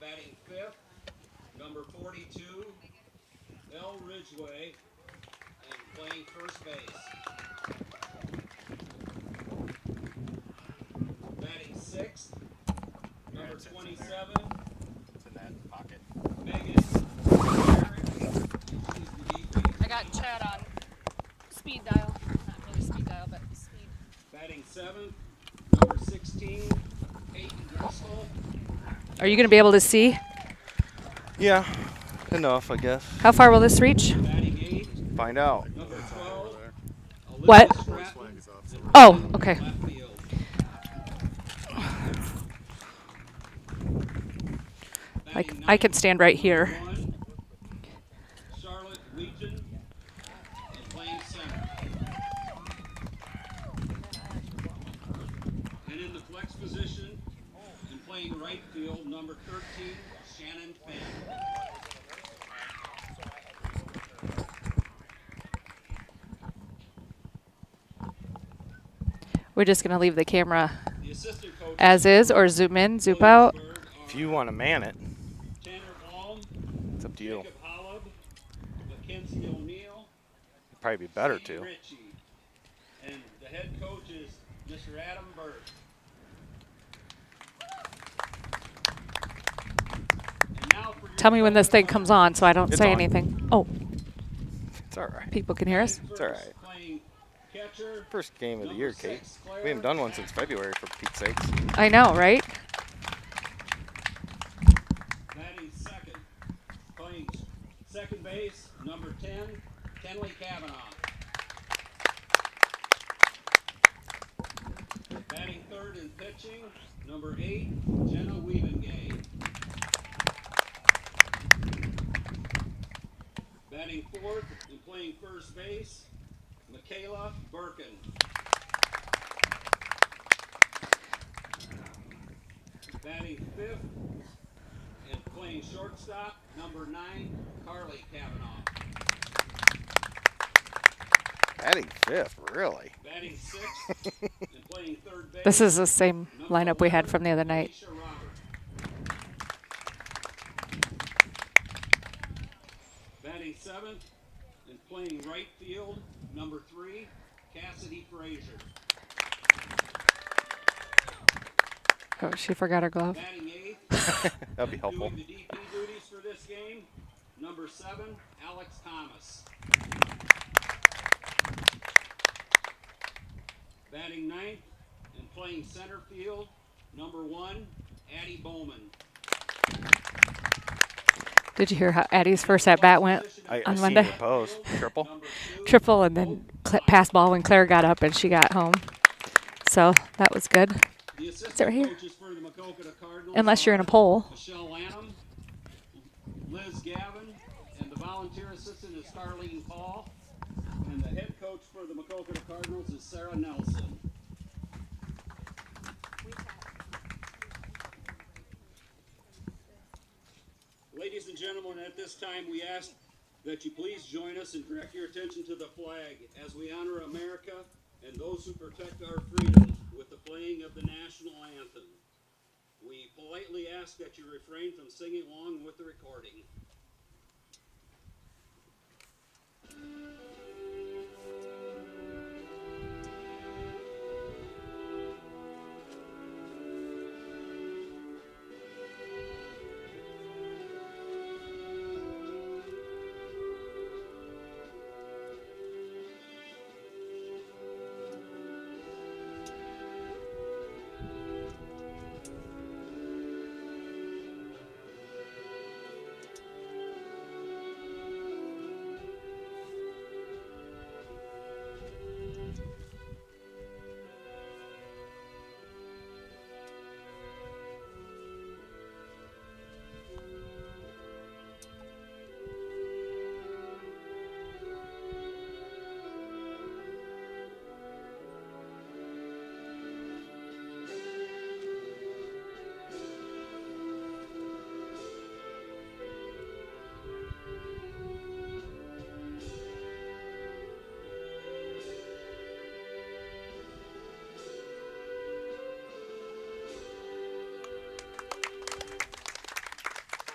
Batting fifth, number 42, L. Ridgway, and playing first base. Batting sixth, number 27. It's in that pocket. Megan. I got Chad on speed dial. Not really speed dial, but speed. Batting seventh, number 16, Peyton Driscoll. Are you going to be able to see? Yeah, enough, I guess. How far will this reach? Batting eighth, Find out. number 12. What? Oh, okay. Left field. I can stand right here. One, Charlotte Legion, and playing center. And in the flex position, and playing right field, number 13, Shannon Finn. We're just going to leave the camera The assistant coach as is or zoom in, zoom out. If you want to man it, Tanner Baum, it's up to you. Jacob Hollab, Mackenzie O'Neill, Probably be better Steve to. Ritchie. And the head coach is Mr. Adam Burke. And now for your Tell me when this thing comes on so I don't It's say on. anything. Oh, It's all right. people can hear us? It's all right. Playing catcher, First game of the year, Kate. 6, We haven't done one since February, for Pete's sakes. I know, right? batting second, playing second base, number 10, Kenley Kavanaugh. Batting third and pitching, number 8, Jenna Weavengay. Batting fourth and playing first base, Michaela Birkin. Batting fifth and playing shortstop, number 9, Carly Kavanaugh. Batting fifth, really? Batting sixth and playing third base. This is the same number lineup we had 11, from the other night. Alicia Robert. Batting seventh and playing right field, number 3, Cassidy Frazier. Oh, she forgot her glove. Batting eighth, That'd be helpful. doing the DP duties for this game, number 7, Alex Thomas. Batting ninth and playing center field, number 1, Addie Bowman. Did you hear how Addie's first at bat went? I On seen Monday. the post. Triple? Number 2, Triple and then pass ball when Claire got up and she got home. So that was good. the Is it right assistant here? coaches for the Maquoketa Cardinals Unless you're in a are poll. Michelle Lanham, Liz Gavin, and the volunteer assistant is Starlene Paul, and the head coach for the Maquoketa Cardinals is Sarah Nelson. Ladies and gentlemen, at this time we ask that you please join us and direct your attention to the flag as we honor America and those who protect our freedoms with the playing of the national anthem. We politely ask that you refrain from singing along with the recording.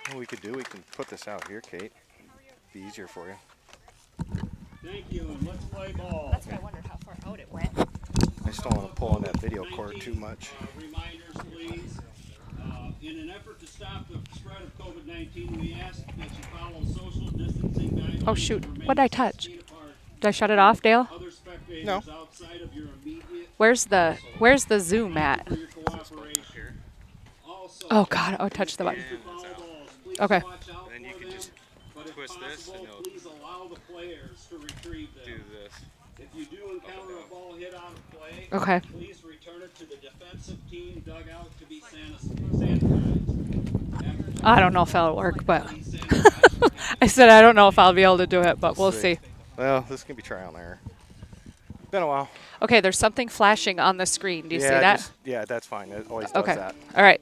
What we could do, we can put this out here, Kate. Be easier for you. Thank you, and let's play ball. That's why I wondered how far out it went. I just don't want to pull on that video cord too much. Reminders, please. In an effort to stop the spread of COVID-19, we ask that you follow social distancing guidelines. Oh shoot! and remain What did I 6 touch? feet apart. Did I shut it off, Dale? Other spectators No. outside of your immediate Where's the Zoom at? for your cooperation. Also, Oh God! Oh, touch the button. please foul balls. Please Okay. watch out And then you for can them, just but if twist this possible, and it'll please allow the players to retrieve them. do this. If you do encounter a ball hit out of play, Okay. please return it to the defensive team dugout to be sanitized. After I don't know if that'll work, but please sanitize. I said I don't know if I'll be able to do it, but we'll see. Well, this can be trial and error. Been a while. Okay, there's something flashing on the screen. Do you see Yeah, that? just- yeah, that's fine. It always does Okay. that. All right.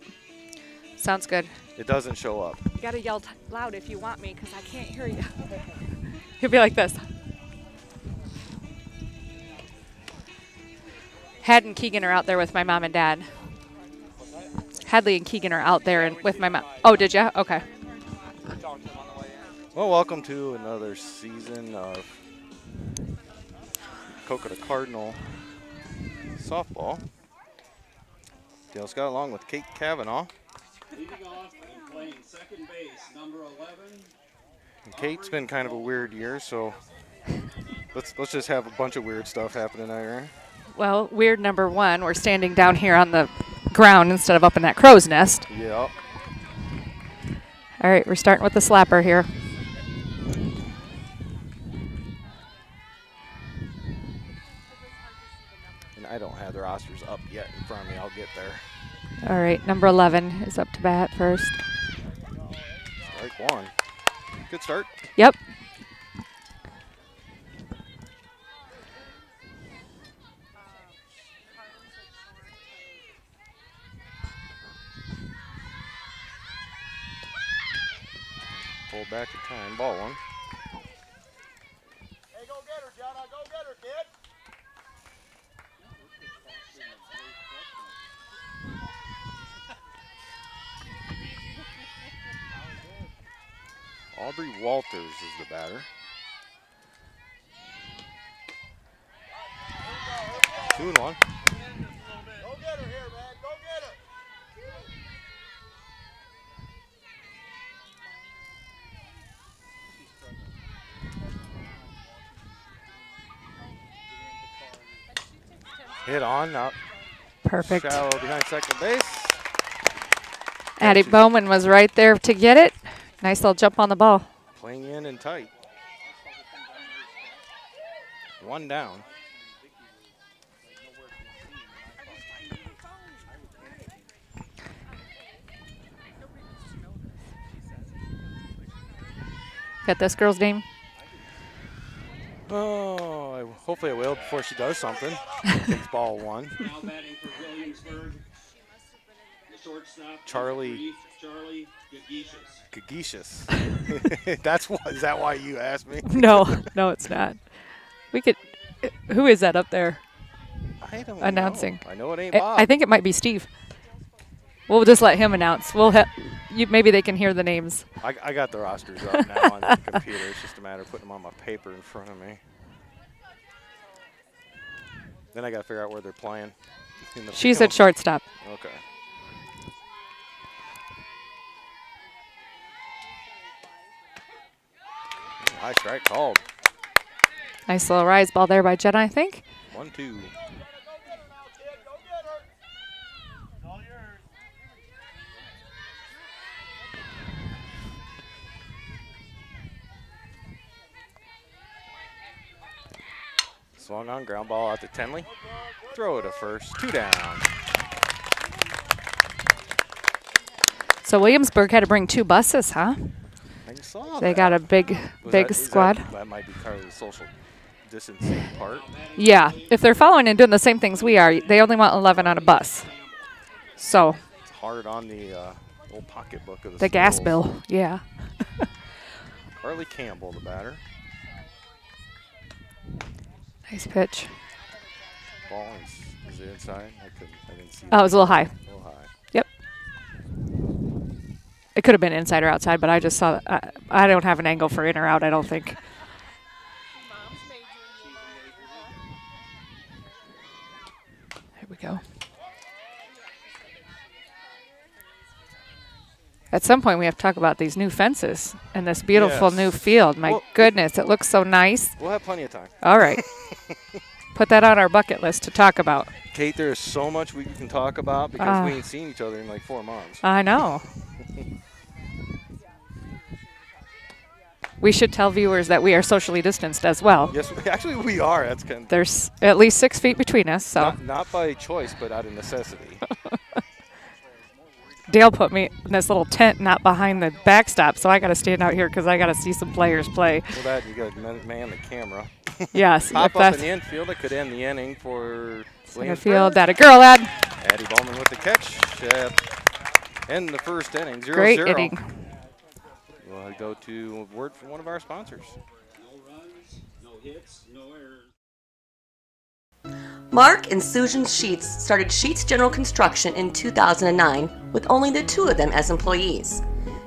Sounds good. It doesn't show up. You gotta yell loud if you want me, because I can't hear you. He'll be like this. Had and Keegan are out there with my mom and dad. Hadley and Keegan are out there and with my mom. Oh, did you? Okay. Well, welcome to another season of Maquoketa Cardinal softball. Dale Scott along with Kate Cavanaugh. Leading off and playing second base, number 11. And Kate's been kind of a weird year, so let's just have a bunch of weird stuff happening there. Well, weird number one, we're standing down here on the ground instead of up in that crow's nest. Yep. All right, we're starting with the slapper here. And I don't have the rosters up yet in front of me. I'll get there. All right, number 11 is up to bat first. Strike one. Good start. Yep. Pull back in time. Ball one. Hey, go get her, Jenna. Go get her, kid. Aubrey Walters is the batter. Two and one. Go get her here, man. Go get her. Hit on, up Perfect. shallow behind second base. Addie Bowman was right there to get it. Nice little jump on the ball. Playing in and tight. One down. Got this girl's name? Oh, hopefully I will before she does something. Takes ball one. Now batting for Williamsburg. The shortstop. Charlie. Charlie Gagishis. Gagishis. That's what. Is that why you asked me? No, no, it's not. We could. Who is that up there I don't announcing? know. I know it ain't I Bob. think it might be Steve. We'll just let him announce. Maybe they can hear the names. I got the rosters up now on the computer. It's just a matter of putting them on my paper in front of me. Then I got to figure out where they're playing. In the She's field. at shortstop. Okay. High strike called. Nice little rise ball there by Jenna, I think. 1-2. Go get her now, kid. Go get her. It's all yours. Swung on, ground ball out to Tenley. Throw it to first. 2 down. So Williamsburg had to bring 2 buses, huh? I saw They that. got a big Is squad. That might be part of the social distancing part. Yeah, if they're following and doing the same things we are, they only want 11 on a bus. So It's hard on the old pocketbook of the gas schools. bill, yeah. Carly Campbell, the batter. Nice pitch. Ball is it inside? I didn't see. Oh, it was a little high. A little high. Yep. It could have been inside or outside, but I just saw. I don't have an angle for in or out, I don't think. There we go. At some point, we have to talk about these new fences and this beautiful new field. My goodness, it looks so nice. We'll have plenty of time. All right. Put that on our bucket list to talk about. Kate, there's so much we can talk about because we ain't seen each other in like 4 months. I know. We should tell viewers that we are socially distanced as well. Yes, actually we are. That's kind of There's at least 6 feet between us. So not by choice, but out of necessity. Dale put me in this little tent not behind the backstop, so I got to stand out here because I got to see some players play. Well, that you got to man the camera. Yes. Pop up in the infield. It could end the inning for Center field. That a girl, lad. Addie Bowman with the catch. End the first inning. 0-0. Great inning. We'll go to a word from one of our sponsors. No runs, no hits, no errors. Mark and Susan Sheets started Sheets General Construction in 2009 with only the 2 of them as employees.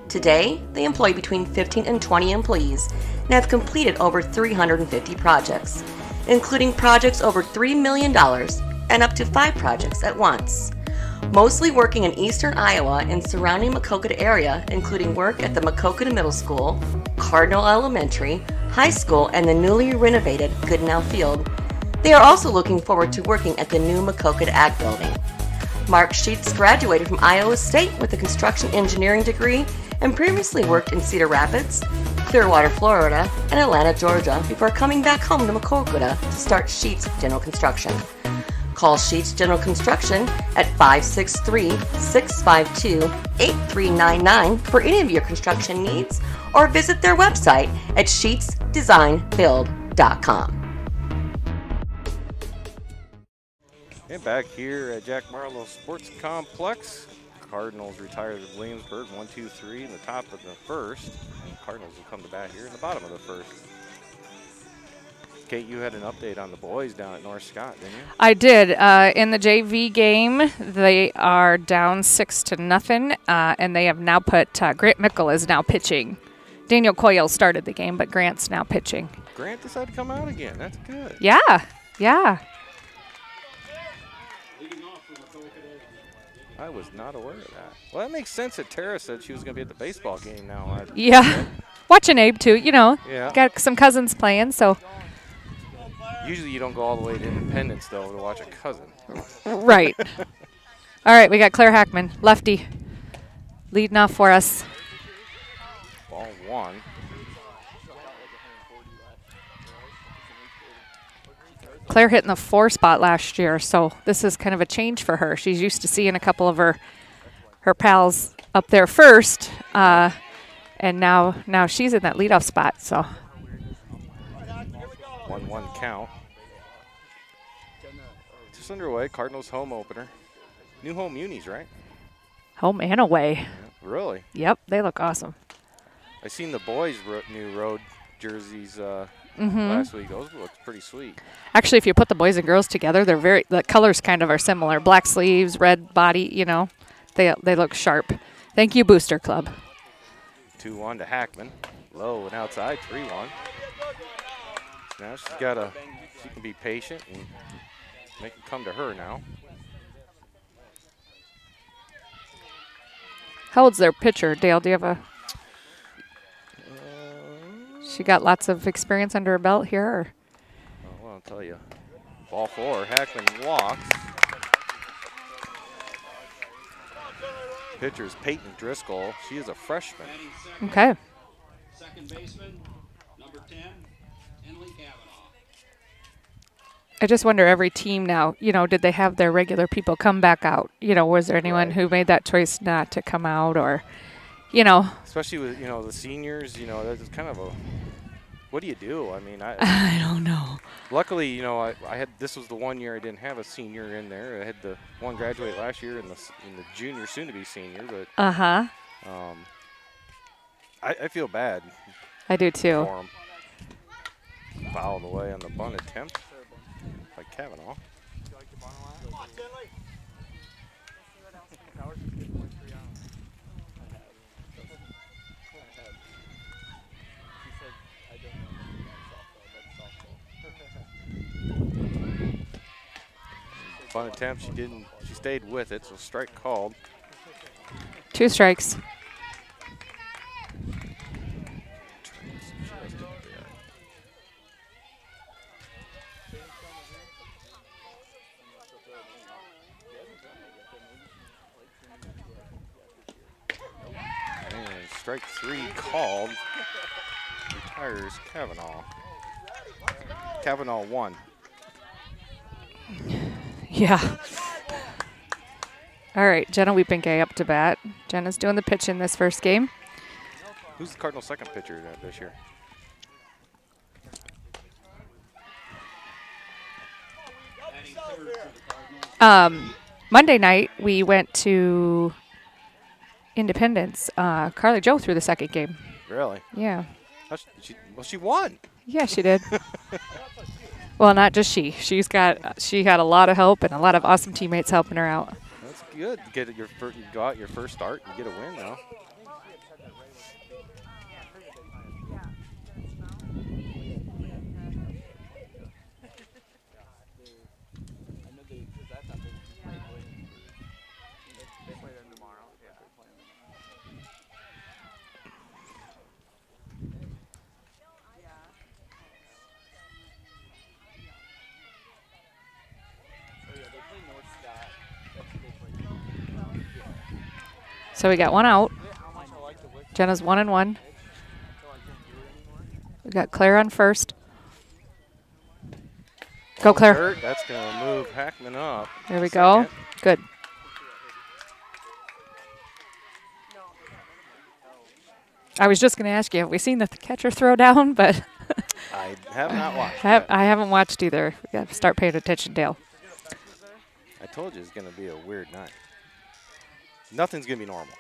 Today, they employ between 15 and 20 employees and have completed over 350 projects, including projects over $3 million and up to 5 projects at once. Mostly working in eastern Iowa and surrounding Maquoketa area, including work at the Maquoketa Middle School, Cardinal Elementary, High School, and the newly renovated Goodenow Field. They are also looking forward to working at the new Maquoketa Ag Building. Mark Sheets graduated from Iowa State with a construction engineering degree and previously worked in Cedar Rapids, Clearwater, Florida, and Atlanta, Georgia before coming back home to Maquoketa to start Sheets General Construction. Call Sheets General Construction at 563-652-8399 for any of your construction needs or visit their website at sheetsdesignbuild.com. And back here at Jack Marlowe Sports Complex, Cardinals retired at Williamsburg 1-2-3 in the top of the first. And Cardinals will come to bat here in the bottom of the first. Kate, you had an update on the boys down at North Scott, didn't you? I did. In the JV game, they are down 6-0, and they have now put Grant Mickle is now pitching. Daniel Coyle started the game, but Grant's now pitching. Grant decided to come out again. That's good. Yeah, yeah. I was not aware of that. Well, that makes sense that Tara said she was going to be at the baseball game now. Yeah. Watching Abe, too. You know, yeah. Got some cousins playing, so. Usually you don't go all the way to Independence, though, to watch a cousin. Right. All right, we got Claire Hackman, lefty, leading off for us. Ball 1. Claire hit in the 4 spot last year, so this is kind of a change for her. She's used to seeing a couple of her pals up there first, and now she's in that leadoff spot. So 1-1 count. Just underway. Cardinals home opener. New home unis, right? Home and away. Yeah, really? Yep, they look awesome. I seen the boys' new road jerseys last week. Those look pretty sweet. Actually, if you put the boys and girls together, the colors kind of are similar. Black sleeves, red body, you know. They look sharp. Thank you, Booster Club. 2-1 to Hackman. Low and outside, 3-1. Now she can be patient and make it come to her now. How old's their pitcher, Dale? Do you have a? She got lots of experience under her belt here. Or? Well, I'll tell you. Ball 4. Hackman walks. Pitcher is Peyton Driscoll. She is a freshman. Okay. Second baseman, number 10, Emily Kavanaugh. I just wonder, every team now, you know, did they have their regular people come back out? You know, was there anyone who made that choice not to come out, or, you know? Especially with, you know, the seniors, you know, that's kind of a, what do you do? I mean, I don't know. Luckily, you know, I had, this was the one year I didn't have a senior in there. I had the one graduate last year and the junior, soon to be senior, but I feel bad. I do too. For him. Fouled away on the bunt attempt by Kavanaugh. bunt attempt. She didn't. She stayed with it, so strike called. 2 strikes. And strike 3 called. Retires Kavanaugh. Kavanaugh 1. Yeah. All right, Jenna Weepengay up to bat. Jenna's doing the pitch in this first game. Who's the Cardinals' second pitcher this year? Monday night, we went to Independence. Carly Jo threw the second game. Really? Yeah. Well, she won. Yeah, she did. Well, not just she. She had a lot of help and a lot of awesome teammates helping her out. That's good. You go out your first start and get a win now. So we got 1 out. Jenna's 1-1. We got Claire on first. Go, Claire. That's going to move Hackman up. There we go. Good. I was just going to ask you, have we seen the catcher throw down? But I have not watched. I haven't watched either. We got to start paying attention, Dale. I told you it's going to be a weird night. Nothing's going to be normal.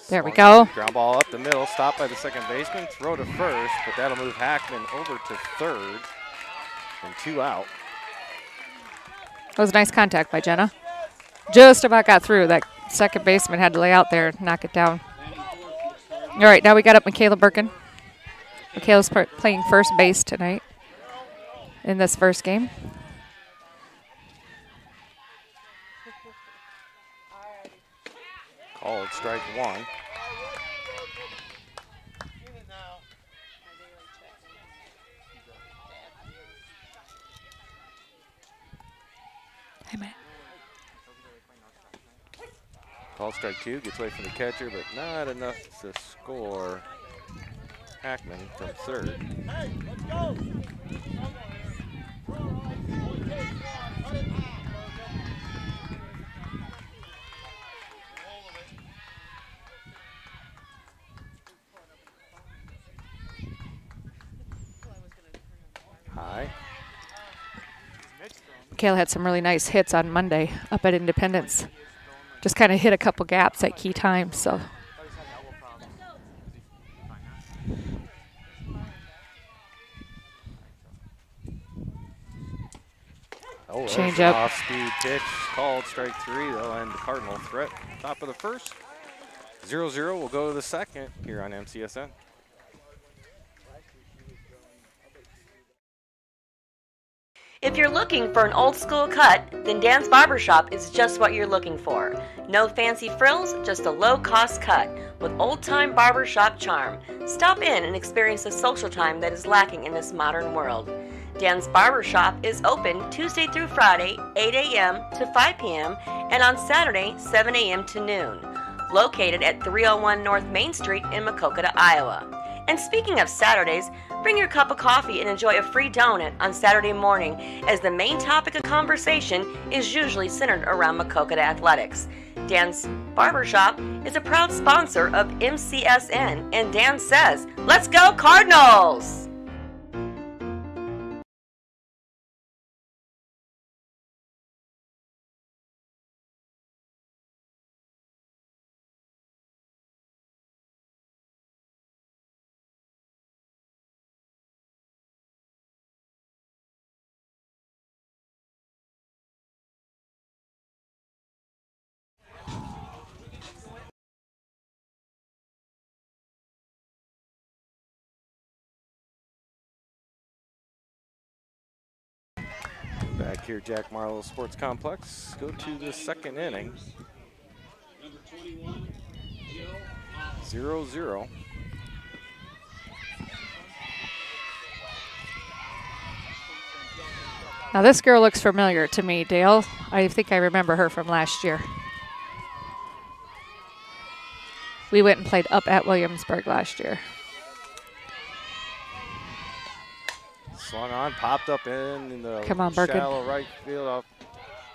There we go. Ground ball up the middle, stopped by the second baseman, throw to first, but that'll move Hackman over to third, and 2 out. That was nice contact by Jenna. Just about got through. That second baseman had to lay out there and knock it down. All right, now we got up Michaela Birkin. Michaela's playing first base tonight in this first game. Called strike 1. Hey, man. Called strike 2, gets away from the catcher, but not enough to score. Hackman from third. Hey, let's go. High. Michaela had some really nice hits on Monday up at Independence. Just kind of hit a couple gaps at key times. So. Oh, change up. Off-speed pitch called strike 3. They'll end the Cardinal threat. Top of the first. 0-0. We'll go to the second here on MCSN. If you're looking for an old school cut, then Dan's Barbershop is just what you're looking for. No fancy frills, just a low-cost cut with old-time barbershop charm. Stop in and experience the social time that is lacking in this modern world. Dan's Barbershop is open Tuesday through Friday, 8 a.m. to 5 p.m. and on Saturday, 7 a.m. to noon. Located at 301 North Main Street in Maquoketa, Iowa. And speaking of Saturdays, bring your cup of coffee and enjoy a free donut on Saturday morning, as the main topic of conversation is usually centered around Maquoketa athletics. Dan's Barbershop is a proud sponsor of MCSN, and Dan says, "Let's go Cardinals!" here at Jack Marlowe Sports Complex. Go to the second inning. Number 21, Jill. 0-0. Now this girl looks familiar to me, Dale. I think I remember her from last year. We went and played up at Williamsburg last year. Swung on, popped up in the Come on, Birkin. shallow right field, off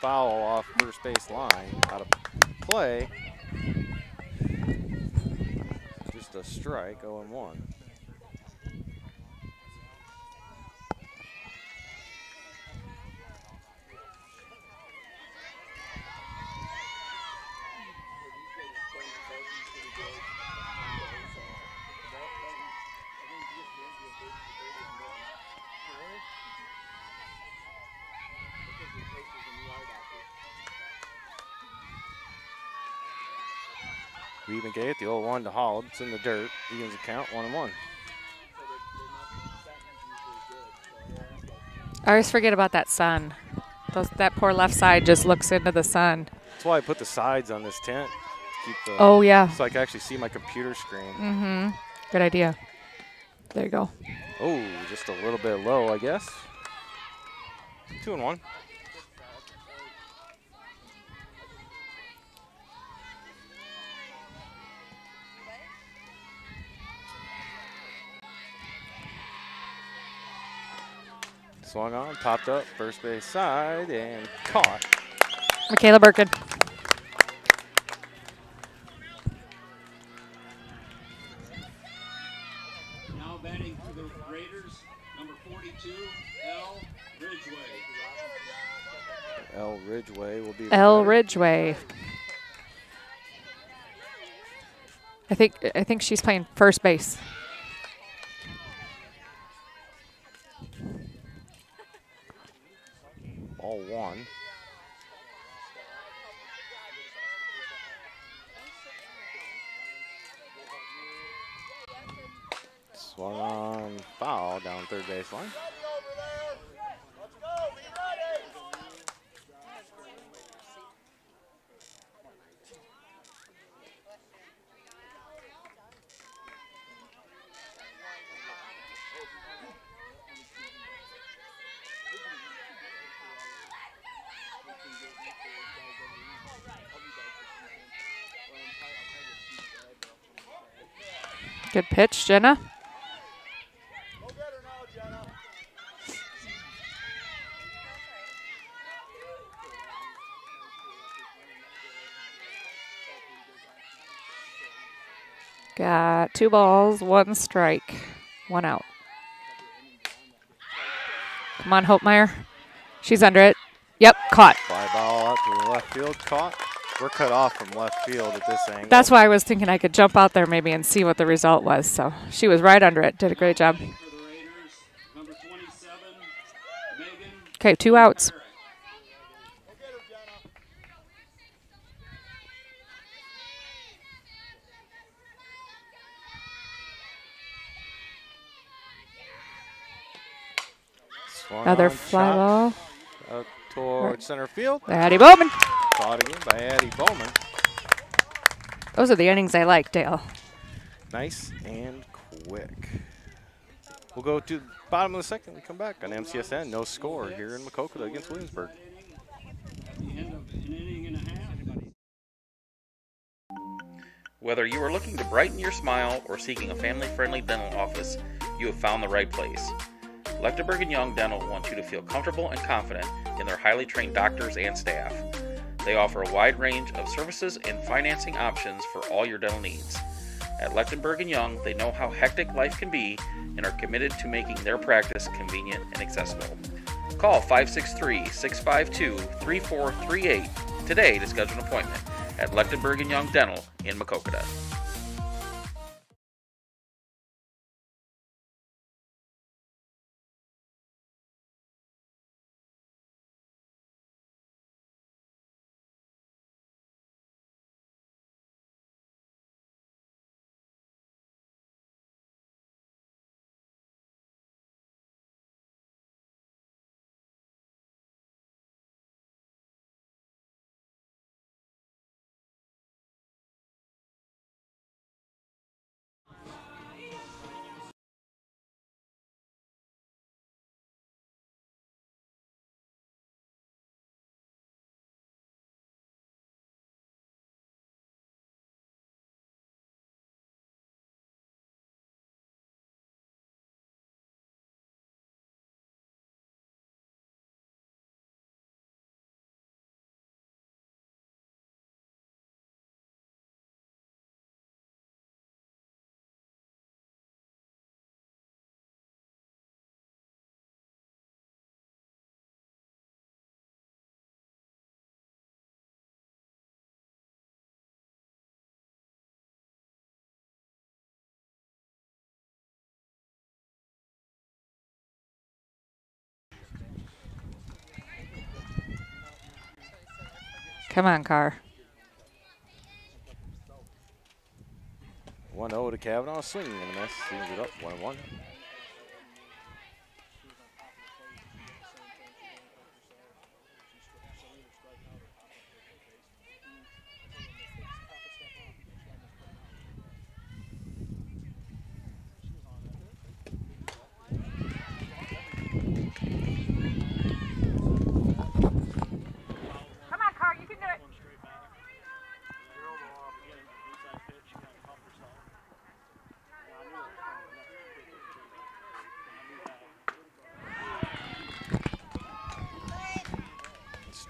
foul off first base line, out of play. Just a strike, 0-1. We even gave it the 0-1 to Hall. It's in the dirt. Evens the count, 1-1. I always forget about that sun. That poor left side just looks into the sun. That's why I put the sides on this tent. To keep the, Oh, yeah. So I can actually see my computer screen. Mm-hmm. Good idea. There you go. Oh, just a little bit low, I guess. 2-1. Swung on, popped up, first base side, and caught. Michaela Birkin. Now batting for the Raiders, number 42, L. Ridgeway. L. Ridgeway will be. L. Ridgeway. I think she's playing first base. Ball one. Swung on, foul down third baseline. Let's go, be ready. Good pitch, Jenna. Go get her now, Jenna. Got 2 balls, 1 strike, 1 out. Come on, Holtmeyer. She's under it. Yep, caught. Fly ball out to the left field, caught. We're cut off from left field at this angle. That's why I was thinking I could jump out there maybe and see what the result was. So she was right under it. Did a great job. For the Raiders, number 27, Megan. Okay, 2 outs. Go get her, Jenna. Swung Another on, fly shot ball. out towards center field. Addie Bowman. Caught again by Addie Bowman. Those are the innings I like, Dale. Nice and quick. We'll go to the bottom of the second. We come back on MCSN. No score here in Maquoketa against Williamsburg. At the end of an inning and a half. Whether you are looking to brighten your smile or seeking a family-friendly dental office, you have found the right place. Lechtenberg & Young Dental wants you to feel comfortable and confident in their highly trained doctors and staff. They offer a wide range of services and financing options for all your dental needs. At Lechtenberg & Young, they know how hectic life can be and are committed to making their practice convenient and accessible. Call 563-652-3438 today to schedule an appointment at Lechtenberg & Young Dental in Maquoketa. Come on, car. 1-0 to Cavanaugh, swinging and a miss, seals it up 1-1.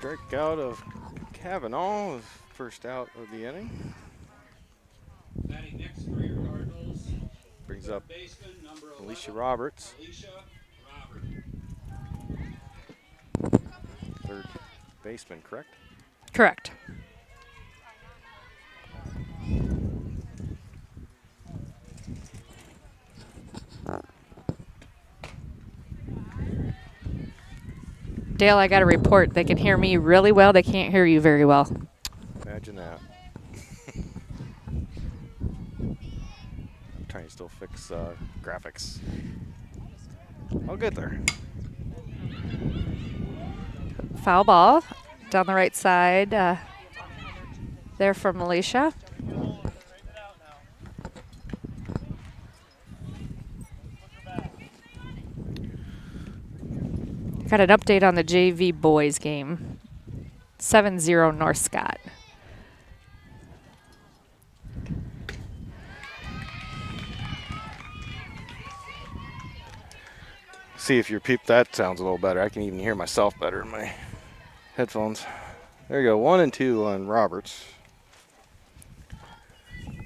Strikeout of Cavanaugh, first out of the inning. Batting next for your Cardinals. Brings up Baseman, number 11, Alicia Roberts. Alicia Roberts. Third baseman, correct? Correct. Dale, I got a report. They can hear me really well. They can't hear you very well. Imagine that. I'm trying to still fix graphics. I'll get there. Foul ball down the right side there from Alicia. Got an update on the JV boys game. 7-0 North Scott. See if your that sounds a little better. I can even hear myself better in my headphones. There you go, 1 and 2 on Roberts.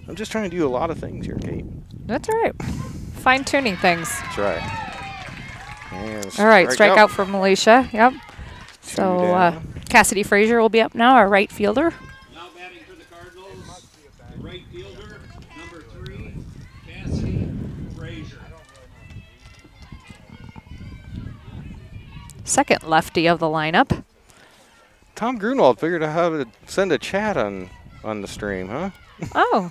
I'm just trying to do a lot of things here, Kate. That's all right. Fine-tuning things. That's right. And All right, strikeout from Alicia. Yep. So Cassidy Frazier will be up now, our right fielder. Now batting for the Cardinals, the right fielder, number 3, Cassidy Frazier. Second lefty of the lineup. Tom Grunwald figured out how to send a chat on the stream, huh? Oh.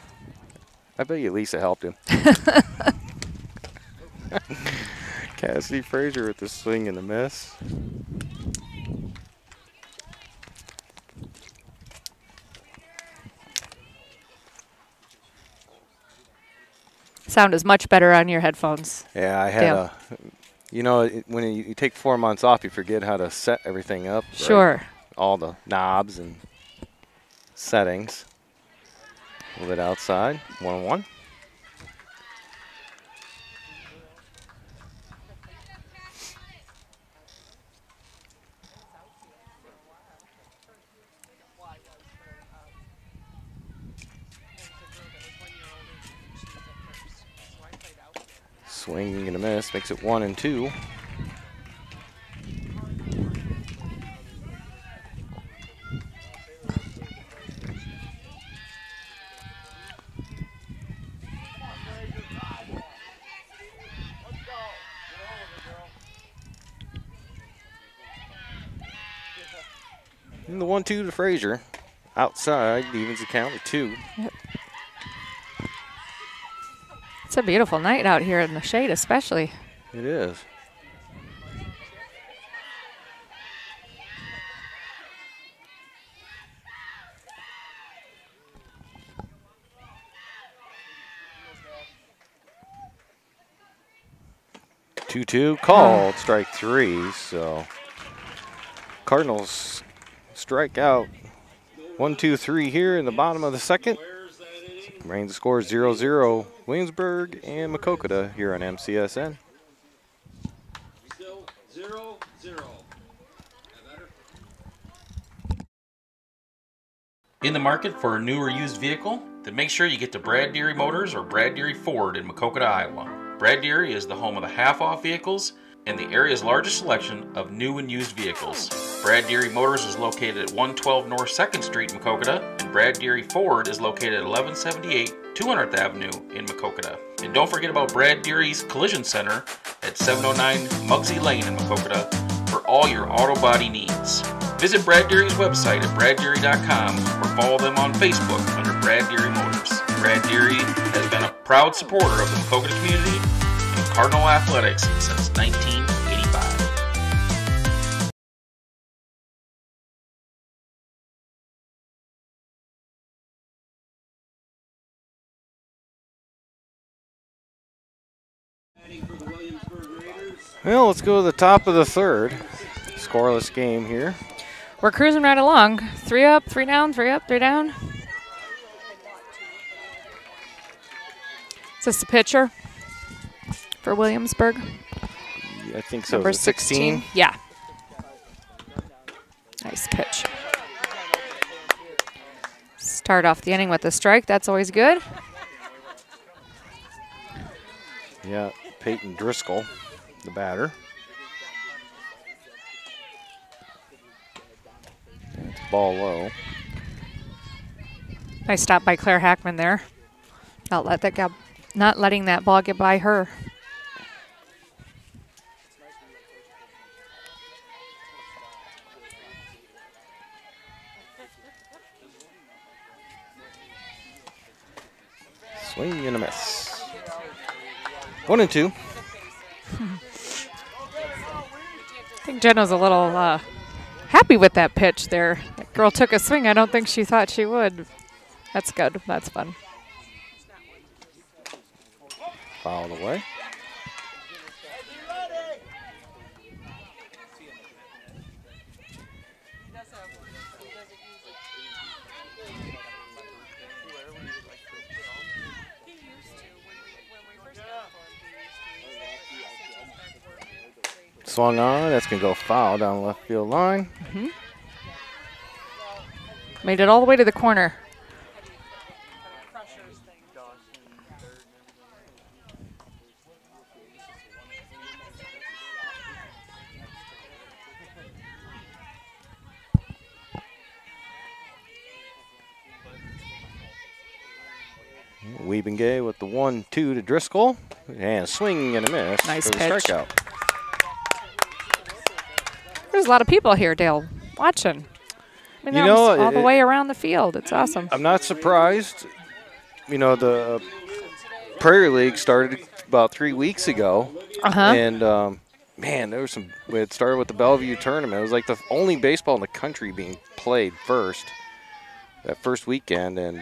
I bet you Lisa helped him. Cassidy Frazier with the swing and the miss. Sound is much better on your headphones. Yeah, I had you know, when you take 4 months off, you forget how to set everything up. Sure. Right? All the knobs and settings. A little bit outside, 1-1. Swing and a miss makes it 1 and 2. And the 1-2 to Frazier. Outside, evens the count with 2. Yep. It's a beautiful night out here in the shade, especially. It is. Two called, strike 3. So Cardinals strike out 1, 2, 3 here in the bottom of the second. Brings the score 0-0 Williamsburg and Maquoketa here on MCSN. Still 0-0. In the market for a new or used vehicle? Then make sure you get to Brad Deary Motors or Brad Deary Ford in Maquoketa, Iowa. Brad Deary is the home of the half-off vehicles and the area's largest selection of new and used vehicles. Brad Deary Motors is located at 112 North 2nd Street in Maquoketa, and Brad Deary Ford is located at 1178 200th Avenue in Maquoketa. And don't forget about Brad Deary's Collision Center at 709 Muggsy Lane in Maquoketa for all your auto body needs. Visit Brad Deary's website at braddeary.com or follow them on Facebook under Brad Deary Motors. Brad Deary has been a proud supporter of the Maquoketa community and Cardinal athletics since 1985. For the Williamsburg Raiders. Well, let's go to the top of the third. Scoreless game here. We're cruising right along. 3 up, 3 down, 3 up, 3 down. Is this the pitcher for Williamsburg? I think so. Number Is it 16? Yeah. Nice pitch. Start off the inning with a strike. That's always good. Yeah, Peyton Driscoll, the batter. It's ball low. Nice stop by Claire Hackman there. Not letting that ball get by her. Swing and a miss. 1-2. I think Jenna's a little happy with that pitch there. That girl took a swing. I don't think she thought she would. That's good. That's fun. Fouled away. Swung on. That's going to go foul down the left field line. Mm-hmm. Made it all the way to the corner. Wiebengay with the 1-2 to Driscoll. And swing and a miss. Nice for the pitch. strikeout. There's a lot of people here, Dale, watching. I mean, You know, all the way around the field. It's awesome. I'm not surprised. You know, the Prairie League started about 3 weeks ago. And, man, there was some – it started with the Bellevue tournament. It was like the only baseball in the country being played that first weekend. And,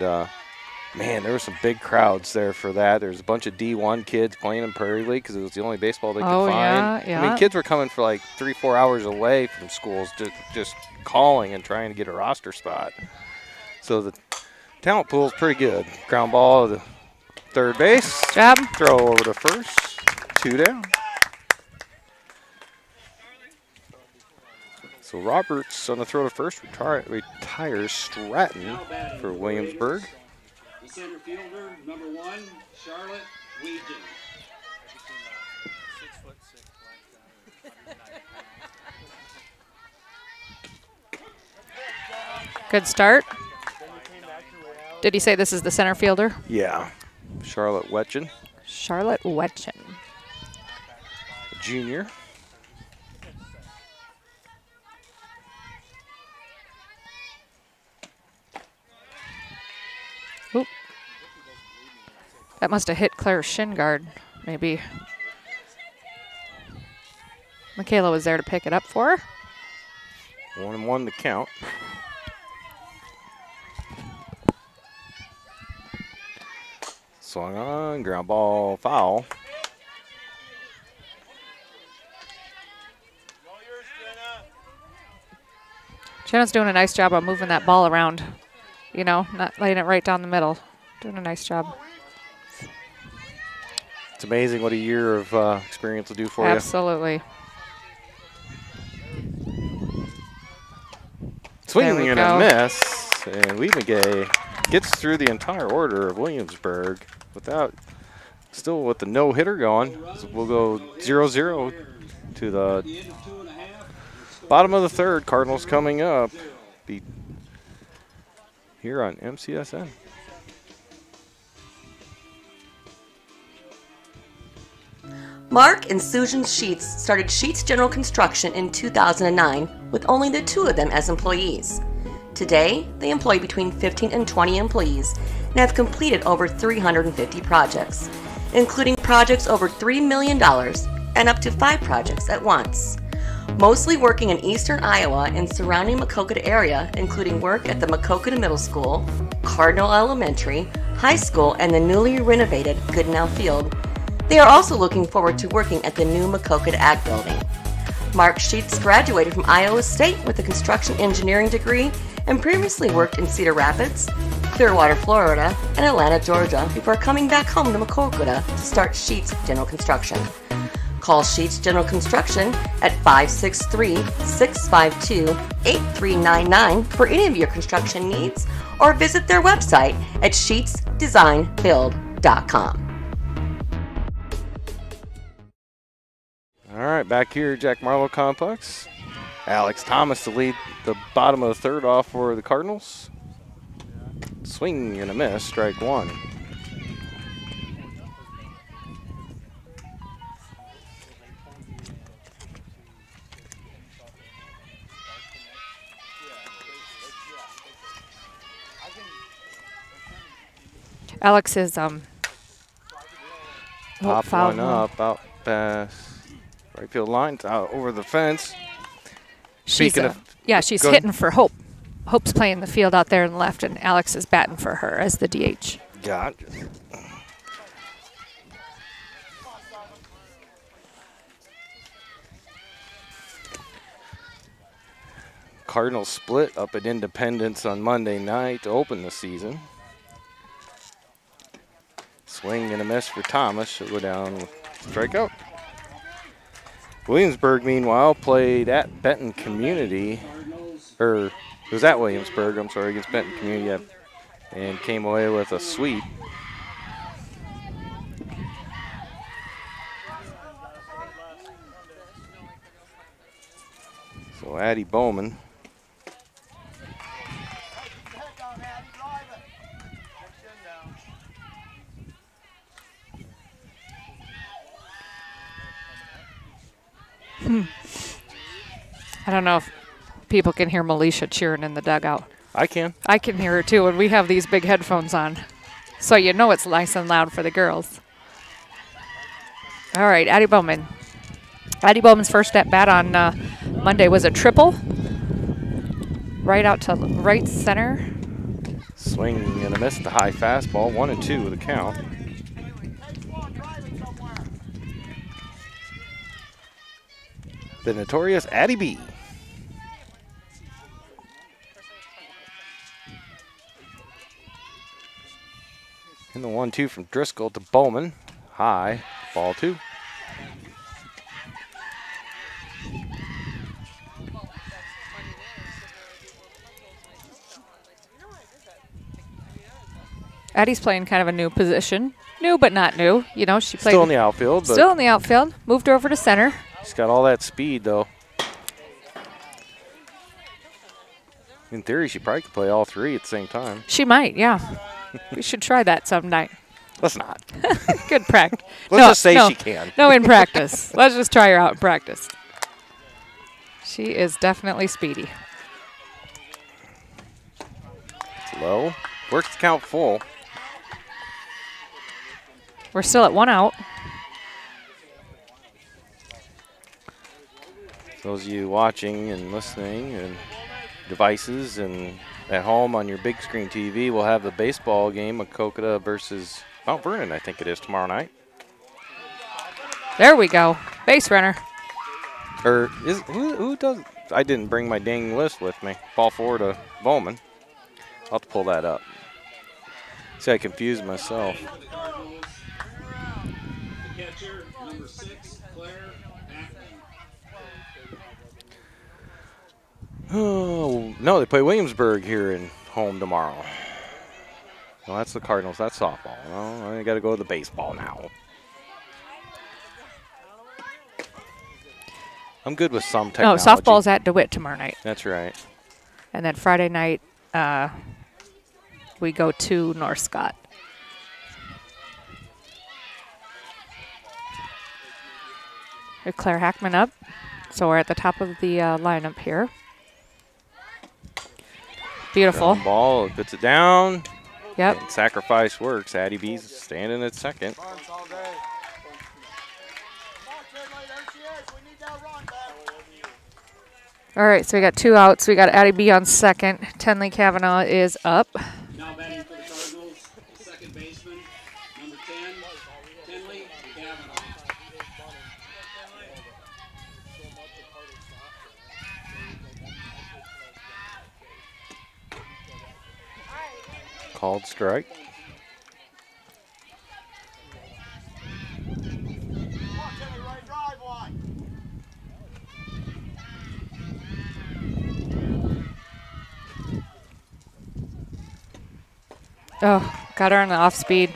man, there were some big crowds there for that. There's a bunch of D1 kids playing in Prairie League because it was the only baseball they could find. Yeah. I mean, kids were coming for like 3-4 hours away from schools just calling and trying to get a roster spot. So the talent pool is pretty good. Ground ball to third base. Job. Throw over to first. 2 down. So Roberts on the throw to first retires Stratton for Williamsburg. The center fielder, number 1, Charlotte Weegan. Good start. Did he say this is the center fielder? Yeah. Charlotte Wetchen, Charlotte Wetchen. junior. Oop. That must have hit Claire's shin guard, maybe. Michaela was there to pick it up for her. 1-1 to count. Swung on, ground ball, foul. Jenna's doing a nice job of moving that ball around. You know, not laying it right down the middle. Doing a nice job. It's amazing what a year of experience will do for Absolutely. Swinging and go. a miss, and Wiebengay gets through the entire order of Williamsburg still with the no-hitter going. So we'll go 0-0 to the bottom of the third. Cardinals coming up here on MCSN. Mark and Susan Sheets started Sheets General Construction in 2009 with only the 2 of them as employees. Today, they employ between 15 and 20 employees and have completed over 350 projects, including projects over $3 million and up to 5 projects at once. Mostly working in eastern Iowa and surrounding Maquoketa area, including work at the Maquoketa Middle School, Cardinal Elementary, High School, and the newly renovated Goodenow Field. They are also looking forward to working at the new Maquoketa Ag Building. Mark Sheets graduated from Iowa State with a construction engineering degree and previously worked in Cedar Rapids, Clearwater, Florida, and Atlanta, Georgia before coming back home to Maquoketa to start Sheets General Construction. Call Sheets General Construction at 563-652-8399 for any of your construction needs, or visit their website at sheetsdesignbuild.com. All right, back here at Jack Marlowe Complex. Alex Thomas to lead the bottom of the third off for the Cardinals. Swing and a miss, strike 1. Alex is Pop one up, out past right field line, out over the fence. She's hitting for Hope. Hope's playing the field out there in the left, and Alex is batting for her as the DH. Gotcha. Cardinals split up at Independence on Monday night to open the season. Swing and a miss for Thomas. She'll go down with strikeout. Williamsburg, meanwhile, played at Benton Community. It was at Williamsburg, I'm sorry, against Benton Community, and came away with a sweep. So Addie Bowman. I don't know if people can hear Melisha cheering in the dugout. I can. I can hear her too, and we have these big headphones on. So you know it's nice and loud for the girls. All right, Addie Bowman. Addie Bowman's first at bat on Monday was a triple. Right out to right center. Swing and a miss, the high fastball, 1-2 with a count. The notorious Addie B. In the 1-2 from Driscoll to Bowman. High, ball 2. Addie's playing kind of a new position. New but not new. You know, she played Still in the outfield. Still in the outfield. Moved her over to center. She's got all that speed, though. In theory, she probably could play all 3 at the same time. She might, yeah. We should try that some night. Let's not. Good practice. Let's just say she can. No, in practice. Let's just try her out in practice. She is definitely speedy. It's low. Works the count full. We're still at 1 out. Those of you watching and listening and devices and at home on your big screen TV, we'll have the baseball game, Maquoketa versus Mount Vernon, I think it is, tomorrow night. There we go. Base runner. Or is who does? I didn't bring my dang list with me. Ball 4 to Bowman. I'll have to pull that up. See, I confused myself. The catcher, number 6, Claire Acton. Oh, no, they play Williamsburg here in home tomorrow. Well, that's the Cardinals. That's softball. Well, I got to go to the baseball now. I'm good with some technology. Oh, softball's at DeWitt tomorrow night. That's right. And then Friday night, we go to North Scott. Claire Hackman up. So we're at the top of the lineup here. Beautiful. Ground ball, it puts it down. Yep. And sacrifice works. Addie B's standing at second. Bunts all day. Come on, Tinley, there she is. We need that run back. All right, so we got 2 outs. We got Addie B on second. Tenley Kavanaugh is up. Now batting for the Cardinals, the second baseman, number 10, Tinley Cavanaugh. Called strike. Come on, Tinley, right drive one. Oh, got her on the off speed.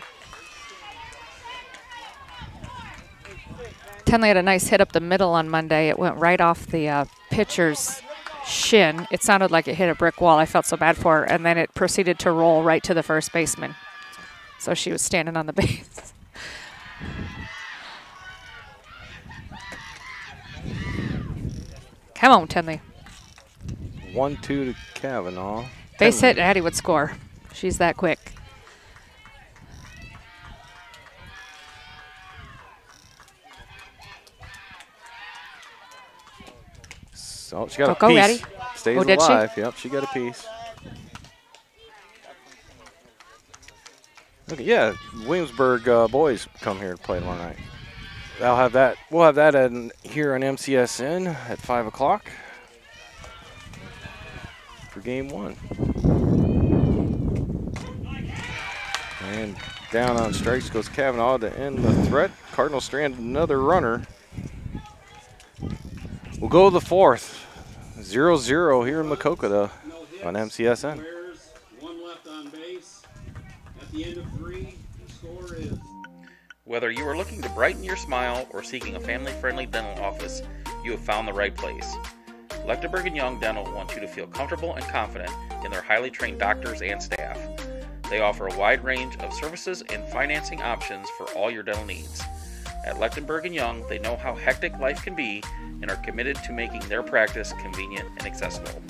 Tenley had a nice hit up the middle on Monday. It went right off the pitcher's shin. It sounded like it hit a brick wall. I felt so bad for her. And then it proceeded to roll right to the first baseman. So she was standing on the base. Come on, Tenley. 1-2 to Kavanaugh. Base hit, Addie would score. She's that quick. So she got Go, a piece. Addie. Stays Oh, did she? alive. Yep, she got a piece. Okay, yeah, Williamsburg boys come here to play tomorrow night. They'll have that. We'll have that here on MCSN at 5 o'clock for game 1. And down on strikes goes Kavanaugh to end the threat. Cardinals stranded another runner. We'll go to the 4th. 0-0 here in Maquoketa on MCSN. Squares, 1 left on base. At the end of 3, the score is. Whether you are looking to brighten your smile or seeking a family-friendly dental office, you have found the right place. Lechtenberg & Young Dental wants you to feel comfortable and confident in their highly trained doctors and staff. They offer a wide range of services and financing options for all your dental needs. At Lechtenberg & Young, they know how hectic life can be and are committed to making their practice convenient and accessible.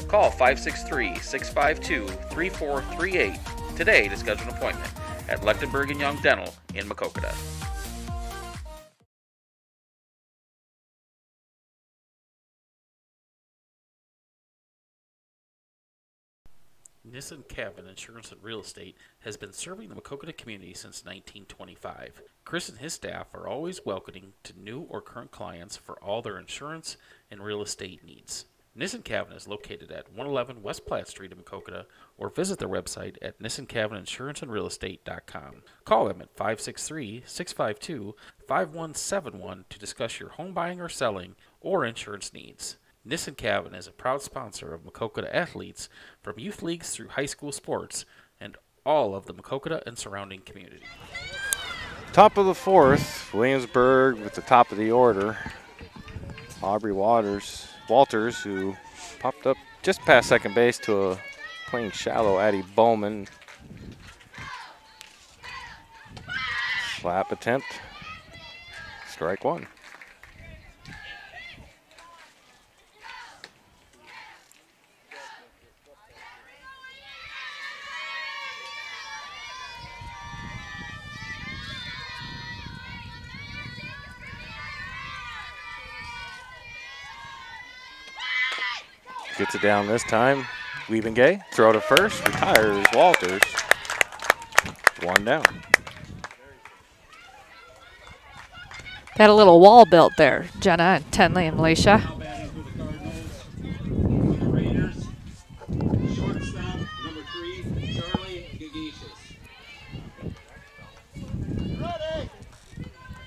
Call 563-652-3438 today to schedule an appointment at Lechtenberg & Young Dental in Maquoketa. Nissan Cabin Insurance and Real Estate has been serving the Maquoketa community since 1925. Chris and his staff are always welcoming to new or current clients for all their insurance and real estate needs. Nissan Cabin is located at 111 West Platte Street in Maquoketa, or visit their website at nissancabininsuranceandrealestate.com. Call them at 563-652-5171 to discuss your home buying or selling or insurance needs. Nissan Cabin is a proud sponsor of Maquoketa athletes from youth leagues through high school sports and all of the Maquoketa and surrounding community. Top of the 4th, Williamsburg with the top of the order. Aubrey Walters, who popped up just past second base to a playing shallow Addie Bowman. Slap attempt. Strike 1. Gets it down this time. Gay, throw to first, retires Walters. 1 down. Got a little wall built there, Jenna and Tenley and Malaysia. Now batting for the Cardinals, the Raiders, shortstop, number 3, Charlie Gagesis. Ready.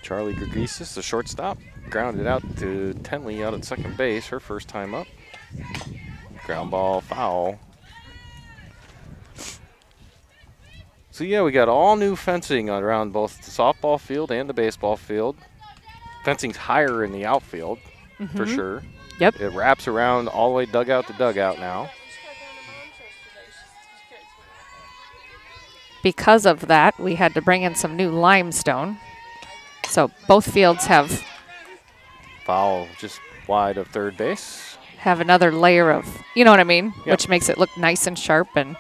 Charlie Gregesis, the shortstop, grounded out to Tenley out at second base, her first time up. Ground ball, foul. So yeah, we got all new fencing around both the softball field and the baseball field. Fencing's higher in the outfield, for sure. Yep. It wraps around all the way dugout to dugout now. Because of that, we had to bring in some new limestone. So both fields have Foul just wide of third base. have another layer of, you know what I mean? Yep. Which makes it look nice and sharp. And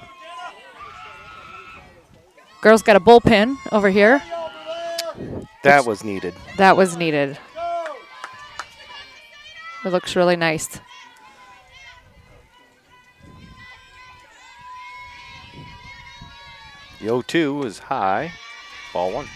girls got a bullpen over here. That was needed. That was needed. It looks really nice. The 0-2 is high. Ball 1.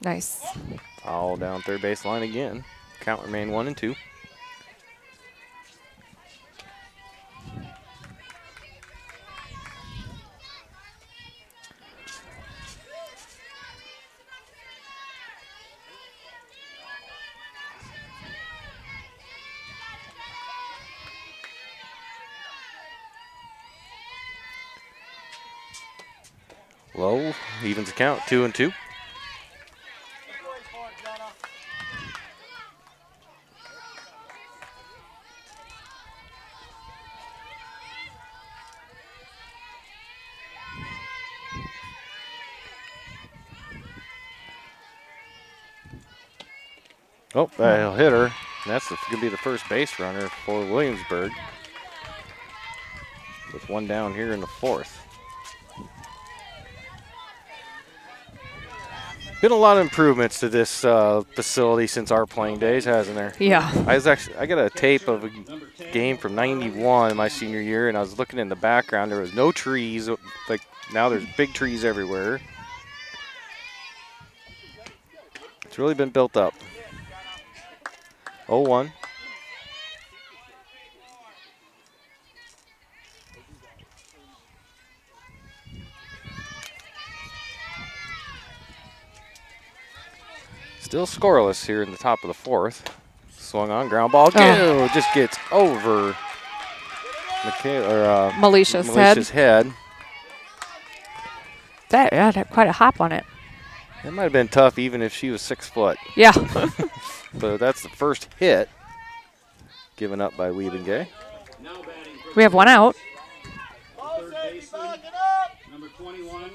Nice. All down third base line again. Count remain 1 and 2. Low, evens the count, 2 and 2. Oh, that'll hit her. That's going to be the first base runner for Williamsburg. With 1 down here in the 4th. Been a lot of improvements to this facility since our playing days, hasn't there? Yeah. I got a tape of a game from '91, my senior year, and I was looking in the background. There was no trees. Like now, there's big trees everywhere. It's really been built up. 0-1. Still scoreless here in the top of the 4th. Swung on, ground ball. Oh. Just gets over Melicia's head. That had quite a hop on it. It might have been tough even if she was 6 foot. Yeah. But that's the first hit given up by Wiebengay. We have 1 out. Third baseman, number 21,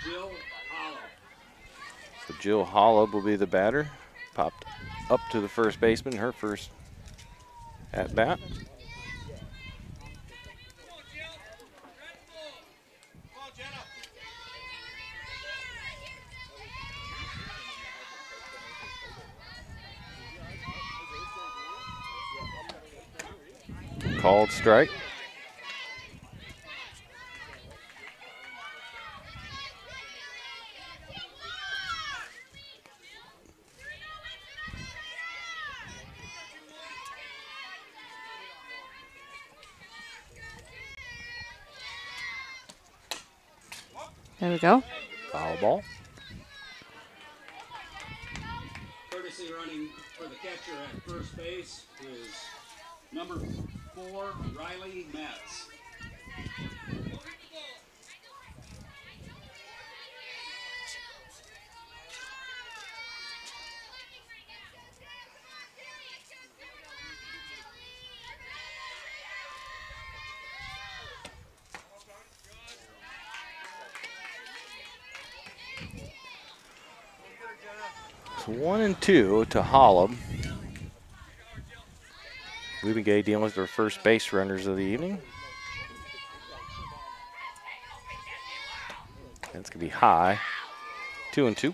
Jill Hollow. So Jill Hollow will be the batter. Popped up to the first baseman, her first at bat. Called strike. There we go. Foul ball. Courtesy running for the catcher at first base is number 4, Riley Metz. It's 1 and 2 to Hollow. Wiebengay dealing with their first base runners of the evening. That's going to be high. 2 and 2.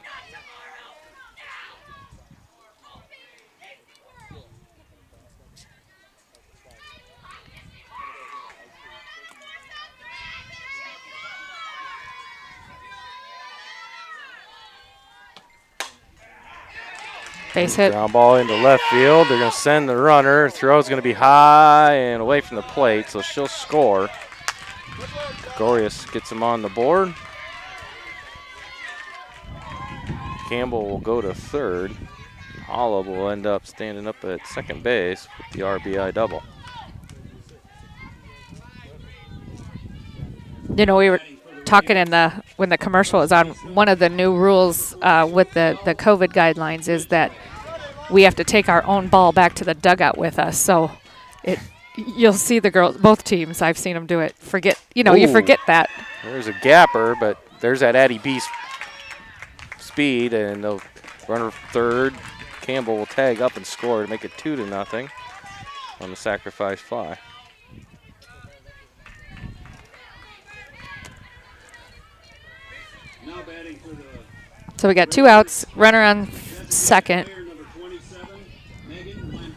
Base hit. Ground ball into left field. They're going to send the runner. Throw's going to be high and away from the plate, so she'll score. Gorius gets him on the board. Campbell will go to third. Hollow will end up standing up at second base with the RBI double. You know, we were talking when the commercial was on. One of the new rules with the COVID guidelines is that we have to take our own ball back to the dugout with us. So you'll see the girls, both teams, I've seen them do it. You forget that. There's a gapper, but there's that Addie B speed, and they'll run her third. Campbell will tag up and score to make it 2-0 on the sacrifice fly. Now batting for the So we got 2 outs, runner on second. player number 27, Megan Lampera.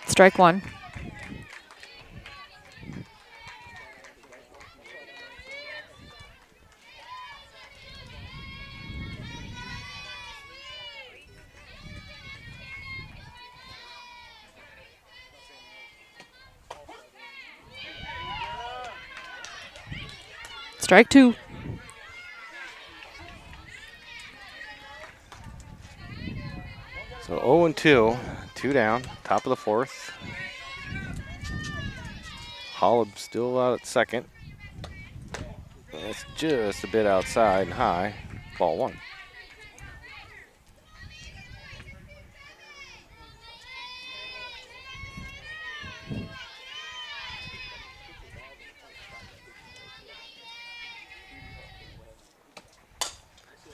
Strike 1. Strike 2. So 0-2, 2 down, top of the 4th. Hollab still out at second. It's just a bit outside and high. Ball 1.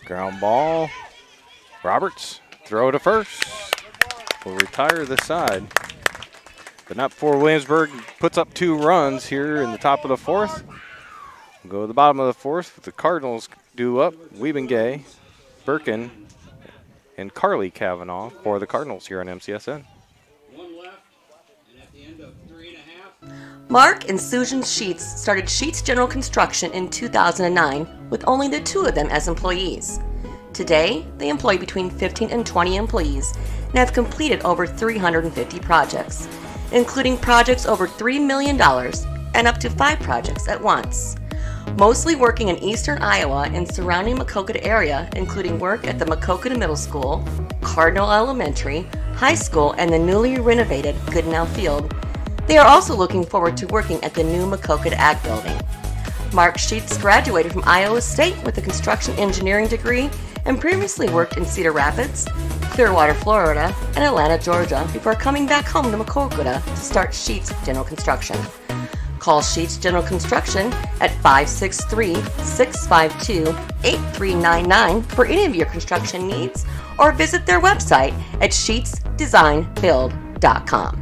Ground ball. Roberts, throw to first. Will retire the side. But not before Williamsburg puts up 2 runs here in the top of the 4th. We'll go to the bottom of the 4th with the Cardinals due up. Wiebengay, Birkin, and Carly Kavanaugh for the Cardinals here on MCSN. 1 left, and at the end of 3.5. Mark and Susan Sheets started Sheets General Construction in 2009 with only the 2 of them as employees. Today, they employ between 15 and 20 employees and have completed over 350 projects, including projects over $3 million and up to 5 projects at once. Mostly working in eastern Iowa and surrounding Maquoketa area, including work at the Maquoketa Middle School, Cardinal Elementary, High School, and the newly renovated Goodenow Field. They are also looking forward to working at the new Maquoketa Ag Building. Mark Sheets graduated from Iowa State with a construction engineering degree and previously worked in Cedar Rapids, Clearwater, Florida, and Atlanta, Georgia before coming back home to Maquoketa to start Sheets General Construction. Call Sheets General Construction at 563-652-8399 for any of your construction needs, or visit their website at sheetsdesignbuild.com.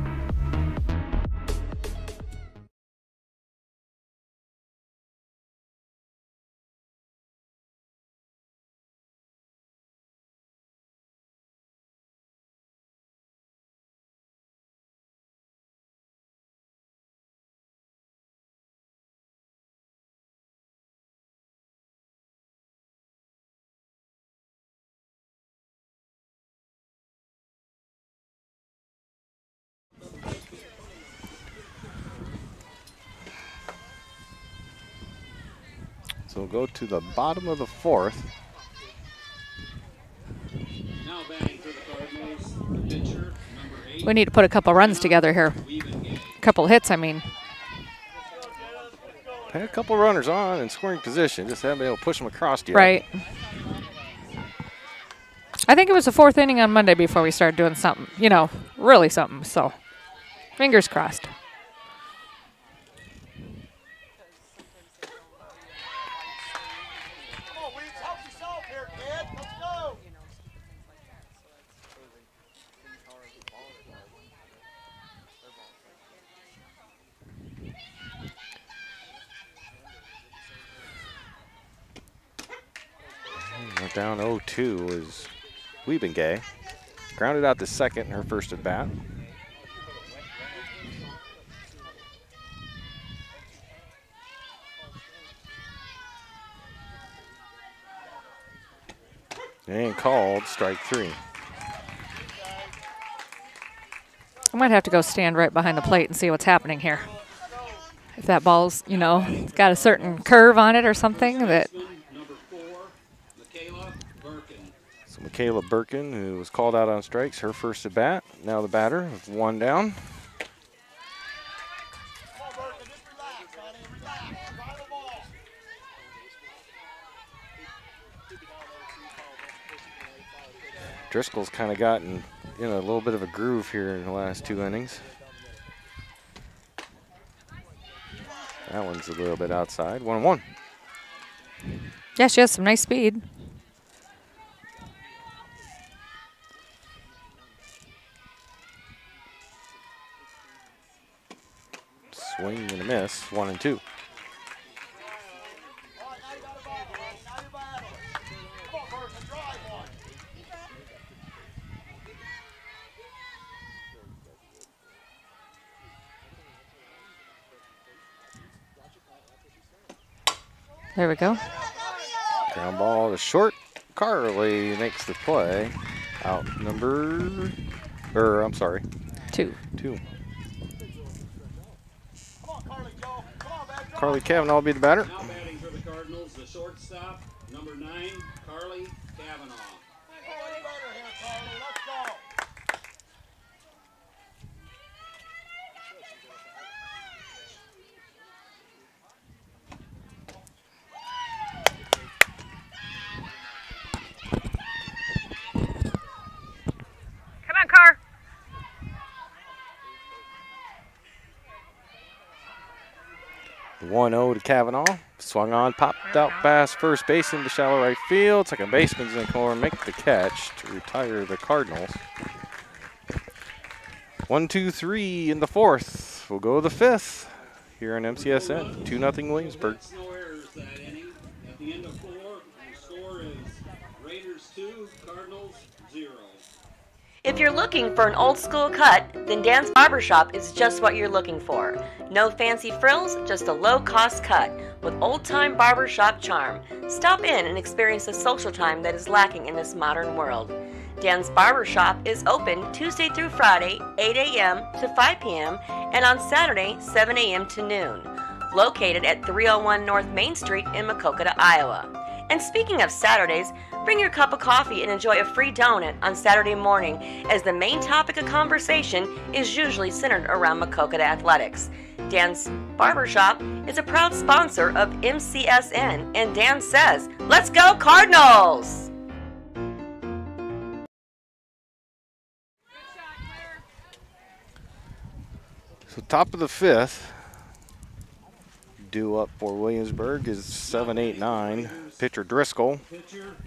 So we'll go to the bottom of the 4th. Now batting for the Cardinals, pitcher number 8. We need to put a couple runs together here. Wiebengay. A couple hits, I mean. Had a couple runners on in scoring position, just haven't been able to push them across yet. Right. I think it was the 4th inning on Monday before we started doing something, really something. So, fingers crossed. Come on, Weeds, help yourself here, kid. Let's go. We're down 0-2 is Wiebengay. Grounded out to second in her first at bat. And called, strike 3. I might have to go stand right behind the plate and see what's happening here. If that ball's, it's got a certain curve on it or something that. Number 4, Michaela Birkin. So Michaela Birkin, who was called out on strikes, her first at bat. Now the batter with 1 down. Driscoll's kind of gotten in a little bit of a groove here in the last 2 innings. That one's a little bit outside. 1-1. Yeah, she has some nice speed. Swing and a miss. 1-2. There we go. Ground ball to short. Carly makes the play. Out number, I'm sorry. 2. 2. Carly Cavanaugh will be the batter. Now batting for the Cardinals, the shortstop, number 9, Carly Cavanaugh. Come on, Car. The 1-0 to Cavanaugh. Swung on, popped out past first base into shallow right field. Second baseman's in the corner, make the catch to retire the Cardinals. 1-2-3 in the 4th. We'll go to the 5th here on MCSN. 2-0 Williamsburg. No errors that inning. At the end of 4, the score is Raiders 2, Cardinals 0. If you're looking for an old school cut, then Dan's Barbershop is just what you're looking for. No fancy frills, just a low cost cut with old time barbershop charm. Stop in and experience the social time that is lacking in this modern world. Dan's Barbershop is open Tuesday through Friday, 8 a.m. to 5 p.m. and on Saturday, 7 a.m. to noon. Located at 301 North Main Street in Maquoketa, Iowa. And speaking of Saturdays, bring your cup of coffee and enjoy a free donut on Saturday morning, as the main topic of conversation is usually centered around Maquoketa athletics. Dan's Barbershop is a proud sponsor of MCSN, and Dan says, "Let's go Cardinals!" So top of the 5th. Due up for Williamsburg is 7-8-9. Pitcher Driscoll,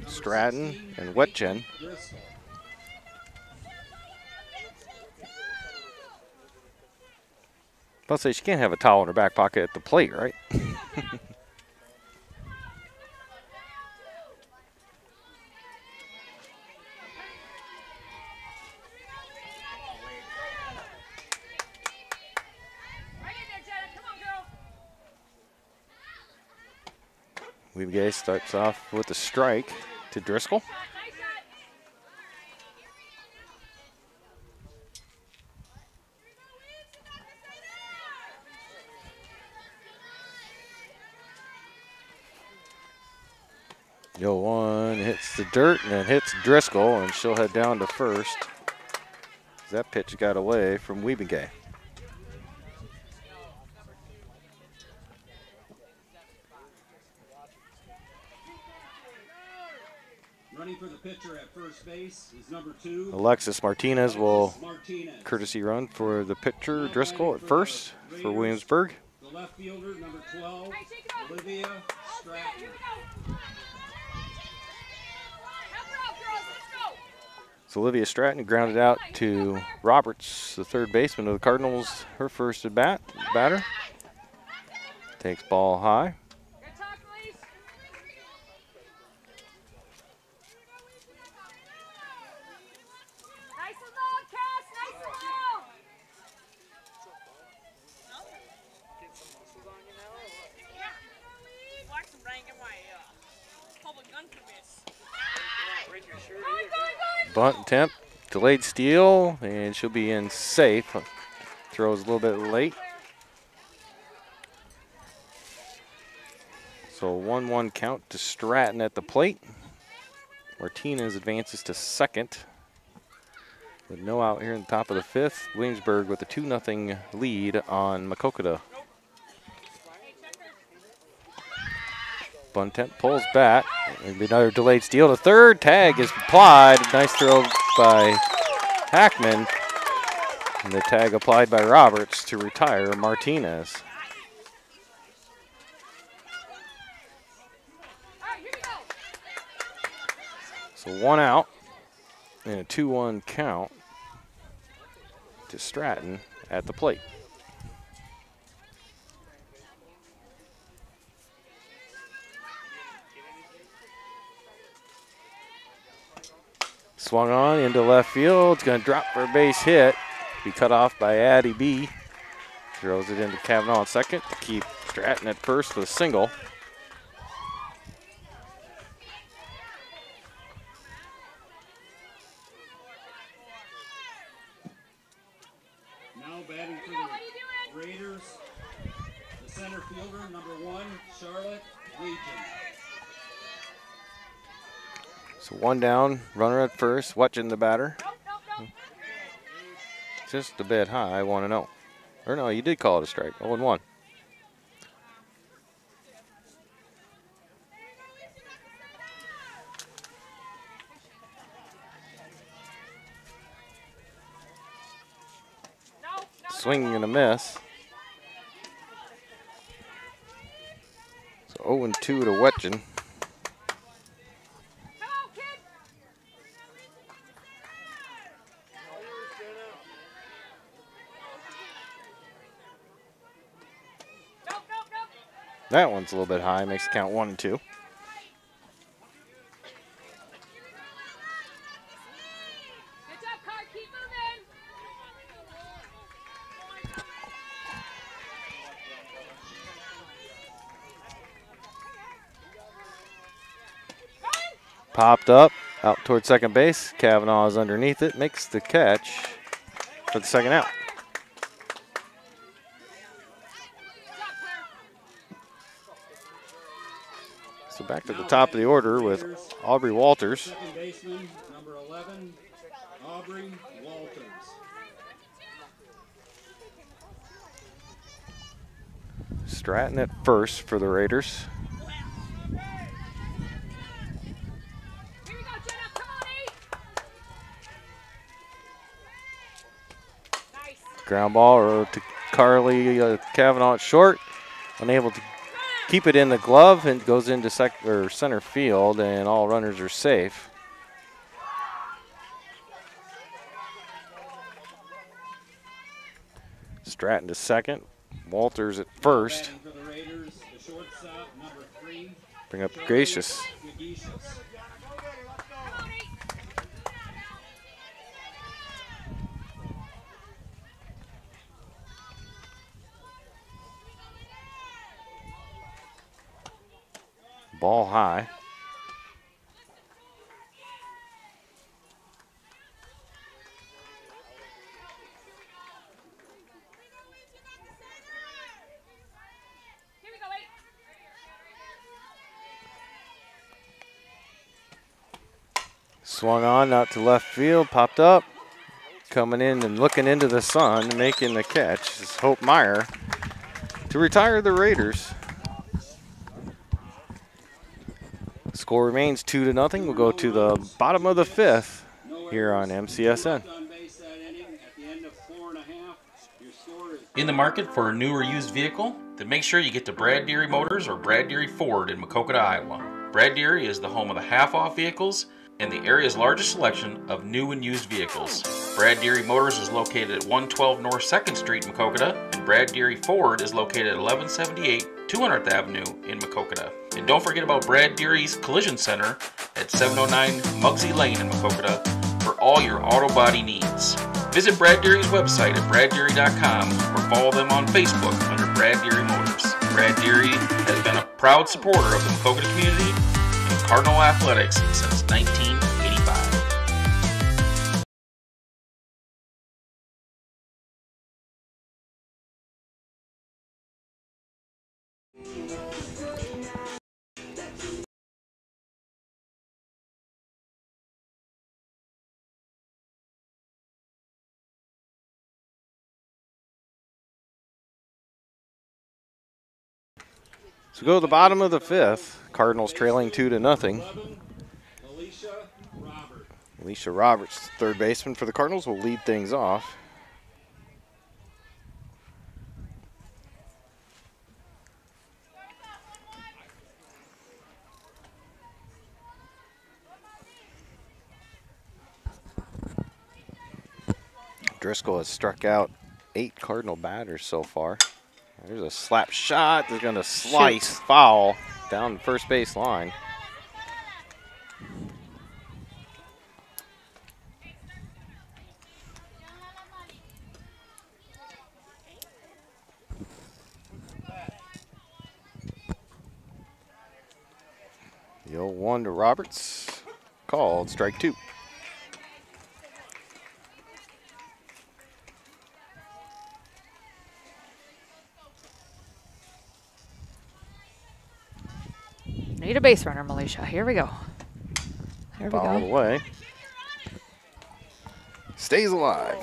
Stratton, and Wetchen. I'll say she can't have a towel in her back pocket at the plate, right? Weebgay starts off with a strike to Driscoll. Yo, 1 hits the dirt and then hits Driscoll, and she'll head down to first. That pitch got away from Weebgay. Running for the pitcher at first base is number 2. Alexis Martinez will Martinez. courtesy run for the pitcher Driscoll at first for Williamsburg. The left fielder, number 12, Olivia Stratton. So Olivia Stratton grounded out to Roberts, the third baseman of the Cardinals, her first at bat. Batter takes ball high. Bunt attempt, delayed steal, and she'll be in safe. Throws a little bit late. So 1-1 count to Stratton at the plate. Martinez advances to second. With no out here in the top of the 5th. Williamsburg with a 2-0 lead on Maquoketa. Buntent pulls back. Maybe another delayed steal to third. Tag is applied. Nice throw by Hackman. And the tag applied by Roberts to retire Martinez. So 1 out and a 2-1 count to Stratton at the plate. Swung on into left field. It's going to drop for a base hit. Be cut off by Addie B. Throws it into Kavanaugh at second to keep Stratton at first with a single. Now batting for the Raiders, the center fielder, number 1, Charlotte Legion. So 1 down, runner at first, watching the batter. Just a bit high, 1-0. Or no, you did call it a strike, 0-1. Swing and a miss. So 0-2 to Wetchen. That one's a little bit high, makes the count 1-2. Popped up, out towards second base. Kavanaugh is underneath it, makes the catch for the second out. So back to the top of the order with Aubrey Walters. Second baseman, number 11, Aubrey Walters. Stratton at first for the Raiders. Ground ball to Carly Kavanaugh at short. Unable to keep it in the glove and goes into center field, and all runners are safe. Stratton to second. Walters at first. For the Raiders, the shortstop, number 3, Bring up Gracious. Ball high. Swung on out to left field, popped up, coming in and looking into the sun, making the catch is Hope Meyer to retire the Raiders. Score remains 2-0. We'll go to the bottom of the 5th here on MCSN. In the market for a new or used vehicle? Then make sure you get to Brad Deary Motors or Brad Deary Ford in Maquoketa, Iowa. Brad Deary is the home of the half-off vehicles and the area's largest selection of new and used vehicles. Brad Deary Motors is located at 112 North 2nd Street in Maquoketa, and Brad Deary Ford is located at 1178 200th Avenue in Maquoketa. And don't forget about Brad Deary's Collision Center at 709 Muggsy Lane in Maquoketa for all your auto body needs. Visit Brad Deary's website at braddeary.com or follow them on Facebook under Brad Deary Motors. Brad Deary has been a proud supporter of the Maquoketa community and Cardinal Athletics since 1985. So go to the bottom of the fifth. Cardinals trailing 2-0. 11, Alicia Robert. Alicia Roberts, third baseman for the Cardinals, will lead things off. Driscoll has struck out 8 Cardinal batters so far. There's a slap shot. They're going to slice foul down the first base line. The 0-1 to Roberts. Called strike 2. Need a base runner, Militia. Here we go. There we Foul go. away. Stays alive.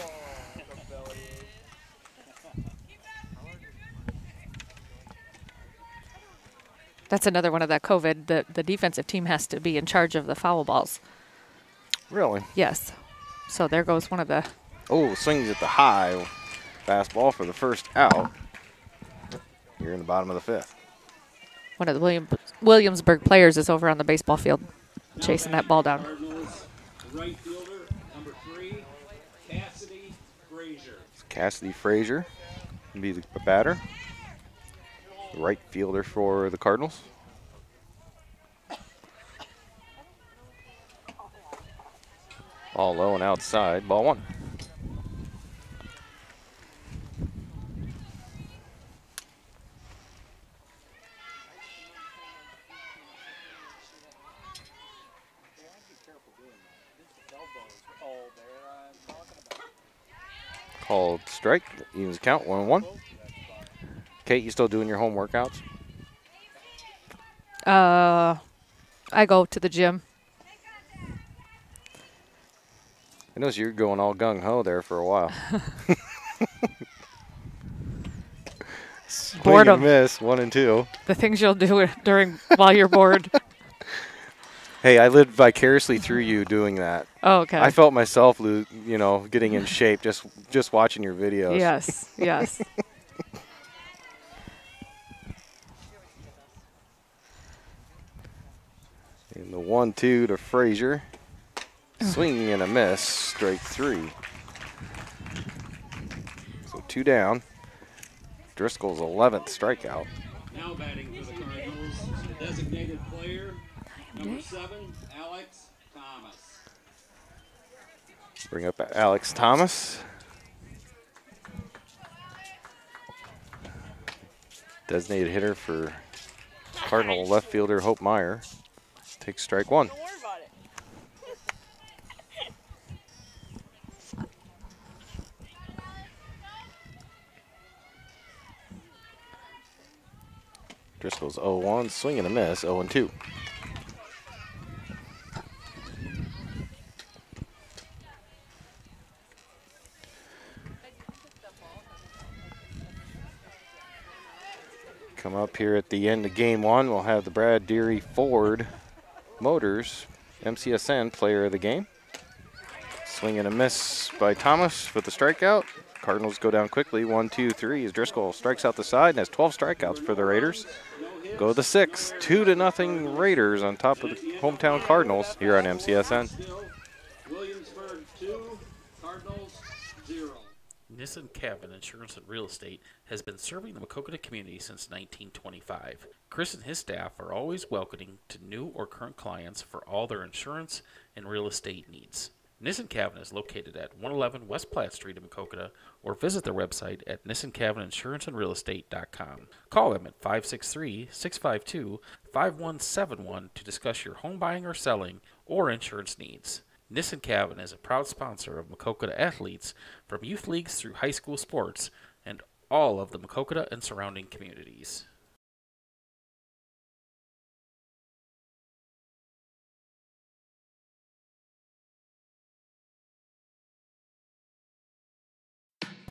That's another one of the COVID. The defensive team has to be in charge of the foul balls. Really? Yes. So there goes one of the. Oh, swings at the high. Fastball for the first out. Here in the bottom of the fifth. One of the Williamsburg players is over on the baseball field chasing that ball down. Cardinals, right fielder, number 3, Cassidy Frazier. Cassidy Frazier will be the batter. The right fielder for the Cardinals. Ball low and outside. Ball 1. Called strike. Evens count 1-1. Kate, you still doing your home workouts? I go to the gym. I noticed you're going all gung-ho there for a while. Swing Boredom. and miss, 1 and 2. The things you'll do while you're bored. Hey, I lived vicariously through you doing that. Oh, okay. I felt myself, getting in shape just watching your videos. Yes, yes. And the 1-2 to Frazier. Swinging and a miss, strike 3. So 2 down. Driscoll's 11th strikeout. Now batting for the Cardinals, the designated player, number 7, Alex Thomas. Bring up Alex Thomas. Designated hitter for Cardinal left fielder Hope Meyer. Takes strike 1. Don't worry about it. Driscoll's 0-1, swing and a miss, 0-2. Come up here at the end of game 1, we'll have the Brad Deary Ford Motors MCSN player of the game. Swing and a miss by Thomas with the strikeout. Cardinals go down quickly, 1-2-3 as Driscoll strikes out the side and has 12 strikeouts for the Raiders. Go to the 6th, 2-0 Raiders on top of the hometown Cardinals here on MCSN. Williamsburg 2, Cardinals 0. Nissan Cabin Insurance and Real Estate has been serving the Maquoketa community since 1925. Chris and his staff are always welcoming to new or current clients for all their insurance and real estate needs. Nissan Cabin is located at 111 West Platte Street in Maquoketa, or visit their website at nissancabininsuranceandrealestate.com. Call them at 563-652-5171 to discuss your home buying or selling or insurance needs. Nissan Cabin is a proud sponsor of Maquoketa athletes from youth leagues through high school sports and all of the Maquoketa and surrounding communities.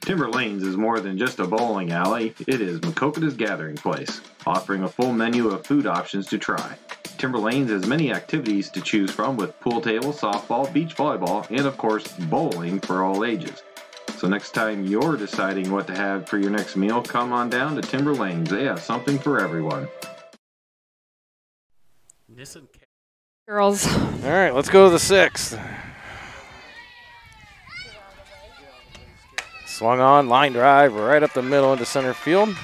Timber Lanes is more than just a bowling alley, it is Maquoketa's gathering place, offering a full menu of food options to try. Timber Lanes has many activities to choose from with pool table, softball, beach volleyball, and of course, bowling for all ages. So next time you're deciding what to have for your next meal, come on down to Timber Lanes. They have something for everyone. Girls. All right, let's go to the 6th. Swung on, line drive, right up the middle into center field.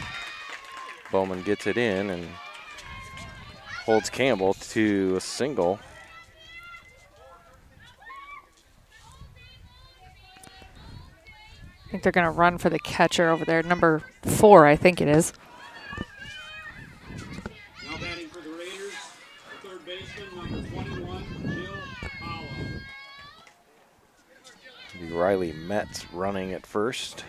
Bowman gets it in and holds Campbell to a single. I think they're going to run for the catcher over there. Number 4, I think it is. Now batting for the Raiders, the third baseman, number 21, Jill Hollow. Riley Metz running at first.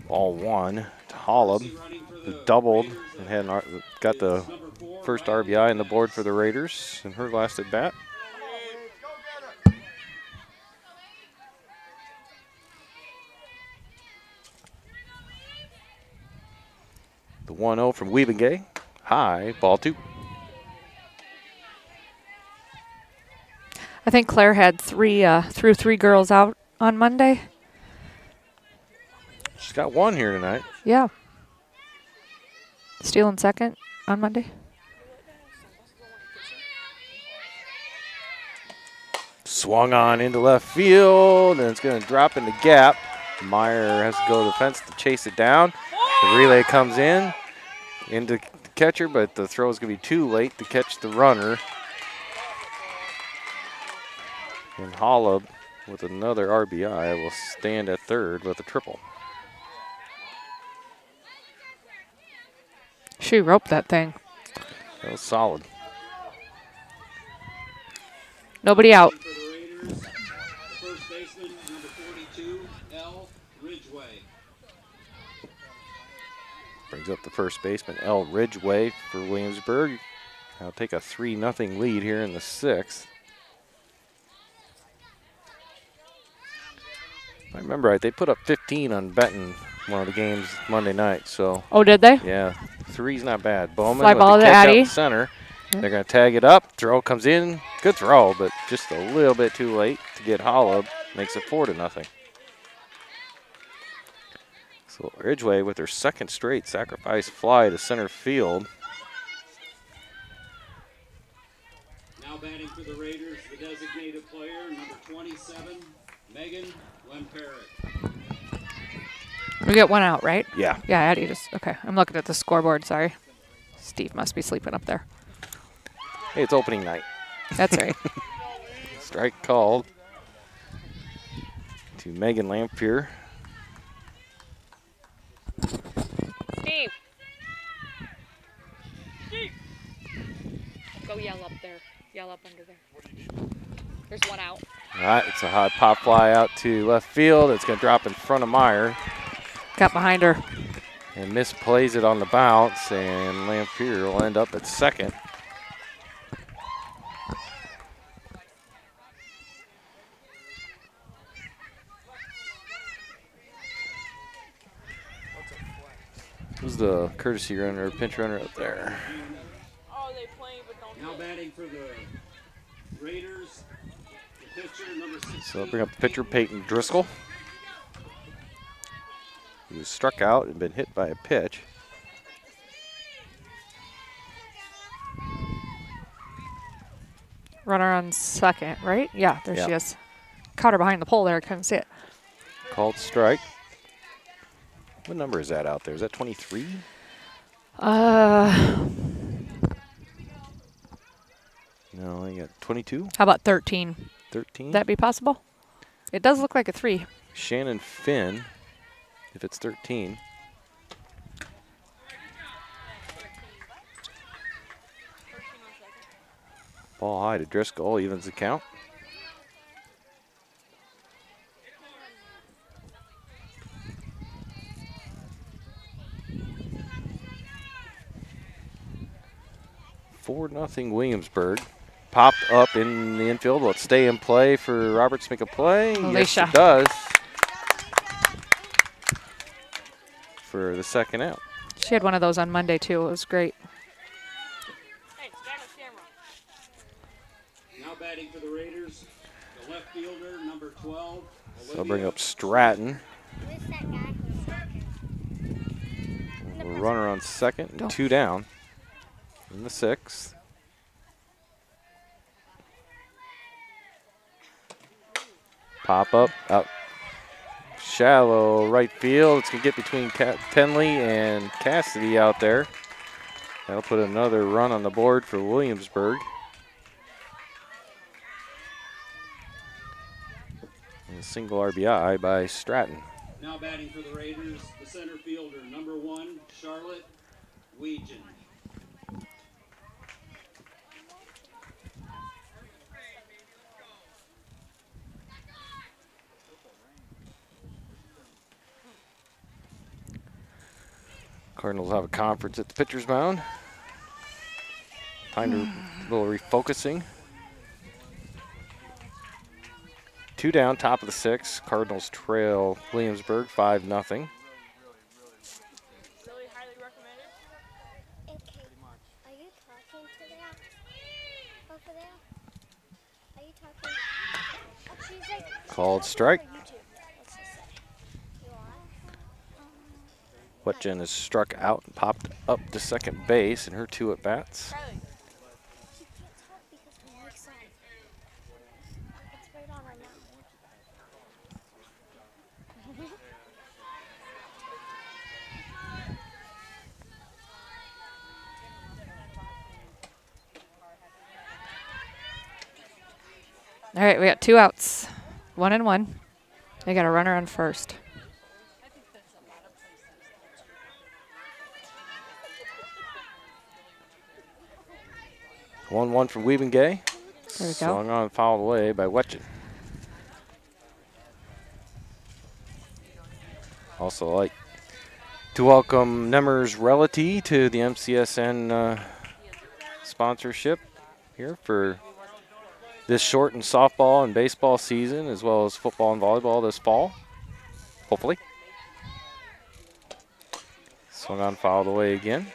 Ball 1 to Hollub, who doubled and got the first RBI on the board for the Raiders in her last at bat. The 1-0 from Weebengay. High, ball 2. I think Claire had threw 3 girls out on Monday. She's got 1 here tonight. Yeah. Stealing second on Monday. Swung on into left field, and it's going to drop in the gap. Meyer has to go to the fence to chase it down. The relay comes in into the catcher, but the throw is going to be too late to catch the runner. And Hollub, with another RBI, will stand at third with a triple. She roped that thing. That was solid. Nobody out. For the Raiders, the first baseman, number 42, L. Ridgeway. Brings up the first baseman, L. Ridgeway, for Williamsburg. Now take a 3-0 lead here in the 6th. If I remember right, they put up 15 on Benton one of the games Monday night. So Oh, did they? yeah, 3's not bad. Bowman Fly with ball the to catch out Addie. in center. They're going to tag it up. Throw comes in. Good throw, but just a little bit too late to get Hollub. Makes it 4-0. So Ridgeway with her second straight sacrifice fly to center field. Now batting for the Raiders, the designated player, number 27, Megan Lemperrick. We get 1 out, right? Yeah. Yeah, Addie just, okay. I'm looking at the scoreboard, sorry. Steve must be sleeping up there. Hey, it's opening night. That's right. Strike called to Megan Lampier. Steve. Go yell up there. Yell up under there. There's 1 out. All right, it's a hot pop fly out to left field. It's going to drop in front of Meyer. Got behind her. And misplays it on the bounce, and Lampier will end up at second. Who's the courtesy runner, pinch runner up there? Now batting for the Raiders, the pitcher, number 16. So I'll bring up the pitcher, Peyton Driscoll. He was struck out and been hit by a pitch. Runner on second, right? Yeah, there Yeah. she is. Caught her behind the pole there. I couldn't see it. Called strike. What number is that out there? Is that 23? No, you got 22, How about 13? 13. Would that be possible? It does look like a 3. Shannon Finn, if it's 13. Ball high to Driscoll, evens the count. 4-0 Williamsburg. Popped up in the infield. Will it stay in play for Roberts to make a play? Alicia. Yes, it does. For the second out. She had one of those on Monday, too. It was great. Now batting for the Raiders, the left fielder, number 12. So I'll bring up Stratton. Runner on second and 2 down in the 6th. Pop up out shallow right field. It's going to get between Penley and Cassidy out there. That'll put another run on the board for Williamsburg. And a single RBI by Stratton. Now batting for the Raiders, the center fielder, number 1, Charlotte Weegan. Cardinals have a conference at the pitcher's mound. Time to a little refocusing. 2 down, top of the 6th. Cardinals trail Williamsburg 5-0. Really highly recommended. Okay. Are you talking to that? Over there? Are you talking? She's like, Called strike. YouTube. What's she say? You are? Wetjen is struck out and popped up to second base in her 2 at-bats. She can't talk because the mic's on. It's right on right now. All right, we got 2 outs. 1 and 1. They got a runner on first. One from Weaving Gay. There we go. Swung on, fouled away by Wetjen. Also like to welcome Nemers Realty to the MCSN sponsorship here for this shortened softball and baseball season, as well as football and volleyball this fall, hopefully. Swung on, fouled away again.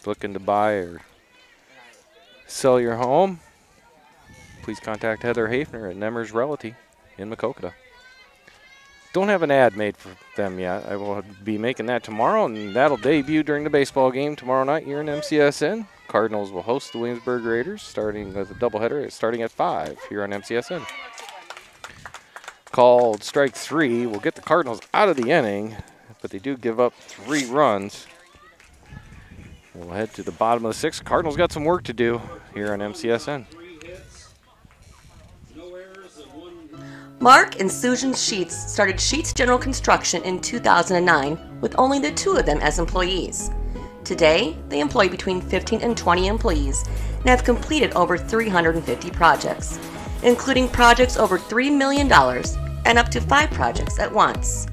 Looking to buy or sell your home, please contact Heather Hafner at Nemers Realty in Maquoketa. Don't have an ad made for them yet. I will be making that tomorrow, and that'll debut during the baseball game tomorrow night here in MCSN. Cardinals will host the Williamsburg Raiders, starting with a doubleheader, starting at 5 here on MCSN. Called strike 3 will get the Cardinals out of the inning, but they do give up 3 runs. We'll head to the bottom of the 6th. Cardinals got some work to do here on MCSN. 3 hits, no errors, and 1. Mark and Susan Sheets started Sheets General Construction in 2009 with only the 2 of them as employees. Today, they employ between 15 and 20 employees and have completed over 350 projects, including projects over $3 million and up to 5 projects at once.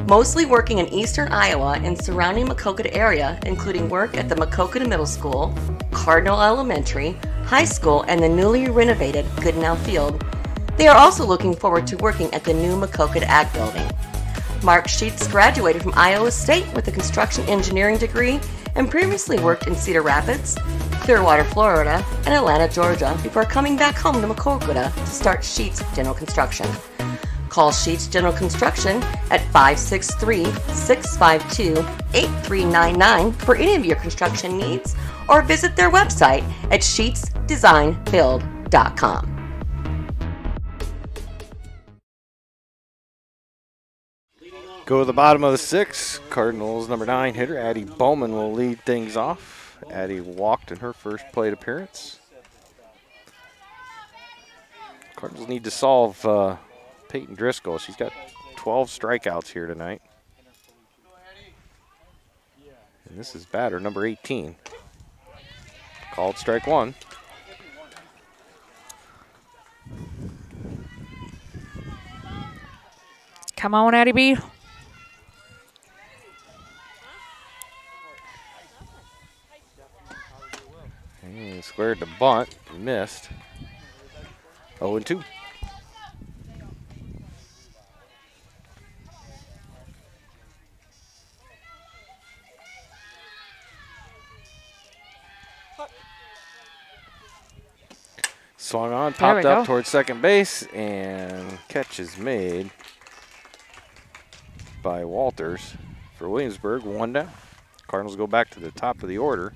Mostly working in eastern Iowa and surrounding Maquoketa area, including work at the Maquoketa Middle School, Cardinal Elementary, High School, and the newly renovated Goodnow Field. They are also looking forward to working at the new Maquoketa Ag Building. Mark Sheets graduated from Iowa State with a construction engineering degree and previously worked in Cedar Rapids, Clearwater, Florida, and Atlanta, Georgia before coming back home to Maquoketa to start Sheets General Construction. Call Sheets General Construction at 563-652-8399 for any of your construction needs, or visit their website at sheetsdesignbuild.com. Go to the bottom of the 6th. Cardinals number 9 hitter Addie Bowman will lead things off. Addie walked in her first plate appearance. Cardinals need to solve Peyton Driscoll. She's got 12 strikeouts here tonight. And this is batter number 18. Called strike 1. Come on, Addie B. And squared to bunt, missed. 0-2. Swung on, popped up towards second base, and catch is made by Walters for Williamsburg. 1 down. Cardinals go back to the top of the order.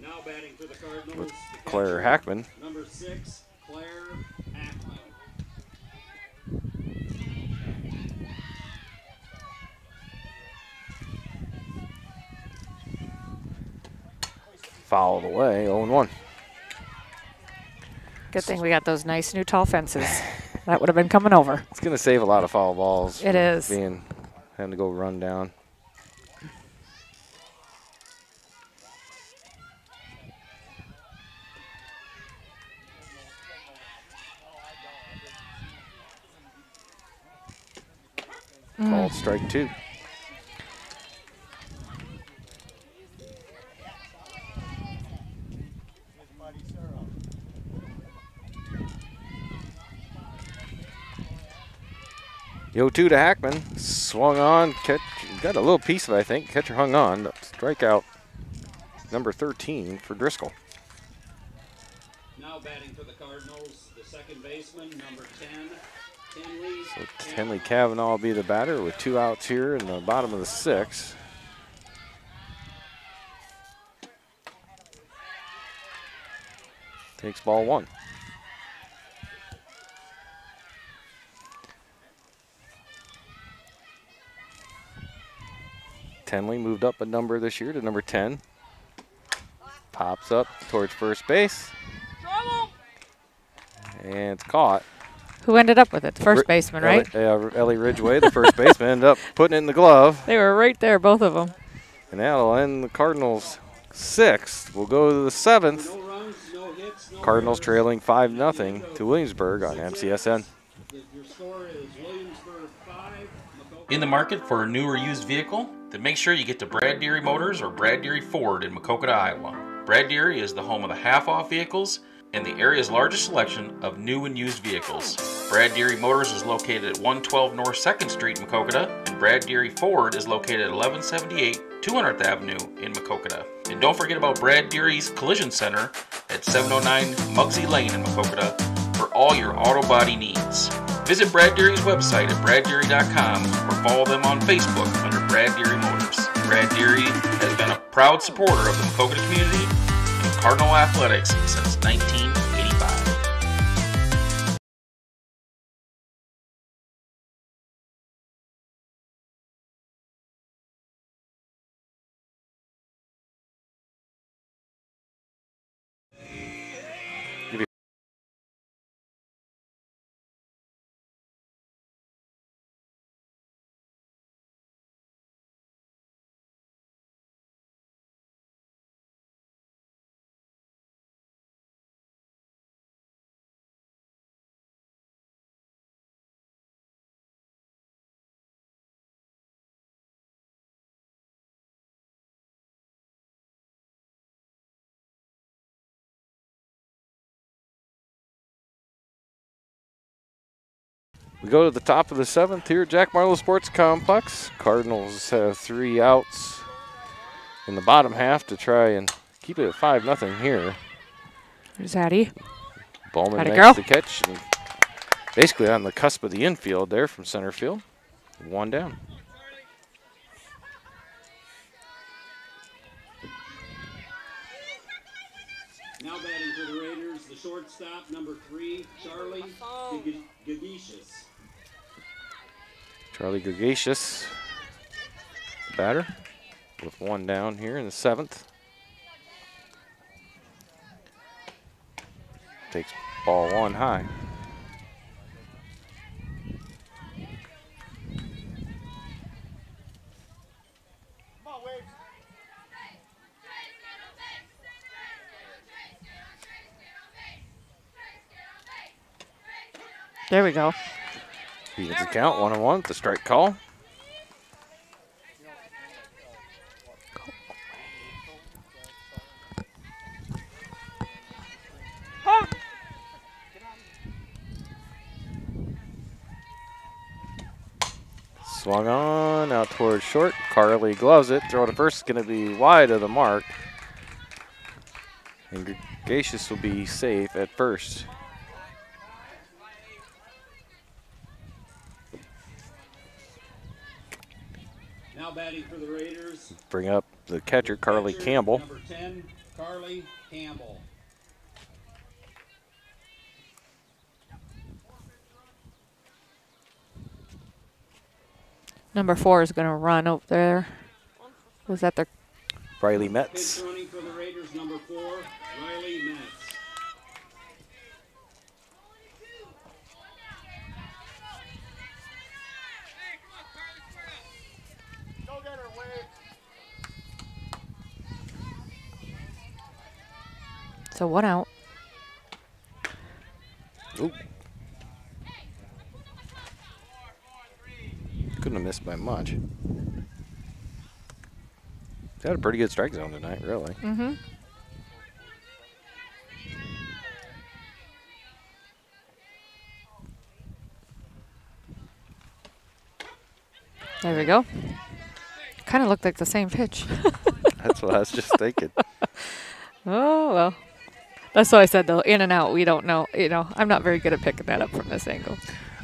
Now batting for the Cardinals, with the Claire catcher, Hackman. Number 6, Claire Hackman. Fouled away, 0-1. Good thing we got those nice new tall fences. That would have been coming over. It's going to save a lot of foul balls. It is. Having to go run down. Called strike 2. The 0-2 to Hackman. Swung on. Got a little piece of it, I think. Catcher hung on. Strikeout number 13 for Driscoll. Now batting for the Cardinals, the second baseman, number 10, Tenley. So Tenley Cavanaugh will be the batter with 2 outs here in the bottom of the 6th. Takes ball 1. Tenley moved up a number this year to number 10. Pops up towards first base. And it's caught. Who ended up with it? The first baseman, right? Ellie Ridgway, the first baseman, ended up putting it in the glove. They were right there, both of them. And that'll end the Cardinals' 6th. We'll go to the 7th. No runs, no hits, no Cardinals errors. trailing 5-0 to Williamsburg on MCSN. Your score is Williamsburg 5, Maquoketa. In the market for a new or used vehicle? Then make sure you get to Brad Deary Motors or Brad Deary Ford in Maquoketa, Iowa. Brad Deary is the home of the half-off vehicles and the area's largest selection of new and used vehicles. Brad Deary Motors is located at 112 North 2nd Street in Maquoketa, and Brad Deary Ford is located at 1178 200th Avenue in Maquoketa. And don't forget about Brad Deary's Collision Center at 709 Muggsy Lane in Maquoketa for all your auto body needs. Visit Brad Deary's website at braddeary.com or follow them on Facebook under Brad Deary Motors. Brad Deary has been a proud supporter of the Maquoketa community and Cardinal Athletics since 1985. We go to the top of the 7th here at Jack Marlowe Sports Complex. Cardinals have 3 outs in the bottom half to try and keep it at 5-0 here. There's Addie. Bowman Atta makes girl. the catch. And basically on the cusp of the infield there from center field. 1 down. Now batting for the Raiders, the shortstop, number 3, Charlie Gagishis. Charlie Gregatius, batter, with 1 down here in the 7th. Takes ball 1 high. Come on, Waves. There we go. Evens the count, 1-1 with the strike call. Swung on, out towards short. Carly gloves it. Throw to first is going to be wide of the mark. And Gacious will be safe at first. Now batting for the Raiders. Bring up the catcher, Carly Campbell. Number 10, Carly Campbell. Number 4 is going to run over there. Was that the Riley Metz. Pitch running for the Raiders, number 4, Riley Metz. Go get her, Wade. So 1 out. Ooh. Couldn't have missed by much. He's had a pretty good strike zone tonight, really. Mm-hmm. There we go. Kind of looked like the same pitch. That's what I was just thinking. Oh, well. That's what I said, though. In and out, we don't know. You know, I'm not very good at picking that up from this angle.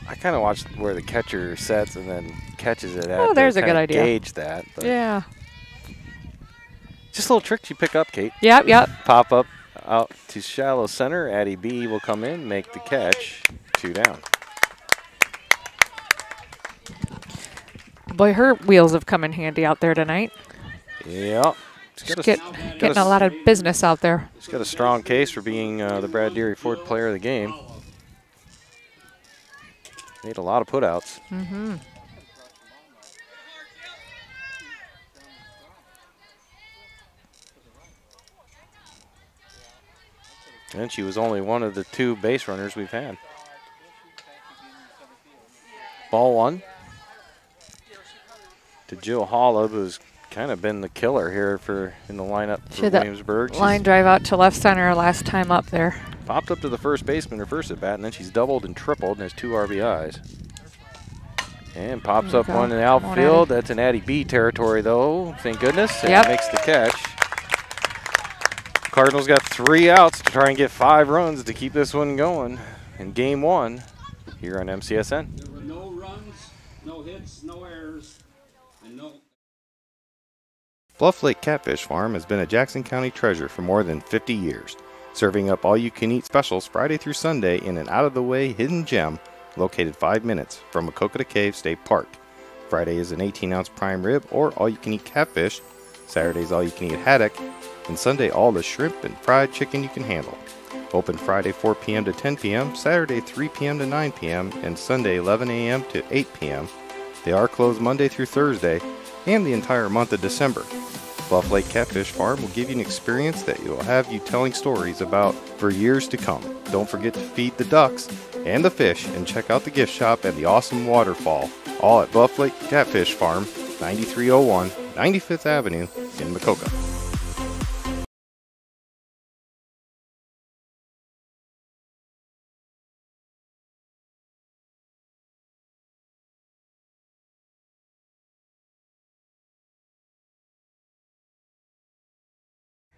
I kind of watched where the catcher sets and then catches it at. Oh, there's a good kinda idea. Gauge that. But Yeah. just little tricks you pick up, Kate. Yep, yep. Pop up out to shallow center. Addie B will come in, make the catch. 2 down. Boy, her wheels have come in handy out there tonight. Yep. She's getting a lot of business out there. She's got a strong case for being the Brad Deary Ford Player of the Game. Made a lot of putouts. Mm-hmm. And she was only one of the 2 base runners we've had. Ball 1 to Jill Hollab, who's kind of been the killer here in the lineup for Williamsburg. Line drive out to left center last time up there. Popped up to the first baseman her first at bat, and then she's doubled and tripled and has 2 RBIs. And pops up one in the outfield. That's an Addie B territory, though. Thank goodness. And makes the catch. Cardinals got 3 outs to try and get 5 runs to keep this one going in game 1 here on MCSN. There were no runs, no hits, no errors, and no... Bluff Lake Catfish Farm has been a Jackson County treasure for more than 50 years, serving up all-you-can-eat specials Friday through Sunday in an out-of-the-way hidden gem located 5 minutes from Maquoketa Cave State Park. Friday is an 18-ounce prime rib or all-you-can-eat catfish, Saturday's all-you-can-eat haddock, and Sunday all the shrimp and fried chicken you can handle. Open Friday 4 p.m. to 10 p.m., Saturday 3 p.m. to 9 p.m., and Sunday 11 a.m. to 8 p.m. They are closed Monday through Thursday and the entire month of December. Bluff Lake Catfish Farm will give you an experience that will have you telling stories about for years to come. Don't forget to feed the ducks and the fish and check out the gift shop and the awesome waterfall, all at Bluff Lake Catfish Farm, 9301 95th Avenue in Maquoketa.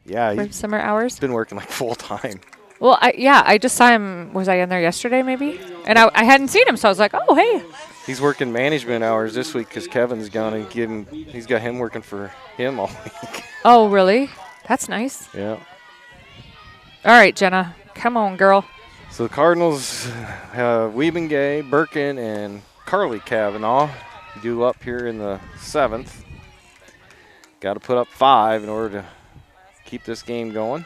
Yeah, For he's summer hours. been working like full time. Well, I just saw him. Was I in there yesterday, maybe? And I hadn't seen him, so I was like, oh, hey. He's working management hours this week because Kevin's gone and he's got him working for him all week. Oh, really? That's nice. Yeah. All right, Jenna. Come on, girl. So the Cardinals have Wiebengay, Birkin, and Carly Kavanaugh due up here in the 7th. Got to put up 5 in order to keep this game going.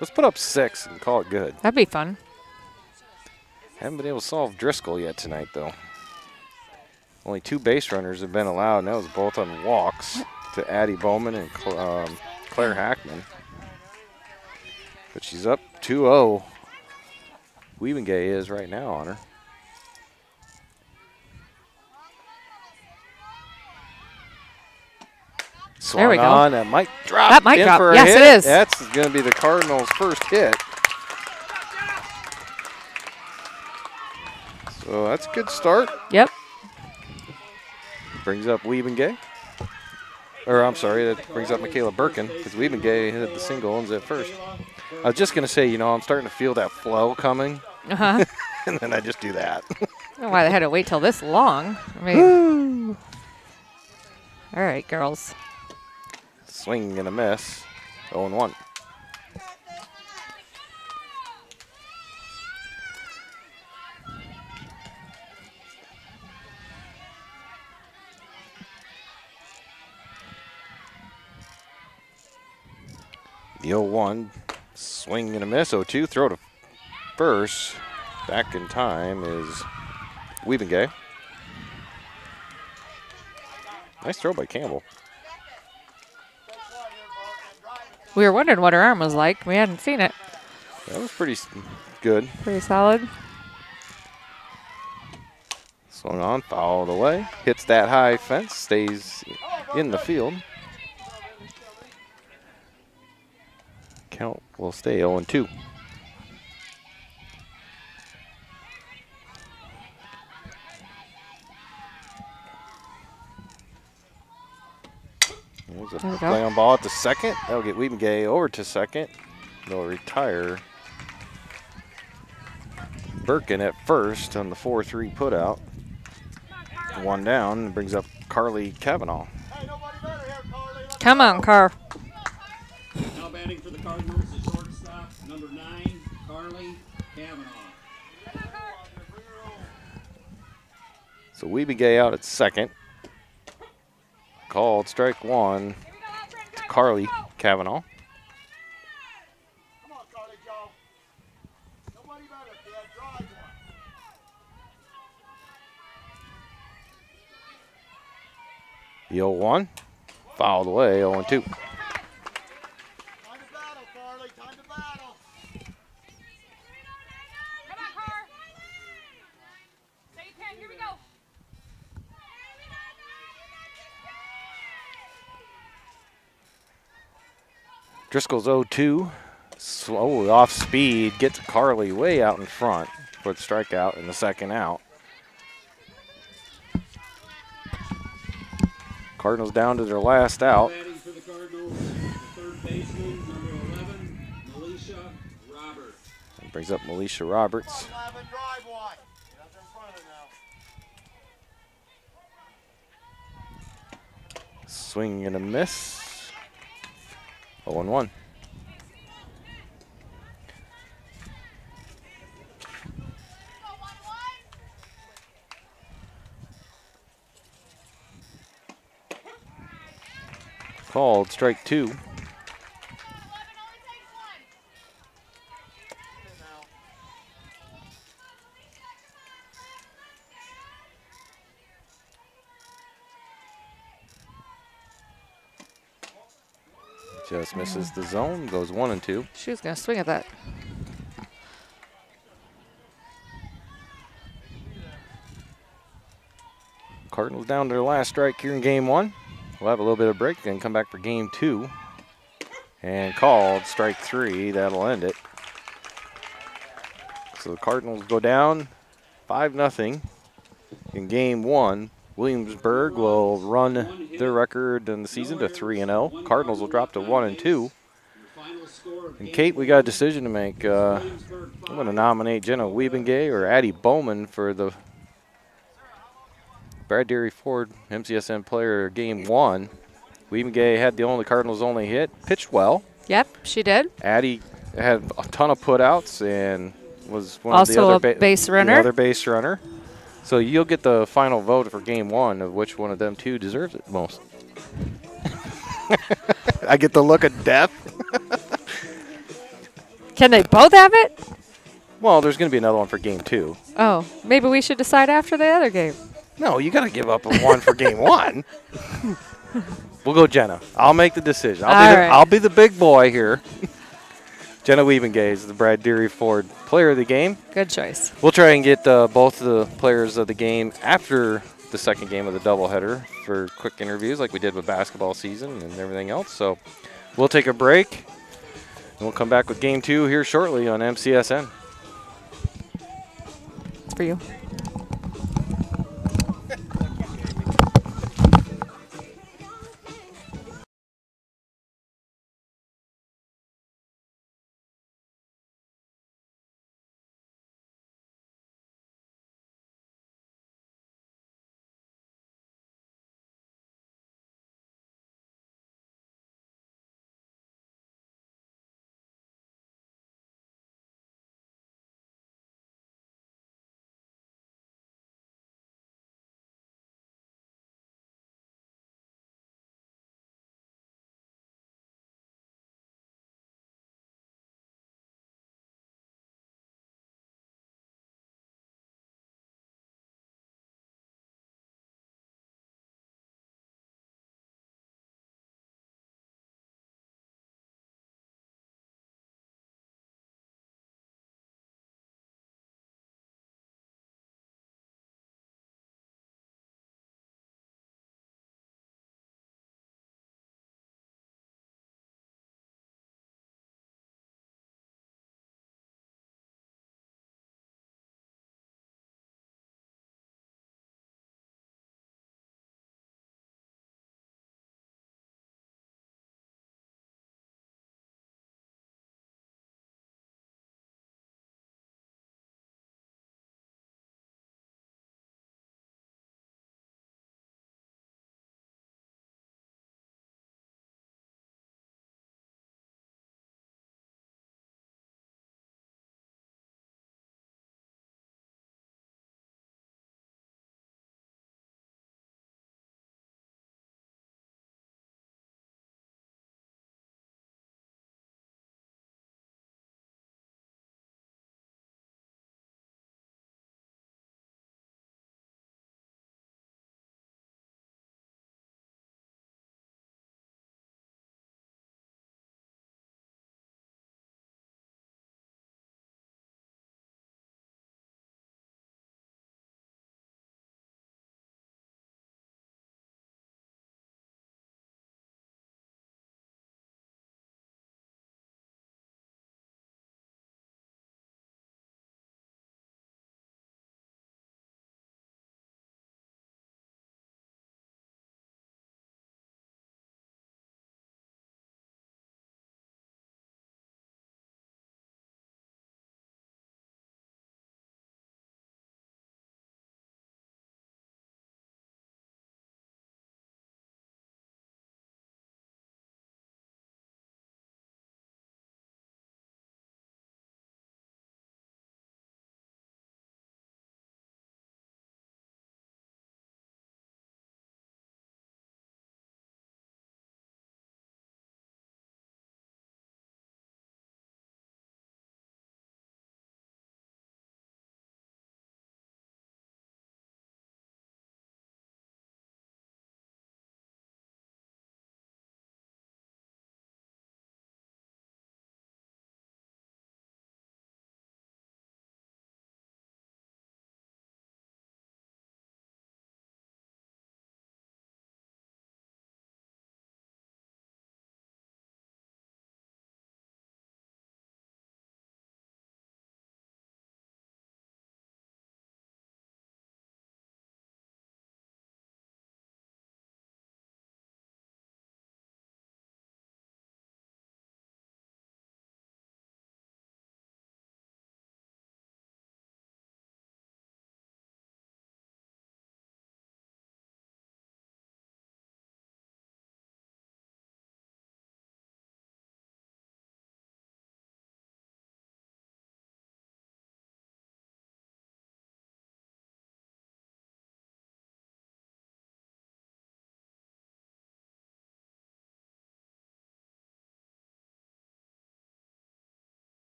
Let's put up 6 and call it good. That'd be fun. Haven't been able to solve Driscoll yet tonight, though. Only 2 base runners have been allowed, and that was both on walks to Addie Bowman and Claire Hackman. But she's up 2-0. Wiebengay is right now on her. There we go. On. That might drop. That might drop. For a Yes, hit. it is. That's going to be the Cardinals' first hit. So that's a good start. Yep. brings up Wiebengay. Or I'm sorry, that brings up Michaela Birkin because Wiebengay hit the single owns at first. I was just going to say, you know, I'm starting to feel that flow coming. Uh-huh. And then I just do that. I don't know why they had to wait till this long. I mean, all right, girls. Swing and a miss. 0-1. The 0-1. Swing and a miss. 0-2. Throw to first. Back in time is Wiebengay. Nice throw by Campbell. We were wondering what her arm was like. We hadn't seen it. That was pretty good. Pretty solid. Swung on, fouled away. Hits that high fence, stays in the field. Count will stay 0-2. There's a play on ball at the second. That'll get Wiebengay over to second. They'll retire Birkin at first on the 4-3 putout. One down, brings up Carly Cavanaugh. Come on, Carr. Now batting for the Cardinals, the shortstop, number 9, Carly Cavanaugh. So Wiebengay out at second. Called strike one to Carly Cavanaugh. Come on, Carly Joe. Nobody better, kid. Drive one. The 0-1. Fouled away, 0-2. Time to battle, Carly. Time to battle. Come on, Carr. Say 10. Here we go. Driscoll's 0-2. Slowly off speed, gets Carly way out in front for the strikeout in the second out. Cardinals down to their last out. Batting for the Cardinals, the third baseman, number 11, Melisha Roberts. That brings up Melisha Roberts. Come on, 11, drive one. Get up there in front of it now. Swing and a miss. 0-1. Called strike two. Just misses the zone, goes 1-2. She was going to swing at that. Cardinals down to their last strike here in game one. We'll have a little bit of break, then come back for game two. And called strike three, that'll end it. So the Cardinals go down 5-0 in game one. Williamsburg will run their record in the season to 3-0. Cardinals will drop to 1-2. And Kate, we got a decision to make. I'm going to nominate Jenna Wiebengay or Addie Bowman for the Brad Dairy Ford MCSN Player Game 1. Wiebengay had the Cardinals' only hit, pitched well. Yep, she did. Addie had a ton of putouts and was one also of the other base runner. The other base runner. So you'll get the final vote for game one of which one of them two deserves it most. I get the look of death. Can they both have it? Well, there's going to be another one for game two. Oh, maybe we should decide after the other game. No, you got to give up a one for game one. We'll go Jenna. I'll make the decision. I'll be the big boy here. Jenna Wiebengay is the Brad Dairy Ford Player of the Game. Good choice. We'll try and get both the players of the game after the second game of the doubleheader for quick interviews like we did with basketball season and everything else. So we'll take a break, and we'll come back with game two here shortly on MCSN. It's for you.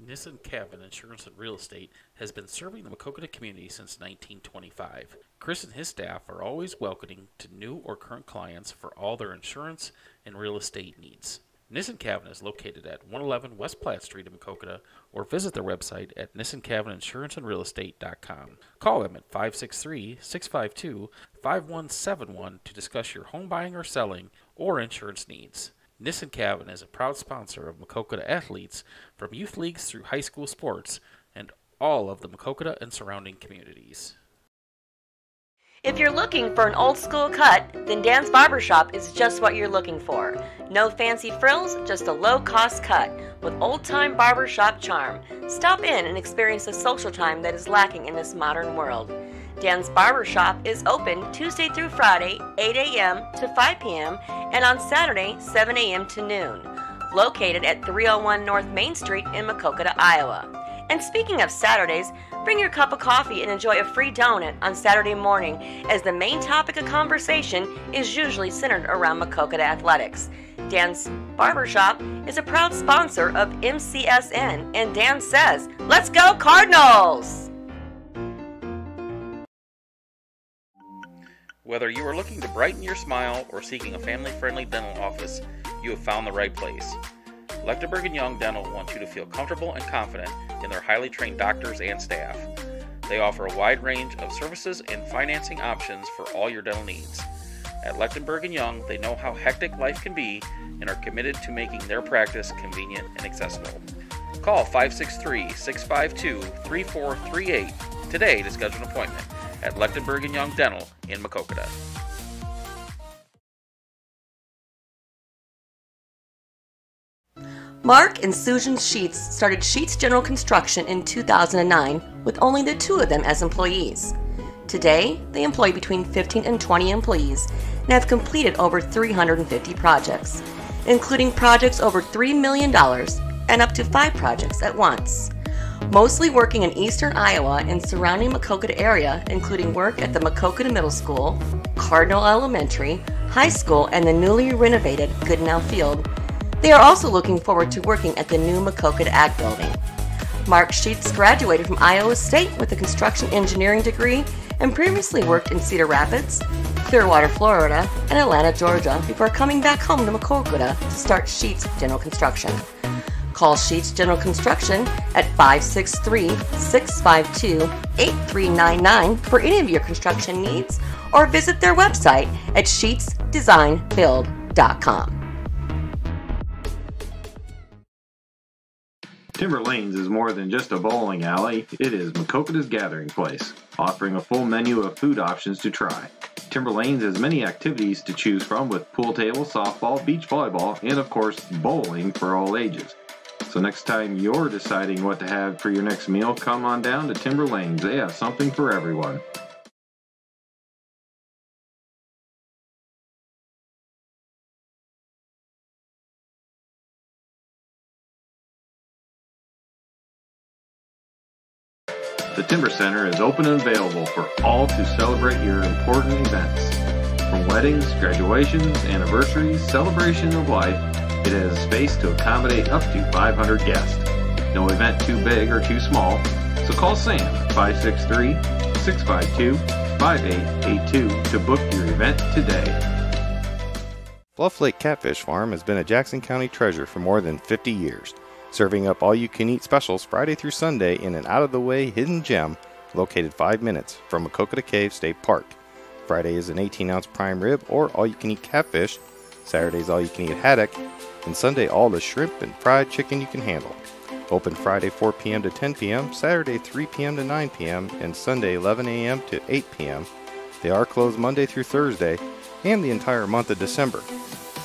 Nissan Cabin Insurance and Real Estate has been serving the Maquoketa community since 1925. Chris and his staff are always welcoming to new or current clients for all their insurance and real estate needs. Nissan Cabin is located at 111 West Platte Street in Maquoketa, or visit their website at nissancabininsuranceandrealestate.com. Call them at 563-652-5171 to discuss your home buying or selling or insurance needs. Nissan Cabin is a proud sponsor of Maquoketa athletes from youth leagues through high school sports and all of the Maquoketa and surrounding communities. If you're looking for an old school cut, then Dan's Barbershop is just what you're looking for. No fancy frills, just a low-cost cut with old-time barbershop charm. Stop in and experience the social time that is lacking in this modern world. Dan's Barbershop is open Tuesday through Friday, 8 a.m. to 5 p.m. and on Saturday, 7 a.m. to noon. Located at 301 North Main Street in Maquoketa, Iowa. And speaking of Saturdays, bring your cup of coffee and enjoy a free donut on Saturday morning, as the main topic of conversation is usually centered around Maquoketa athletics. Dan's Barbershop is a proud sponsor of MCSN, and Dan says, "Let's go Cardinals!" Whether you are looking to brighten your smile or seeking a family-friendly dental office, you have found the right place. Lechtenberg & Young Dental wants you to feel comfortable and confident in their highly trained doctors and staff. They offer a wide range of services and financing options for all your dental needs. At Lechtenberg & Young, they know how hectic life can be and are committed to making their practice convenient and accessible. Call 563-652-3438 today to schedule an appointment at Lechtenberg & Young Dental in Maquoketa. Mark and Susan Sheets started Sheets General Construction in 2009 with only the two of them as employees. Today, they employ between 15 and 20 employees and have completed over 350 projects, including projects over $3 million and up to 5 projects at once. Mostly working in eastern Iowa and surrounding Maquoketa area, including work at the Maquoketa Middle School, Cardinal Elementary, High School, and the newly renovated Goodenow Field. They are also looking forward to working at the new Maquoketa Ag Building. Mark Sheets graduated from Iowa State with a construction engineering degree and previously worked in Cedar Rapids, Clearwater, Florida, and Atlanta, Georgia before coming back home to Maquoketa to start Sheets General Construction. Call Sheets General Construction at 563-652-8399 for any of your construction needs, or visit their website at sheetsdesignbuild.com. Timber Lanes is more than just a bowling alley. It is Maquoketa's gathering place, offering a full menu of food options to try. Timber Lanes has many activities to choose from with pool table, softball, beach volleyball, and of course, bowling for all ages. So next time you're deciding what to have for your next meal, come on down to Timber Lanes. They have something for everyone. The Timber Center is open and available for all to celebrate your important events. From weddings, graduations, anniversaries, celebration of life, it has space to accommodate up to 500 guests. No event too big or too small, so call Sam at 563-652-5882 to book your event today. Bluff Lake Catfish Farm has been a Jackson County treasure for more than 50 years. Serving up all-you-can-eat specials Friday through Sunday in an out-of-the-way hidden gem located 5 minutes from Maquoketa Cave State Park. Friday is an 18-ounce prime rib or all-you-can-eat catfish. Saturday is all-you-can-eat haddock. And Sunday, all the shrimp and fried chicken you can handle. Open Friday 4 p.m. to 10 p.m., Saturday 3 p.m. to 9 p.m., and Sunday 11 a.m. to 8 p.m. They are closed Monday through Thursday and the entire month of December.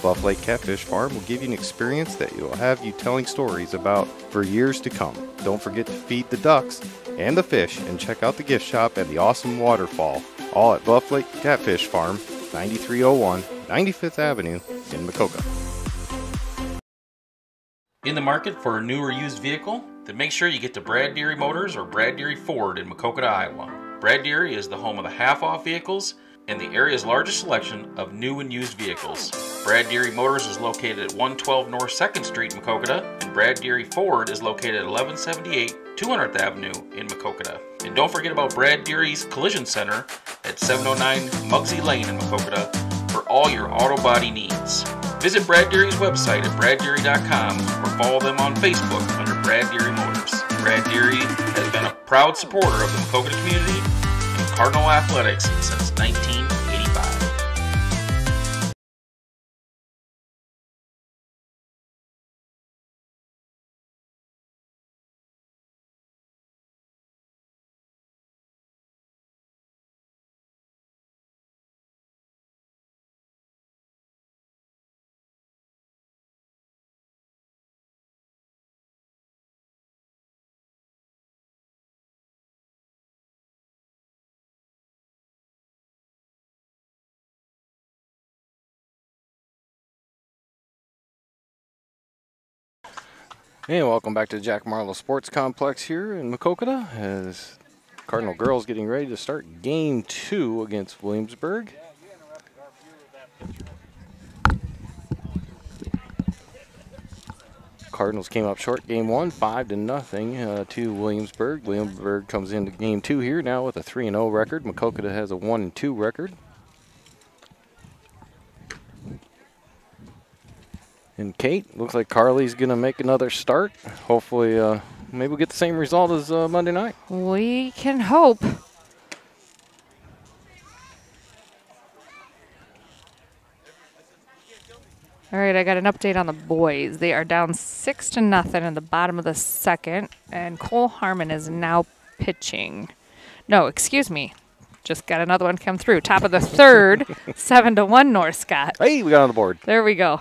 Bluff Lake Catfish Farm will give you an experience that will have you telling stories about for years to come. Don't forget to feed the ducks and the fish and check out the gift shop and the awesome waterfall, all at Bluff Lake Catfish Farm, 9301 95th Avenue in Maquoketa. In the market for a new or used vehicle? Then make sure you get to Brad Deary Motors or Brad Deary Ford in Maquoketa, Iowa. Brad Deary is the home of the half-off vehicles and the area's largest selection of new and used vehicles. Brad Deary Motors is located at 112 North 2nd Street in Maquoketa, and Brad Deary Ford is located at 1178 200th Avenue in Maquoketa. And don't forget about Brad Deary's Collision Center at 709 Muggsy Lane in Maquoketa for all your auto body needs. Visit Brad Deary's website at braddeary.com or follow them on Facebook under Brad Deary Motors. Brad Deary has been a proud supporter of the Maquoketa community and Cardinal athletics since 1985. Hey, welcome back to the Jack Marlowe Sports Complex here in Maquoketa as Cardinal girls getting ready to start game 2 against Williamsburg. Cardinals came up short game 1, 5-0 to Williamsburg. Williamsburg comes into game 2 here now with a 3-0 record. Maquoketa has a 1-2 record. And Kate, looks like Carly's going to make another start. Hopefully, maybe we'll get the same result as Monday night. We can hope. All right, I got an update on the boys. They are down 6-0 in the bottom of the second, and Cole Harmon is now pitching. No, excuse me. Just got another one come through. Top of the third, 7-1 North Scott. Hey, we got on the board. There we go.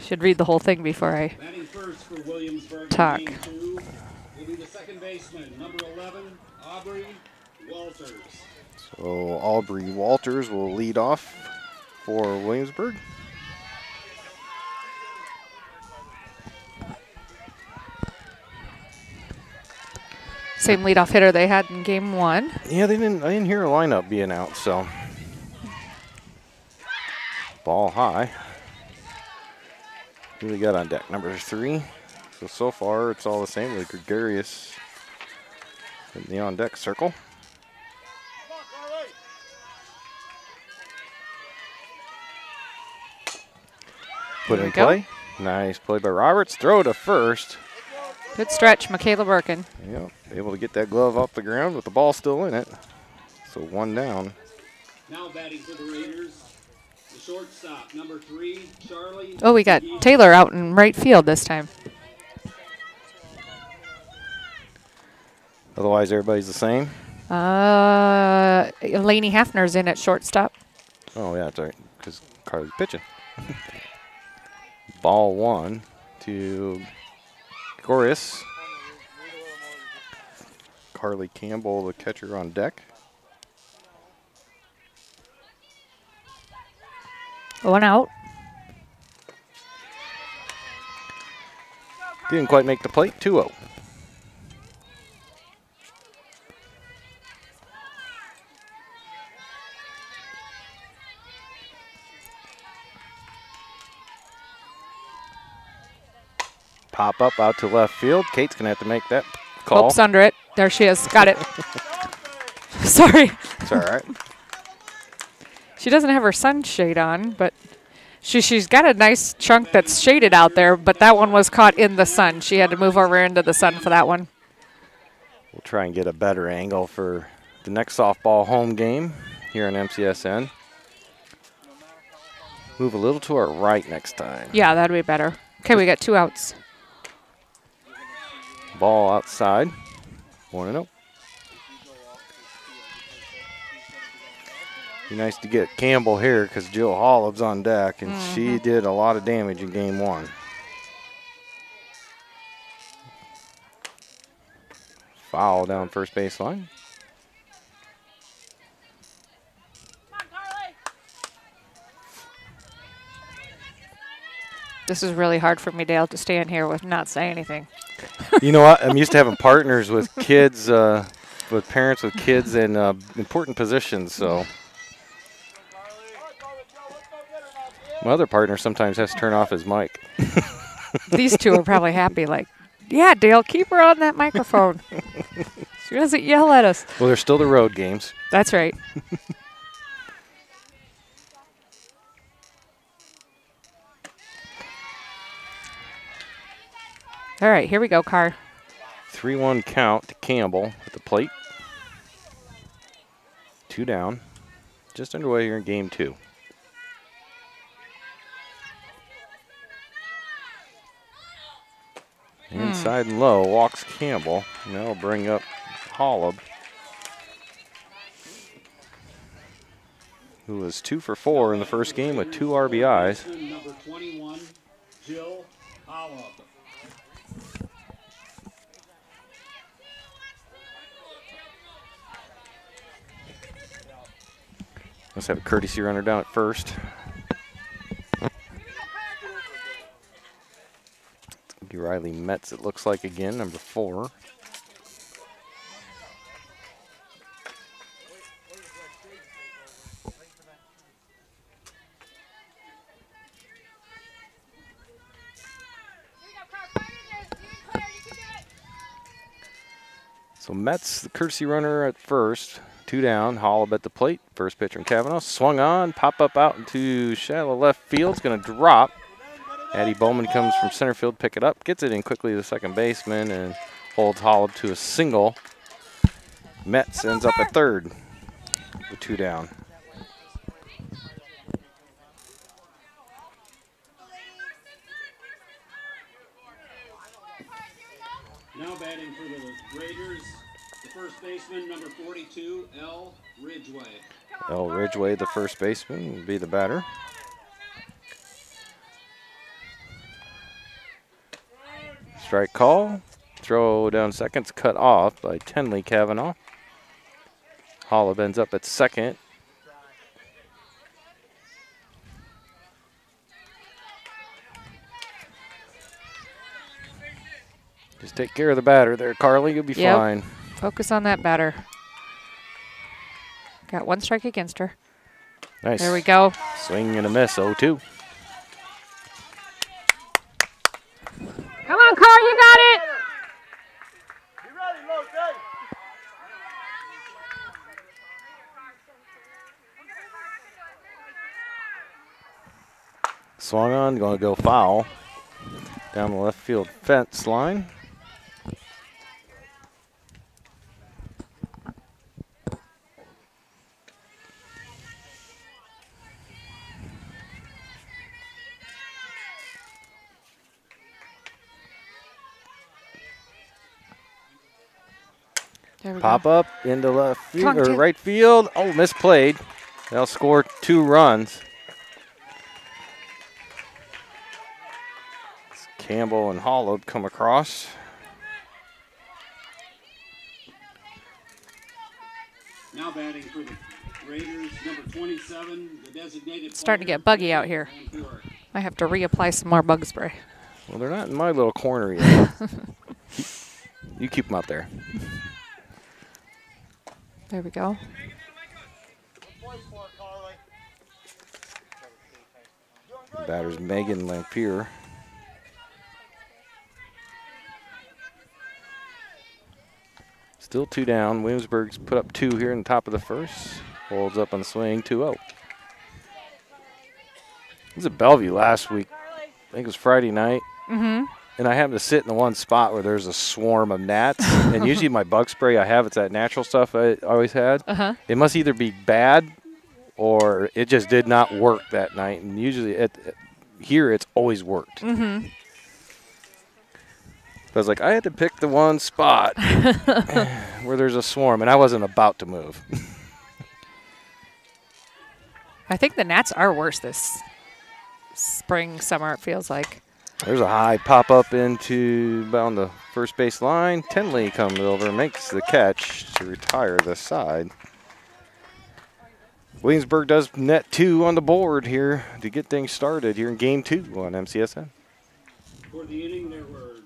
Should read the whole thing before I Batting first for Williamsburg talk. in game 2 will be the second baseman, number 11, Aubrey Walters. So Aubrey Walters will lead off for Williamsburg. Same leadoff hitter they had in game 1. Yeah, I didn't hear a lineup being out, so ball high. Who we got on deck? Number 3. So far it's all the same with Gregarious in the on deck circle. Put in play. Nice play by Roberts. Throw to first. Good stretch, Michaela Birkin. Yep, able to get that glove off the ground with the ball still in it. So 1 down. Now batting for the Raiders, the shortstop, number 3, Charlie. Oh, we got Taylor out in right field this time. Otherwise, everybody's the same. Lainey Hafner's in at shortstop. Oh, yeah, that's right, because Carly's pitching. Ball 1 to Gregarious. Carly Campbell, the catcher, on deck. 1 out. Didn't quite make the plate. 2-0. Pop up out to left field. Kate's going to have to make that call. Oops, under it. There she is. Got it. Sorry. It's all right. She doesn't have her sunshade on, but she's got a nice chunk that's shaded out there, but that one was caught in the sun. She had to move over into the sun for that one. We'll try and get a better angle for the next softball home game here in MCSN. Move a little to our right next time. Yeah, that'd be better. Okay, we got 2 outs. Ball outside. 1-0. Be nice to get Campbell here because Jill Hollow's on deck, and she did a lot of damage in game 1. Foul down first baseline. This is really hard for me, Dale, to stand here with not say anything. You know what? I'm used to having partners with kids, with parents with kids in important positions, so My other partner sometimes has to turn off his mic. These two are probably happy, like, yeah, Dale, keep her on that microphone. She doesn't yell at us. Well, there's still the road games. That's right. All right, here we go, Carr. 3-1 count to Campbell at the plate. 2 down. Just underway here in game 2. Inside and low walks Campbell. And that'll bring up Hollab, who was 2 for 4 in the first game with 2 RBIs. Number 21, Jill Hollab. Let's have a courtesy runner down at first. Riley Metz, it looks like again, number 4. So Metz, the courtesy runner at first. 2 down, Hollab at the plate. First pitch from Kavanaugh. Swung on, pop up out into shallow left field. It's going to drop. Addie Bowman comes from center field, pick it up, gets it in quickly to the second baseman, and holds Hollab to a single. Metz ends up at third with 2 down. Now batting for the Raiders, the first baseman, number 42, L. Ridgway. L. Ridgway, the first baseman, will be the batter. Strike call. Throw down seconds, cut off by Tenley Kavanaugh. Hollab ends up at second. Just take care of the batter there, Carly. You'll be fine. Focus on that batter. Got 1 strike against her. Nice. There we go. Swing and a miss, 0-2. Come on, Carl, you got it. You ready, Lote? Swung on, going to go foul. Down the left field fence line. Pop up into left field or right field. Oh, misplayed. They'll score 2 runs. It's Campbell and Hollab come across. Now batting for the Raiders, number 27, the designated. Starting to get buggy out here. I have to reapply some more bug spray. Well, they're not in my little corner yet. You keep them out there. There we go. Batter's Megan Lampier. Still 2 down. Williamsburg's put up 2 here in the top of the first. Holds up on the swing, 2-0. It was at Bellevue last week. I think it was Friday night. Mm-hmm. And I happened to sit in the one spot where there's a swarm of gnats. And usually my bug spray I have, it's that natural stuff I always had. It must either be bad or it just did not work that night. And usually here it's always worked. Mm-hmm. I was like, I had to pick the one spot where there's a swarm, and I wasn't about to move. I think the gnats are worse this spring, summer, it feels like. There's a high pop-up into on the first base line. Tenley comes over, makes the catch to retire the side. Williamsburg does net 2 on the board here to get things started here in game 2 on MCSN. For the inning, there were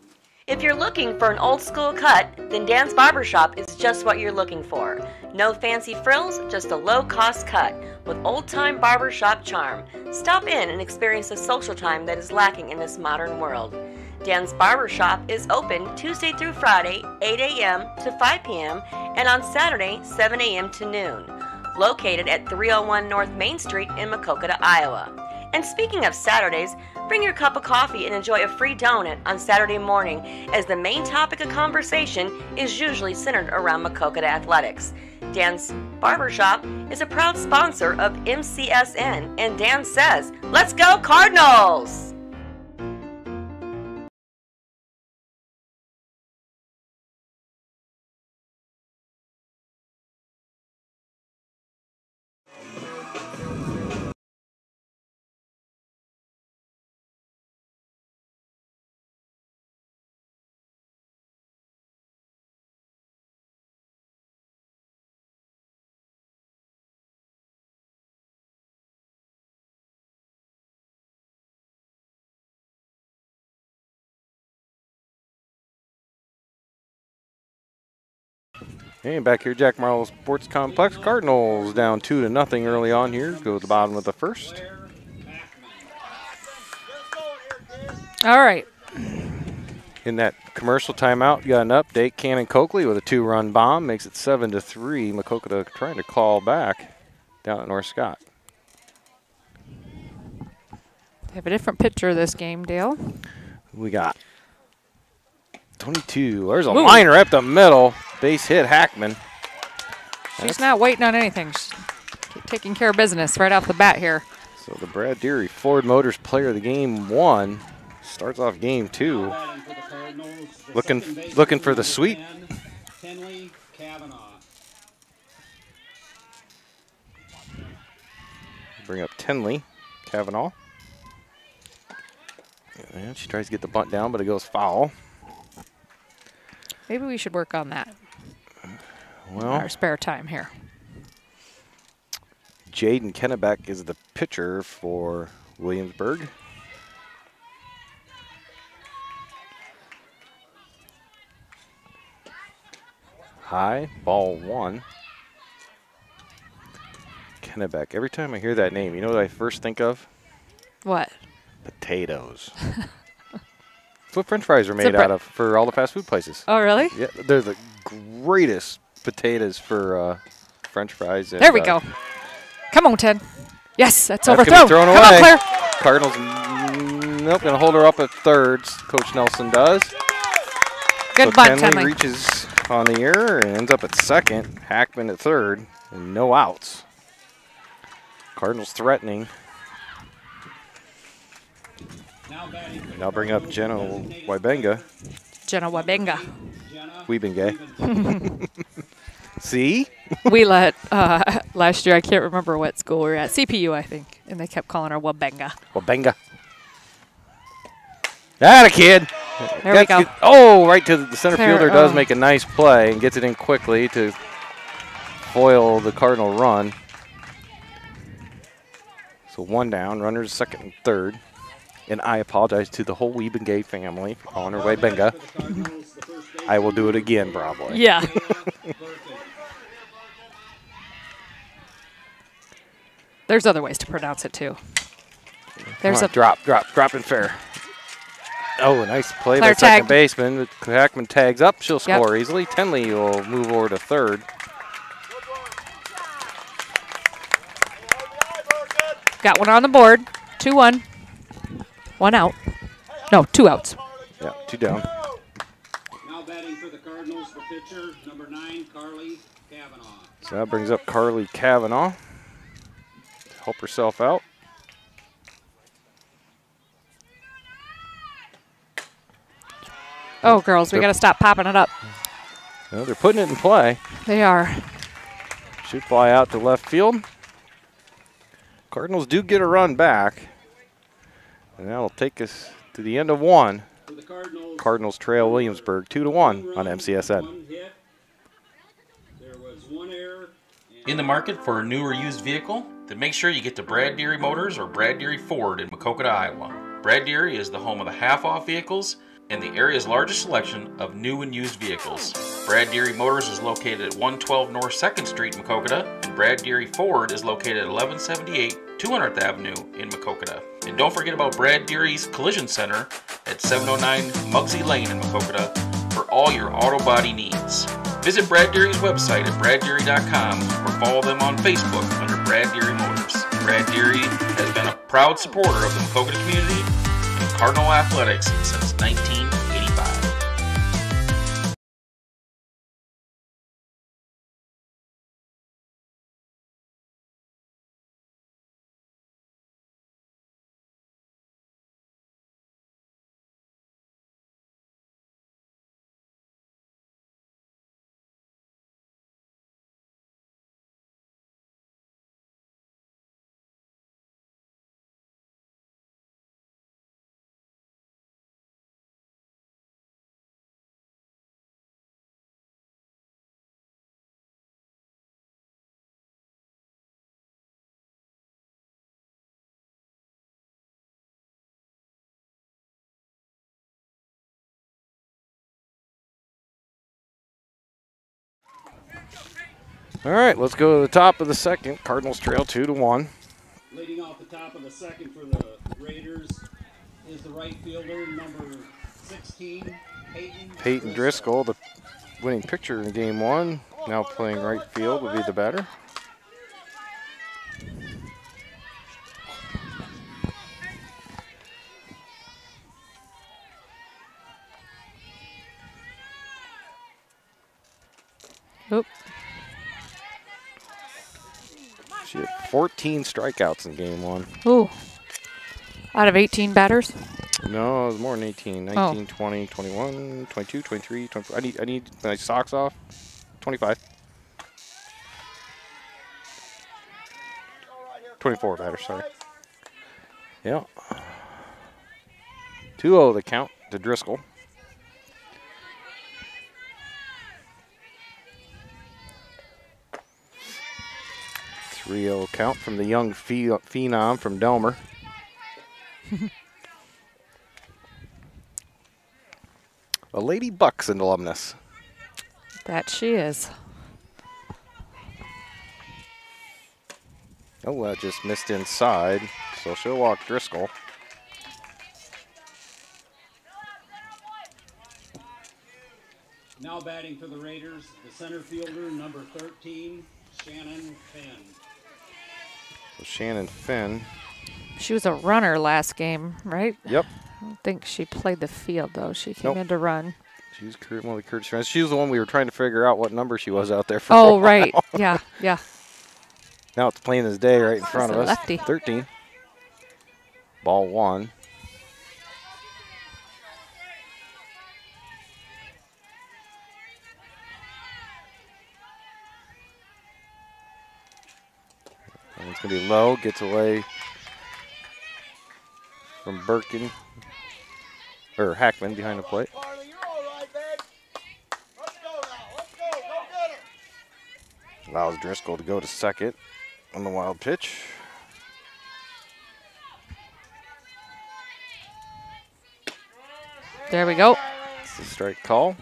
If you're looking for an old school cut, then Dan's Barbershop is just what you're looking for. No fancy frills, just a low-cost cut with old-time barbershop charm. Stop in and experience the social time that is lacking in this modern world. Dan's Barbershop is open Tuesday through Friday, 8 a.m. to 5 p.m. and on Saturday, 7 a.m. to noon. Located at 301 North Main Street in Maquoketa, Iowa. And speaking of Saturdays, bring your cup of coffee and enjoy a free donut on Saturday morning, as the main topic of conversation is usually centered around Maquoketa athletics. Dan's Barbershop is a proud sponsor of MCSN, and Dan says, "Let's go Cardinals!" And back here, Jack Marlowe Sports Complex. Cardinals down 2-0 early on here. Go to the bottom of the first. All right. In that commercial timeout, you got an update. Cannon Coakley with a 2-run bomb makes it 7-3. Maquoketa trying to call back down at North Scott. They have a different picture of this game, Dale. We got 22. There's a liner up the middle. Base hit Hackman. She's not waiting on anything. She's taking care of business right off the bat here. So the Brad Deary Ford Motors Player of the Game 1 starts off game 2. Looking for the sweep. Bring up Tenley Kavanaugh. And she tries to get the bunt down, but it goes foul. Maybe we should work on that. Well, our spare time here. Jaden Kennebeck is the pitcher for Williamsburg. High, ball 1. Kennebeck. Every time I hear that name, you know what I first think of? What? Potatoes. That's what French fries are made out of for all the fast food places. Oh, really? Yeah, they're the greatest potatoes for French fries. And, there we go. Come on, Ted. Yes, that's gonna overthrown. be thrown Come away. on, Claire. Cardinals, nope, going to hold her up at third. Coach Nelson does. Good so bunt, Tenley reaches on the air and ends up at second. Hackman at third, and no outs. Cardinals threatening. Now bring up Jenna Wybenga. Jenna Wybenga. Weebengay. See? We let, last year, I can't remember what school we were at, CPU, I think, and they kept calling her Wybenga. Wybenga. That a kid. There we go. Oh, right to the center fielder does make a nice play and gets it in quickly to foil the Cardinal run. So one down, runners second and third. And I apologize to the whole Weebengay family for calling her Wybenga. I will do it again, probably. Yeah. There's other ways to pronounce it, too. There's a drop and fair. Oh, a nice play Claire by second baseman. Hackman tags up. She'll score easily. Tenley will move over to third. Got one on the board. 2-1. 1 out. No, 2 outs. Yeah, 2 down. Now batting for the Cardinals, the pitcher, number 9, Carly Kavanaugh. So that brings up Carly Kavanaugh to help herself out. Oh, girls, we got to stop popping it up. Well, they're putting it in play. They are. Should fly out to left field. Cardinals do get a run back. And that'll take us to the end of 1. Cardinals trail Williamsburg 2-1 on MCSN. In the market for a new or used vehicle? Then make sure you get to Brad Deary Motors or Brad Deary Ford in Maquoketa, Iowa. Brad Deary is the home of the half-off vehicles, and the area's largest selection of new and used vehicles. Brad Deary Motors is located at 112 North 2nd Street in Maquoketa, and Brad Deary Ford is located at 1178 200th Avenue in Maquoketa. And don't forget about Brad Deary's Collision Center at 709 Muggsy Lane in Maquoketa for all your auto body needs. Visit Brad Deary's website at braddeary.com or follow them on Facebook under Brad Deary Motors. Brad Deary has been a proud supporter of the Maquoketa community and Cardinal athletics since 1985. All right, let's go to the top of the second. Cardinals trail 2-1. Leading off the top of the second for the Raiders is the right fielder, number 16, Peyton Driscoll, the winning pitcher in game one, now playing right field, will be the batter. Oop. She had 14 strikeouts in game one. Ooh. Out of 18 batters? No, it was more than 18. 19, 20, 21, 22, 23, 24. I need my socks off. 25. 24 batters, sorry. Yeah. 2-0 the count to Driscoll. Three-0 count from the young phenom from Delmer. A Lady Bucks alumnus. That she is. Oh, that just missed inside, so she'll walk Driscoll. Now batting for the Raiders, the center fielder, number 13, Shannon Finn. So Shannon Finn. She was a runner last game, right? Yep. I don't think she played the field, though. She came in to run. She was one of the Curtis friends. She was the one we were trying to figure out what number she was out there for. Oh, right. Yeah, yeah. Now it's plain as day right in front of us. Lefty. 13. Ball one. And it's going to be low. Gets away from Birkin. Or Hackman behind the plate. Carly, you're all right, babe. Let's go now. Let's go. Go get her. Allows Driscoll to go to second on the wild pitch. There we go. It's the strike call.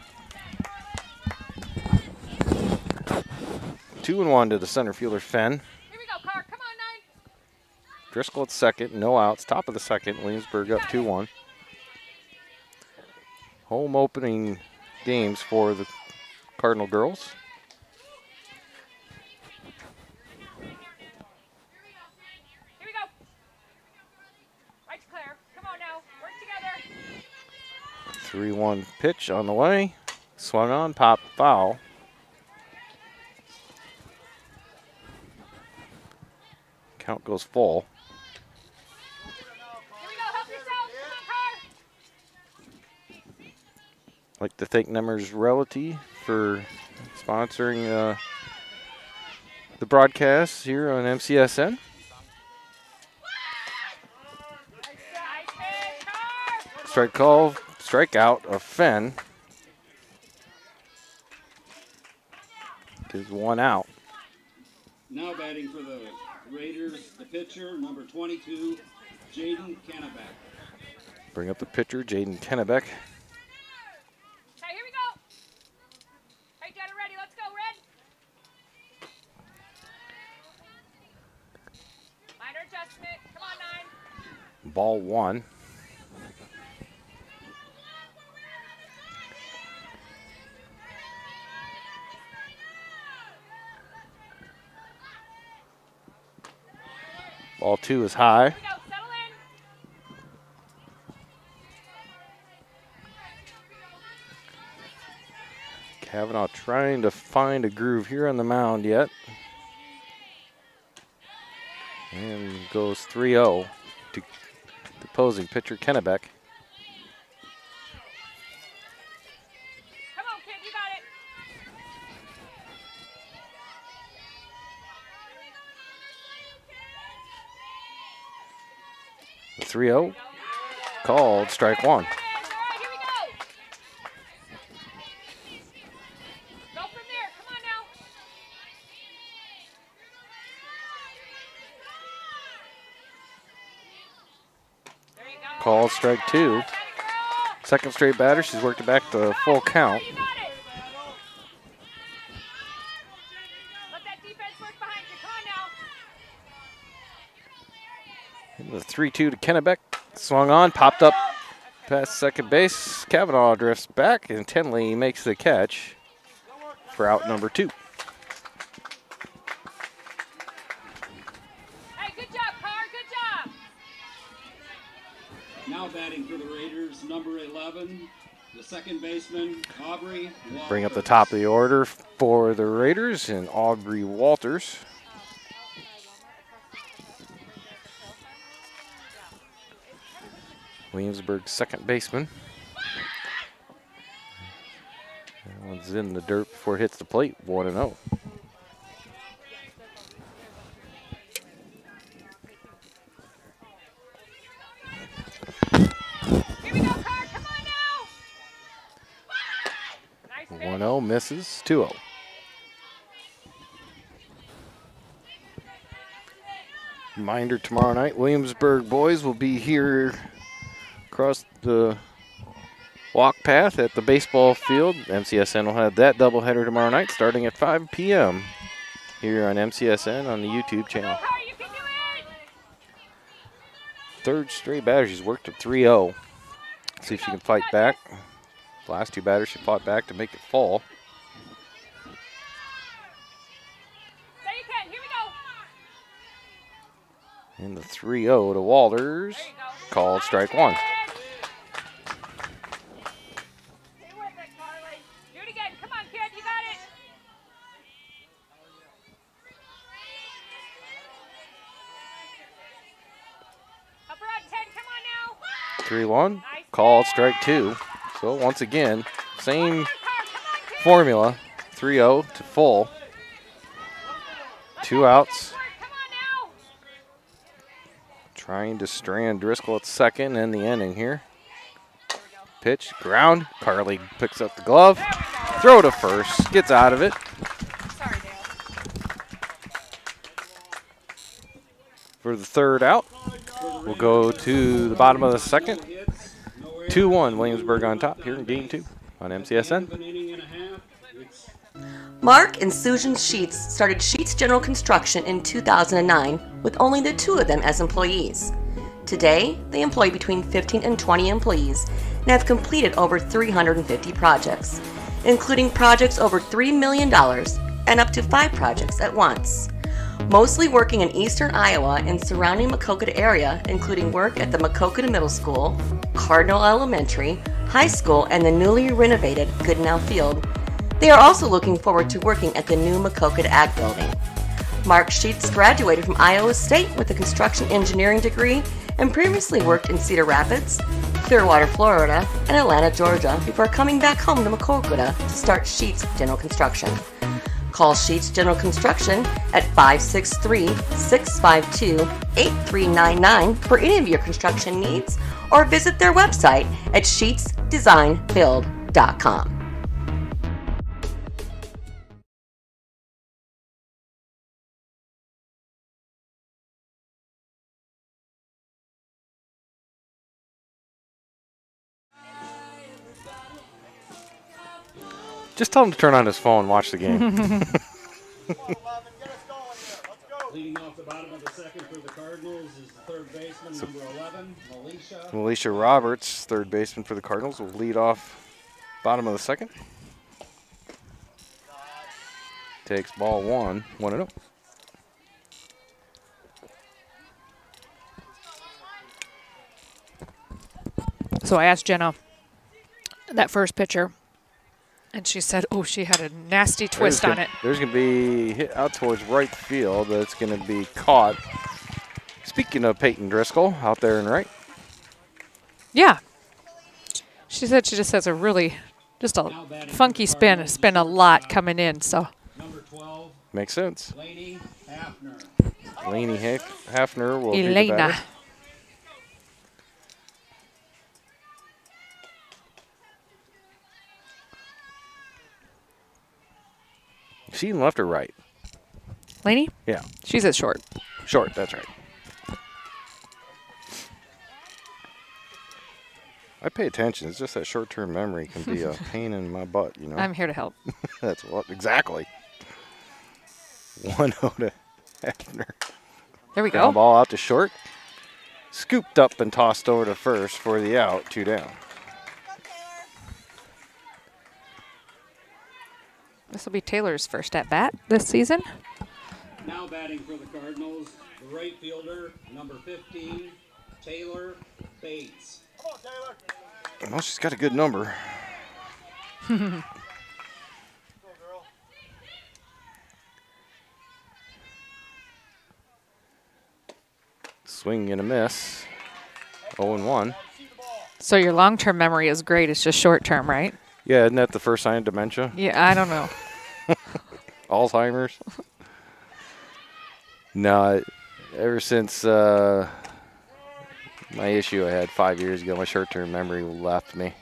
2-1 to the center fielder, Fenn. Here we go, Car. Come on, 9. Driscoll at second, no outs. Top of the second, Williamsburg up 2-1. Home opening games for the Cardinal girls. Here we go. Right, Claire. Come on now. Work together. 3-1 pitch on the way. Swung on, pop, foul. Count goes full. Here we go. Help yourself. Come on, Car. Like to thank Nemers Realty for sponsoring the broadcast here on MCSN. Strike call, strikeout of Fenn. Gives one out. Now batting for the Raiders, the pitcher, number 22, Jaden Kennebeck. Bring up the pitcher, Jaden Kennebeck. ball one. Ball two is high. Kavanaugh trying to find a groove here on the mound yet. And goes 3-0 to the opposing pitcher, Kennebec. Come on, kid, you got it. The 3-0 called strike one. Called strike two. Second straight batter. She's worked it back to full count. And the 3-2 to Kennebec. Swung on, popped up past second base. Kavanaugh drifts back and Tenley makes the catch for out number two. Now batting for the Raiders, number 11, the second baseman, Aubrey Walters. Bring up the top of the order for the Raiders and Aubrey Walters. Williamsburg, second baseman. That one's in the dirt before it hits the plate, 1-0. Here we go, Carr. Come on now. 1-0 misses, 2-0. Reminder, tomorrow night, Williamsburg boys will be here across the walk path at the baseball field. MCSN will have that doubleheader tomorrow night starting at 5 p.m. here on MCSN on the YouTube channel. Third straight batter, she's worked at 3-0. See if she can fight back. The last two batters she fought back to make it fall. And the 3-0 to Walters, called strike one. Upper out 10, come on now. 3-1, called strike two. So once again, same formula, 3-0 to full. 2 outs. Trying to strand Driscoll at second in the inning here. Pitch, ground. Carly picks up the glove. Throw to first, gets out of it. For the third out, we'll go to the bottom of the second. 2-1, Williamsburg on top here in game 2 on MCSN. Mark and Susan Sheets started Sheets General Construction in 2009 with only the 2 of them as employees. Today, they employ between 15 and 20 employees and have completed over 350 projects, including projects over $3 million and up to 5 projects at once. Mostly working in eastern Iowa and surrounding Maquoketa area, including work at the Maquoketa Middle School, Cardinal Elementary, High School, and the newly renovated Goodenow Field. They are also looking forward to working at the new Maquoketa Ag Building. Mark Sheets graduated from Iowa State with a construction engineering degree and previously worked in Cedar Rapids, Clearwater, Florida, and Atlanta, Georgia before coming back home to Maquoketa to start Sheets General Construction. Call Sheets General Construction at 563-652-8399 for any of your construction needs, or visit their website at sheetsdesignbuild.com. Just tell him to turn on his phone and watch the game. Leading off the bottom of the second for the Cardinals is the third baseman, number 11, Alicia Roberts, third baseman for the Cardinals, will lead off bottom of the second. Takes ball 1-0. So I asked Jenna that first pitcher, and she said, oh, she had a nasty twist on it. There's going to be hit out towards right field. That's going to be caught. Speaking of Peyton Driscoll, out there in right. Yeah. She said she just has a really, just a funky spin. Spin a lot coming in, so. Number 12, Makes sense. Laney Hafner. Laney Hafner will be the Elena. batter. Is she in left or right? Laney? Yeah. She's at short. Short, that's right. I pay attention. It's just that short-term memory can be a pain in my butt, you know. I'm here to help. That's what exactly. 1-0 to Hefner. There we Ground go. ball out to short. Scooped up and tossed over to first for the out. 2 down. This will be Taylor's first at bat this season. Now batting for the Cardinals, the right fielder, number 15, Taylor Bates. Come on, Taylor. Well, she's got a good number. Go, girl. Swing and a miss. 0-1. So your long-term memory is great. It's just short-term, right? Yeah, isn't that the first sign of dementia? Yeah, I don't know. Alzheimer's? No, ever since my issue I had 5 years ago, my short-term memory left me.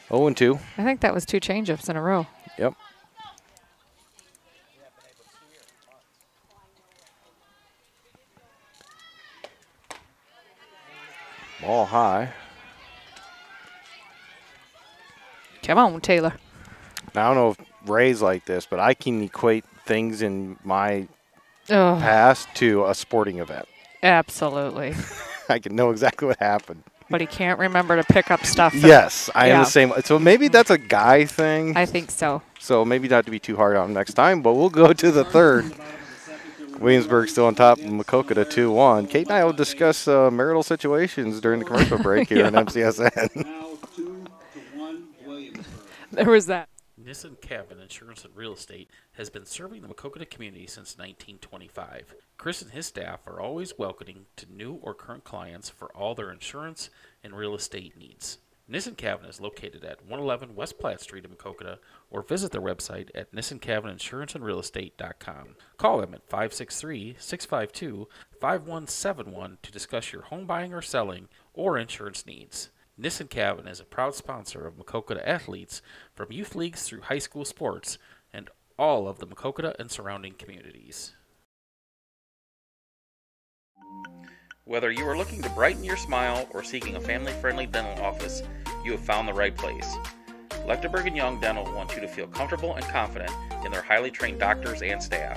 0-2. I think that was 2 changeups in a row. Yep. Ball high. Come on, Taylor. Now, I don't know if Ray's like this, but I can equate things in my Oh, past to a sporting event. absolutely. I can know exactly what happened. But he can't remember to pick up stuff. Yes, I am Yeah. the same. So maybe that's a guy thing. I think so. So maybe not to be too hard on him next time, but we'll go to the third. Williamsburg still on top of Maquoketa 2-1. Kate and I will discuss marital situations during the commercial break here on MCSN. Now 2-1 Williamsburg. There was that. Nissan Cabin Insurance and Real Estate has been serving the Maquoketa community since 1925. Chris and his staff are always welcoming to new or current clients for all their insurance and real estate needs. Nissan Cabin is located at 111 West Platte Street in Maquoketa, or visit their website at nissancabininsuranceandrealestate.com. Call them at 563-652-5171 to discuss your home buying or selling or insurance needs. Nissan Cabin is a proud sponsor of Maquoketa athletes from youth leagues through high school sports and all of the Maquoketa and surrounding communities. Whether you are looking to brighten your smile or seeking a family-friendly dental office, you have found the right place. Lechtenberg & Young Dental wants you to feel comfortable and confident in their highly trained doctors and staff.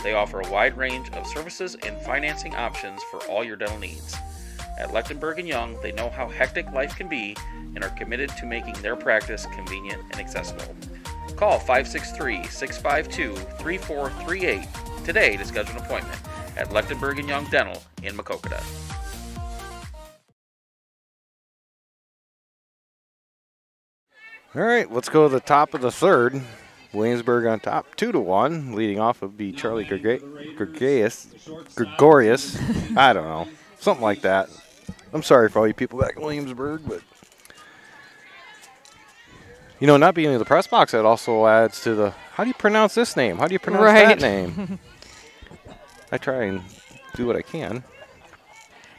They offer a wide range of services and financing options for all your dental needs. At Lechtenberg & Young, they know how hectic life can be and are committed to making their practice convenient and accessible. Call 563-652-3438 today to schedule an appointment at Lechtenberg & Young Dental in Maquoketa. All right, let's go to the top of the third. Williamsburg on top, 2-1. Leading off would be Charlie Gregorius. I don't know, something like that. I'm sorry for all you people back in Williamsburg, but you know, not being in the press box, that also adds to the. How do you pronounce this name? How do you pronounce that name? I try and do what I can.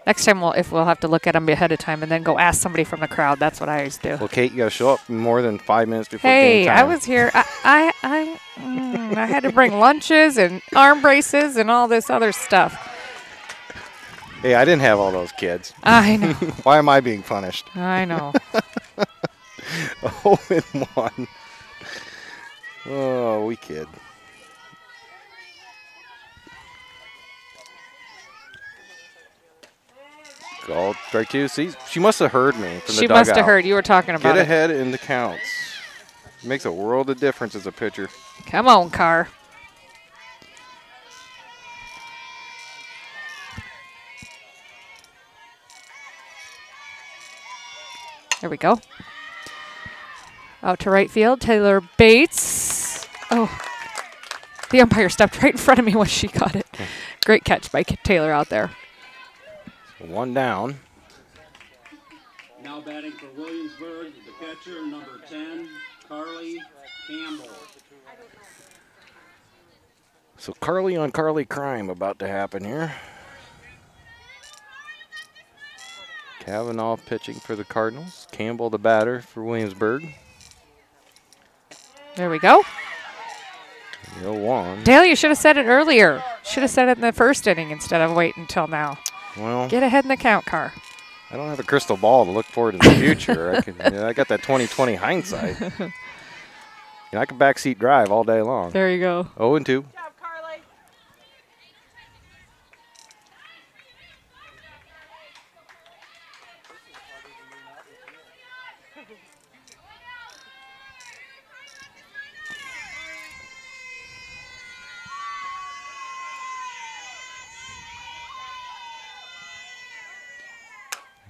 Next time, we'll have to look at them ahead of time and then go ask somebody from the crowd. That's what I always do. Well, Kate, you got to show up more than 5 minutes before game Hey, time. I was here. I had to bring lunches and arm braces and all this other stuff. Hey, I didn't have all those kids. I know. Why am I being punished? I know. 0-1. Oh, we kid. Called strike 2. See, she must have heard me from the She dugout. must have heard you were talking about Get it. ahead in the counts. Makes a world of difference as a pitcher. Come on, Carr. There we go. Out to right field, Taylor Bates. Oh, the umpire stepped right in front of me when she caught it. Great catch by Taylor out there. 1 down. Now batting for Williamsburg, the catcher, number 10, Carly Campbell. So Carly on Carly crime about to happen here. Kavanaugh pitching for the Cardinals. Campbell the batter for Williamsburg. There we go. 0-1. Dale, you should have said it earlier. Should have said it in the first inning instead of waiting until now. Well, Get ahead in the count, Carr. I don't have a crystal ball to look forward to the future. I got that 20/20 hindsight. I can backseat drive all day long. There you go. 0-2.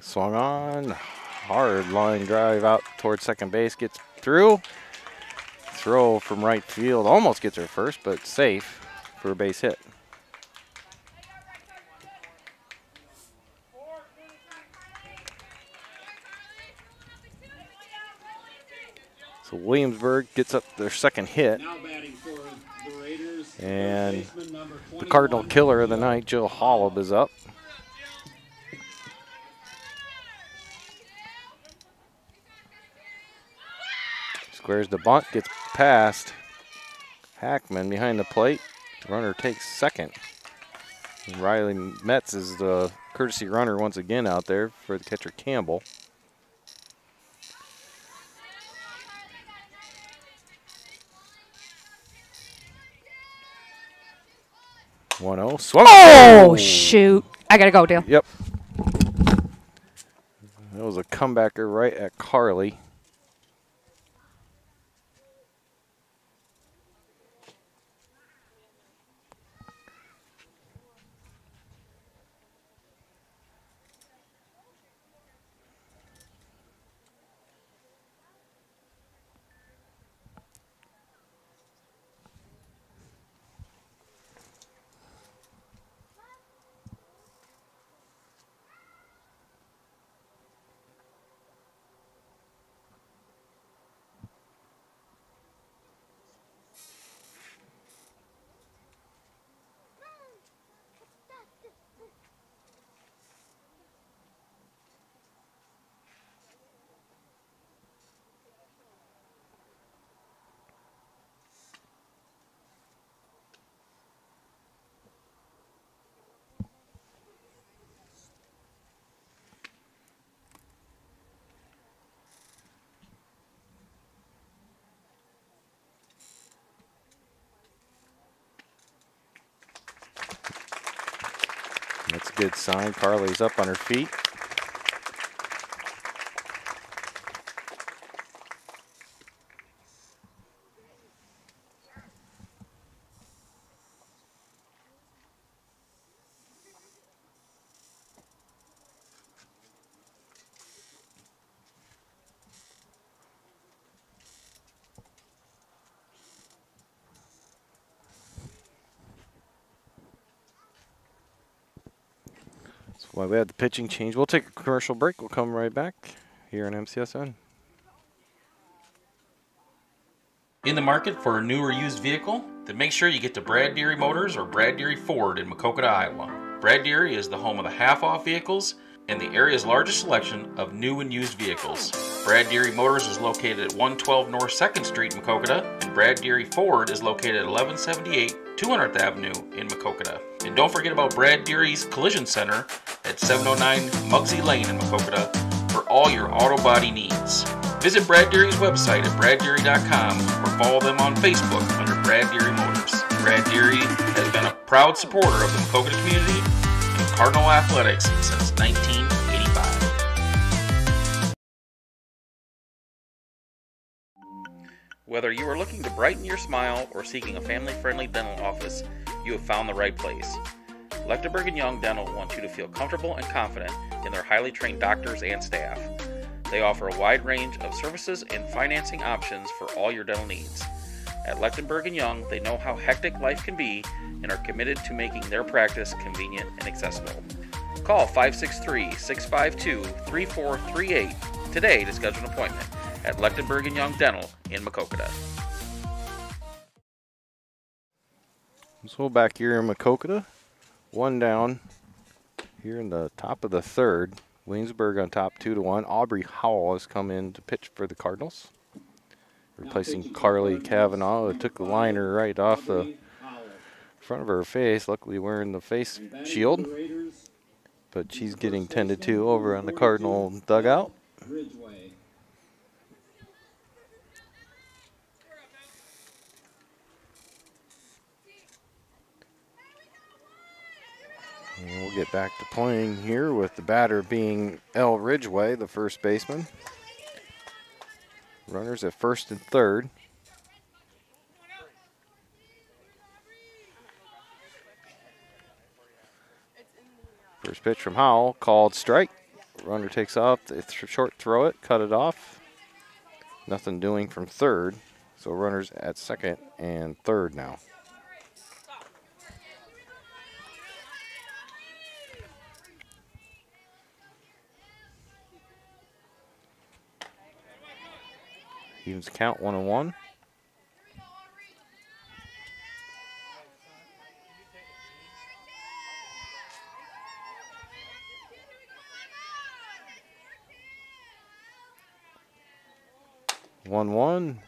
Swung on, hard line drive out towards second base, gets through. Throw from right field, almost gets her first, but safe for a base hit. So Williamsburg gets up their second hit. Now batting for the Raiders, And baseman number the 21, Cardinal killer of the night, Jill Hollab, is up. Squares the bunt, gets past Hackman behind the plate. Runner takes second. And Riley Metz is the courtesy runner once again out there for the catcher Campbell. One-0. Swung. Oh, shoot. I got to go, Dale. Yep. That was a comebacker right at Carly. That's a good sign. Carly's up on her feet. That's why we had the pitching change. We'll take a commercial break. We'll come right back here on MCSN. In the market for a new or used vehicle? Then make sure you get to Brad Deary Motors or Brad Deary Ford in Maquoketa, Iowa. Brad Deary is the home of the half-off vehicles and the area's largest selection of new and used vehicles. Brad Deary Motors is located at 112 North 2nd Street in Maquoketa, and Brad Deary Ford is located at 1178 200th Avenue in Maquoketa. And don't forget about Brad Deary's Collision Center at 709 Muggsy Lane in Maquoketa for all your auto body needs. Visit Brad Deary's website at braddeary.com or follow them on Facebook under Brad Deary Motors. Brad Deary has been a proud supporter of the Maquoketa community and Cardinal Athletics since 1980. Whether you are looking to brighten your smile or seeking a family-friendly dental office, you have found the right place. Lechtenberg & Young Dental wants you to feel comfortable and confident in their highly trained doctors and staff. They offer a wide range of services and financing options for all your dental needs. At Lechtenberg & Young, they know how hectic life can be and are committed to making their practice convenient and accessible. Call 563-652-3438 today to schedule an appointment at Lechtenberg & Young Dental in Maquoketa. So back here in Maquoketa, one down here in the top of the third. Williamsburg on top 2-1. Aubrey Howell has come in to pitch for the Cardinals, replacing Carly Kavanaugh, who took the liner right off the front of her face, luckily wearing the face shield. But she's getting tended to over on the Cardinal dugout. And we'll get back to playing here with the batter being L. Ridgway, the first baseman. Runners at first and third. First pitch from Howell, called strike. Runner takes off, they short throw it, cut it off. Nothing doing from third, so runners at second and third now. Evens count 1-1.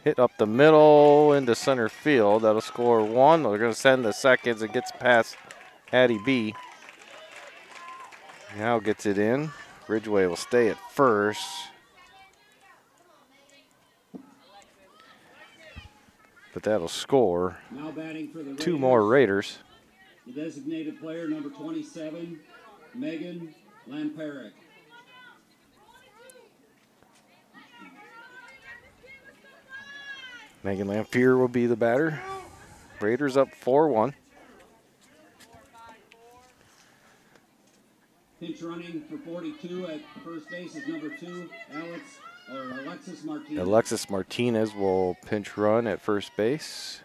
Hit up the middle into center field. That'll score one. They're going to send the seconds. It gets past Hattie B. Now gets it in. Ridgway will stay at first. But that'll score Now batting for the Raiders, two more Raiders. The designated player, number 27, Megan Lamparic. Megan Lampier will be the batter. Raiders up 4-1. Pinch running for 42 at first base is number 2, Alexis Martinez. Alexis Martinez will pinch run at first base.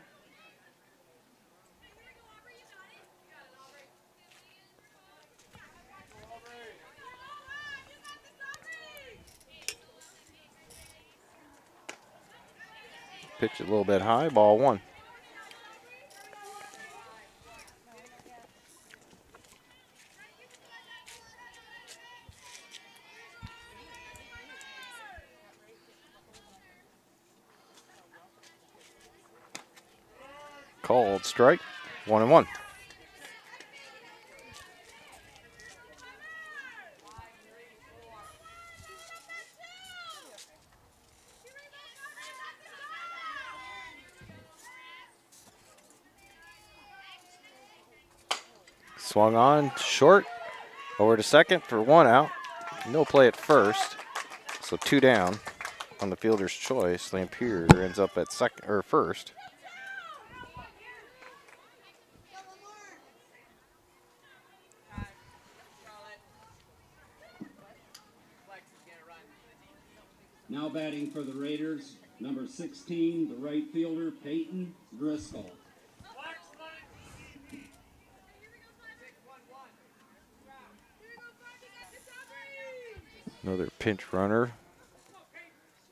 Pitch a little bit high, ball one. Called strike, 1-1. Swung on, short, over to second for one out. No play at first, so two down on the fielder's choice. Lampier ends up at second or first. Now batting for the Raiders, number 16, the right fielder, Peyton Driscoll. Another pinch runner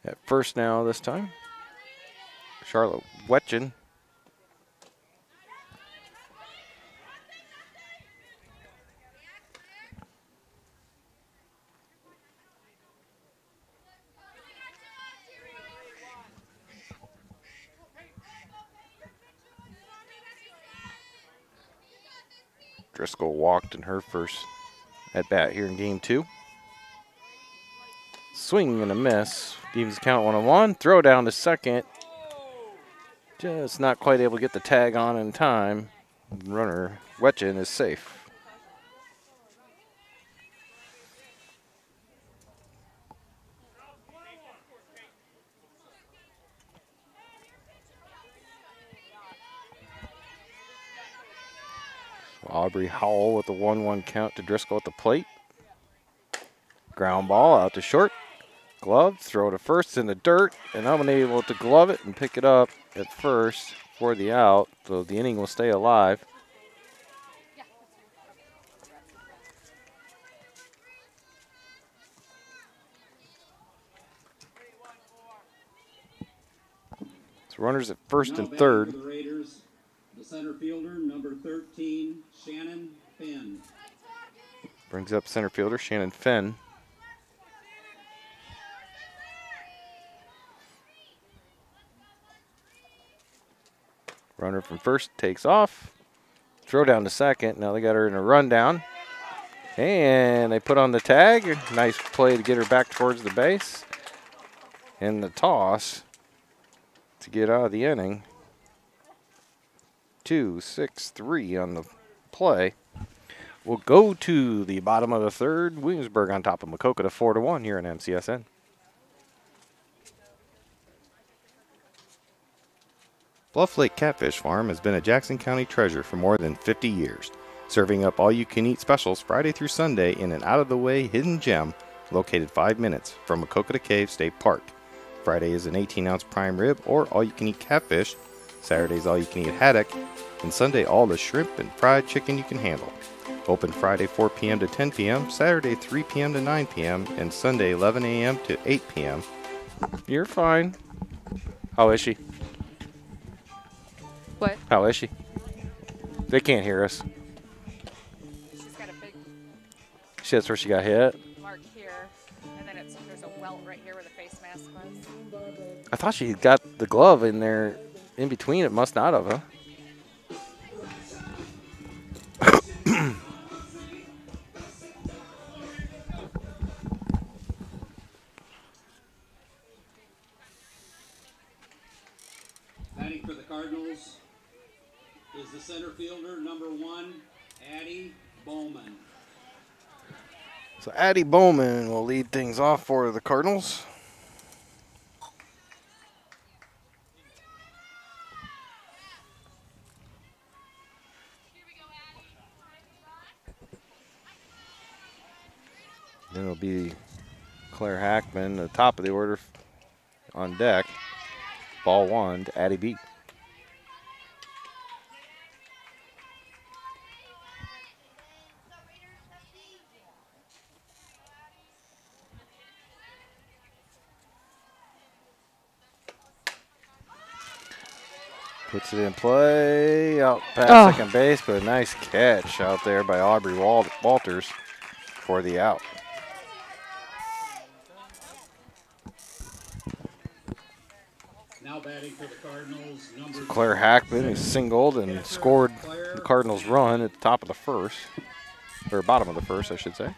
at first now this time. Charlotte Wetchen. Driscoll walked in her first at bat here in game two. Swing and a miss. Evens count 1-1. Throw down to second. Just not quite able to get the tag on in time. Runner Wetchen is safe. Aubrey Howell with the 1-1 count to Driscoll at the plate. Ground ball out to short. Glove, throw to first in the dirt, and I'm unable to glove it and pick it up at first for the out, so the inning will stay alive. So runners at first and third. For the Raiders, the center fielder, number 13, Shannon Finn. Brings up center fielder Shannon Finn. Runner from first takes off. Throw down to second. Now they got her in a rundown. And they put on the tag. Nice play to get her back towards the base. And the toss to get out of the inning. 2-6-3 on the play. We'll go to the bottom of the third. Williamsburg on top of Maquoketa 4-1 here in MCSN. Bluff Lake Catfish Farm has been a Jackson County treasure for more than 50 years, serving up all-you-can-eat specials Friday through Sunday in an out-of-the-way hidden gem located 5 minutes from Maquoketa Cave State Park. Friday is an 18-ounce prime rib or all-you-can-eat catfish, Saturday's all-you-can-eat haddock, and Sunday all the shrimp and fried chicken you can handle. Open Friday 4 p.m. to 10 p.m., Saturday 3 p.m. to 9 p.m., and Sunday 11 a.m. to 8 p.m. You're fine. How is she? What? How is she? They can't hear us. She's got a big That's where she got hit. mark here, and then there's a welt right here where the face mask was. I thought she got the glove in there in between. It must not have, huh? Batting for the Cardinals is the center fielder, number 1, Addie Bowman. So Addie Bowman will lead things off for the Cardinals. Then it'll be Claire Hackman, the top of the order on deck. Ball 1 to Addie B. Puts it in play, out past second base, but a nice catch out there by Aubrey Walters for the out. Now batting for the Cardinals, number Claire Hackman is singled and scored the Cardinals' run at the top of the first, or bottom of the first, I should say.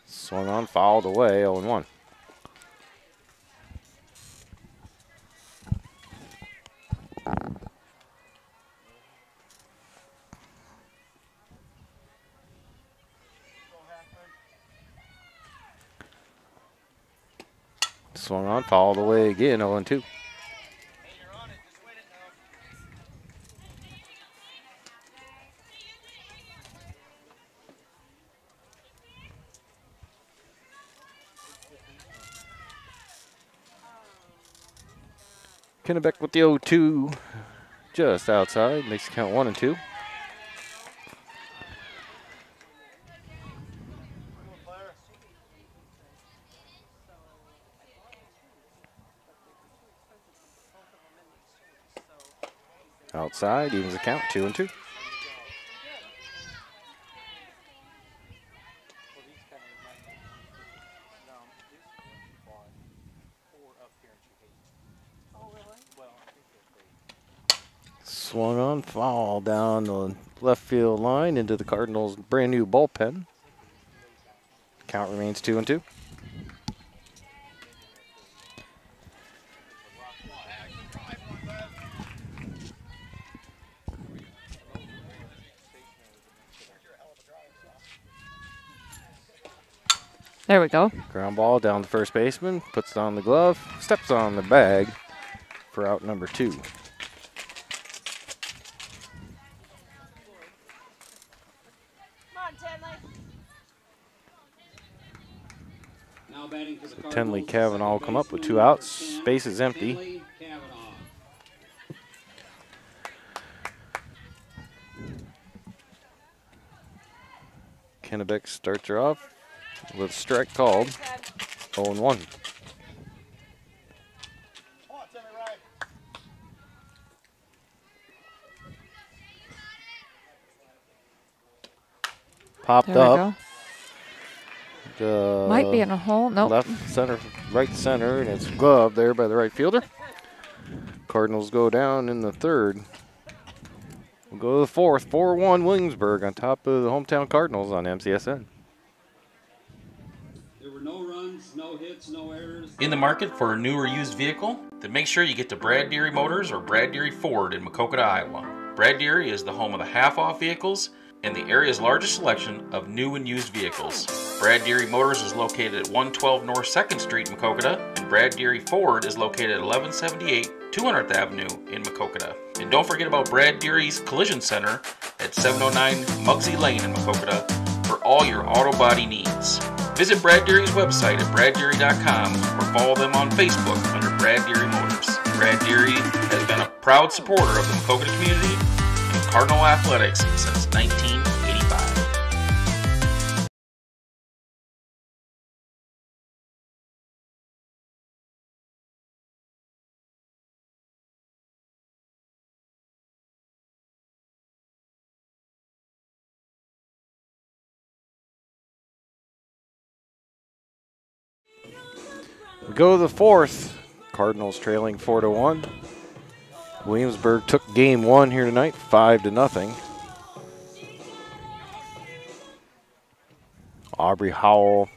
Swung on, fouled away, 0-1. Swung on, fouled away again, 0-2. Kennebec with the 0-2, just outside, makes the count 1-2. Outside, evens the count, 2-2. Swung on, foul down the left field line into the Cardinals' brand new bullpen. Count remains 2-2. There we go. Ground ball down the first baseman, puts it on the glove, steps on the bag for out number 2. Now batting for the So Cardinals, Tenley Kavanaugh will come up with 2 outs. Space is empty. Tenley Kavanaugh. Kennebec starts her off with a strike called. 0-1. Come on, Timmy, right. Popped There we up. go. Might be in a hole. Nope. Left center, right center, and it's gloved there by the right fielder. Cardinals go down in the 3rd. We'll go to the 4th. 4-1 Williamsburg on top of the hometown Cardinals on MCSN. There were no runs, no hits, no errors. In the market for a new or used vehicle? Then make sure you get to Brad Deary Motors or Brad Deary Ford in Maquoketa, Iowa. Brad Deary is the home of the half-off vehicles and the area's largest selection of new and used vehicles. Brad Deary Motors is located at 112 North 2nd Street in Maquoketa, and Brad Deary Ford is located at 1178 200th Avenue in Maquoketa. And don't forget about Brad Deary's Collision Center at 709 Muggsy Lane in Maquoketa for all your auto body needs. Visit Brad Deary's website at braddeary.com or follow them on Facebook under Brad Deary Motors. Brad Deary has been a proud supporter of the Maquoketa community and Cardinal athletics since 1985. We go to the 4th. Cardinals trailing 4-1. Williamsburg took game 1 here tonight, 5-0. Aubrey Howell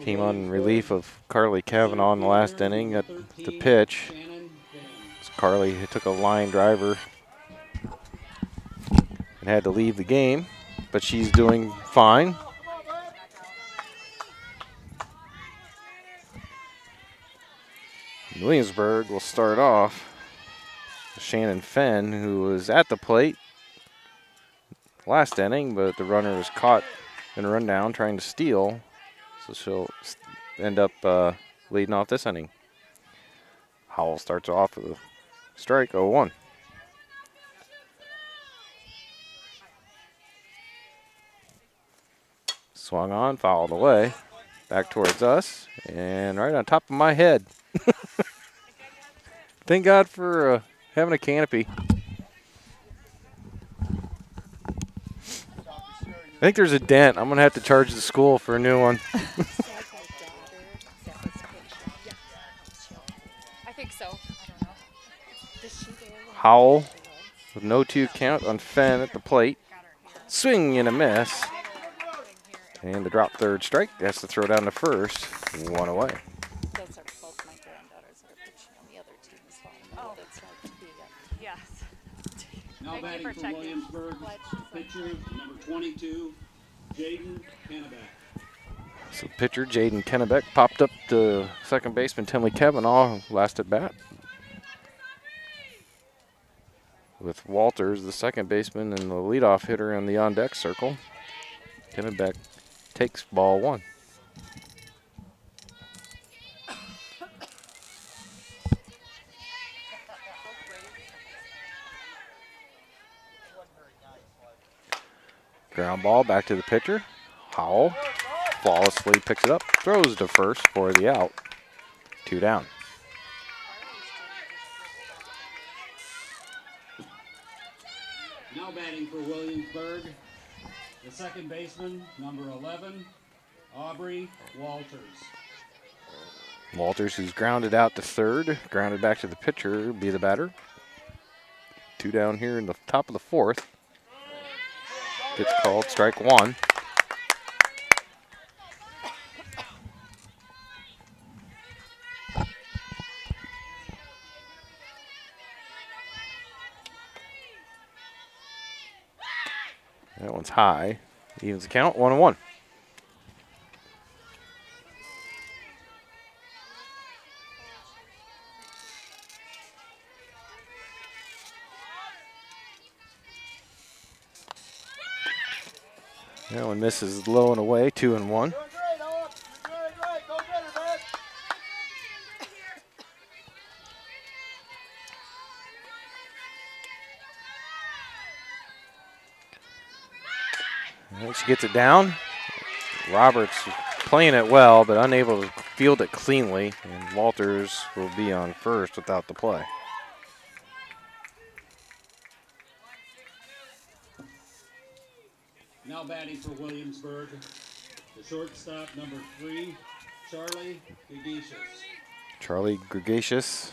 came on in relief of Carly Kavanaugh in the last inning at the pitch. Carly took a line driver and had to leave the game, but she's doing fine. Williamsburg will start off. Shannon Fenn, who was at the plate last inning, but the runner was caught in a rundown trying to steal, so she'll end up leading off this inning. Howell starts off with a strike, 0-1. Swung on, fouled away, back towards us, and right on top of my head. Thank God for having a canopy. I think there's a dent. I'm going to have to charge the school for a new one. I think so. Howell with no 2 count on Fenn at the plate. Swing and a miss. And the drop 3rd strike. Has to throw down to first. 1 away. Those are both my granddaughters that are pitching on the other team as well. Oh, that's like yes. Now batting for Williamsburg, pitcher number 22, Jaden Kennebec. So pitcher Jaden Kennebec popped up to second baseman Tenley Kavanaugh last at bat. With Walters, the second baseman, and the leadoff hitter in the on-deck circle. Kennebec takes ball 1. Ground ball back to the pitcher. Howell flawlessly picks it up, throws to first for the out. 2 down. Now batting for Williamsburg, the second baseman, number 11, Aubrey Walters. Walters, who's grounded out to third, grounded back to the pitcher, be the batter. 2 down here in the top of the 4th. Gets called strike 1. That one's high. Evens the count, 1-1. That one misses low and away, 2-1. Doing great, Owen. You're doing great. Go get her, man. And she gets it down. Roberts playing it well, but unable to field it cleanly. And Walters will be on first without the play. Now batting for Williamsburg, the shortstop, number 3, Charlie Gregatius. Charlie Gregorius.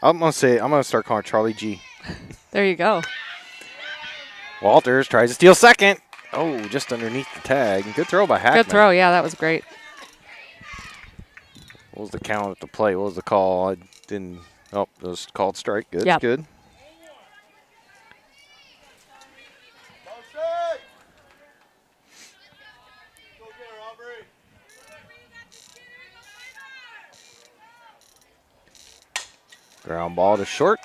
I'm gonna start calling Charlie G. There you go. Walters tries to steal second. Oh, just underneath the tag. Good throw by Hackman. Good throw. Yeah, that was great. What was the count at the plate? What was the call? I didn't. Oh, it was called strike. Good. Yep. Good. Go straight. Go get her, Aubrey. Ground ball to short.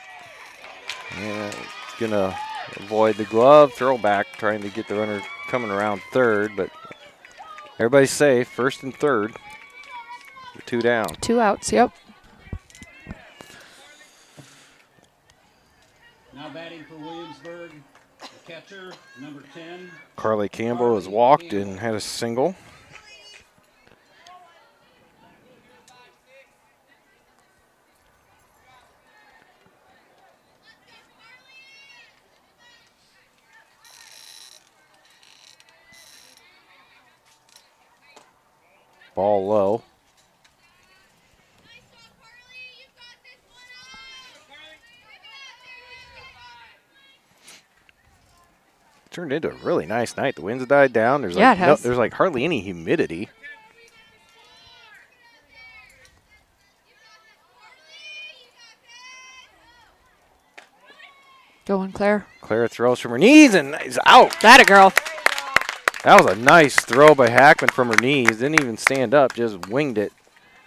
Yeah, it's gonna avoid the glove. Throwback, trying to get the runner coming around third, but everybody's safe. First and third. 2 down. 2 outs. Yep. Now batting for Williamsburg, the catcher, number 10. Carly Campbell has walked and had a single. Ball low. Turned into a really nice night. The winds died down. There's Yeah, like it has. there's like hardly any humidity. Go on, Claire. Clara throws from her knees and is out. That a girl. That was a nice throw by Hackman from her knees. Didn't even stand up, just winged it.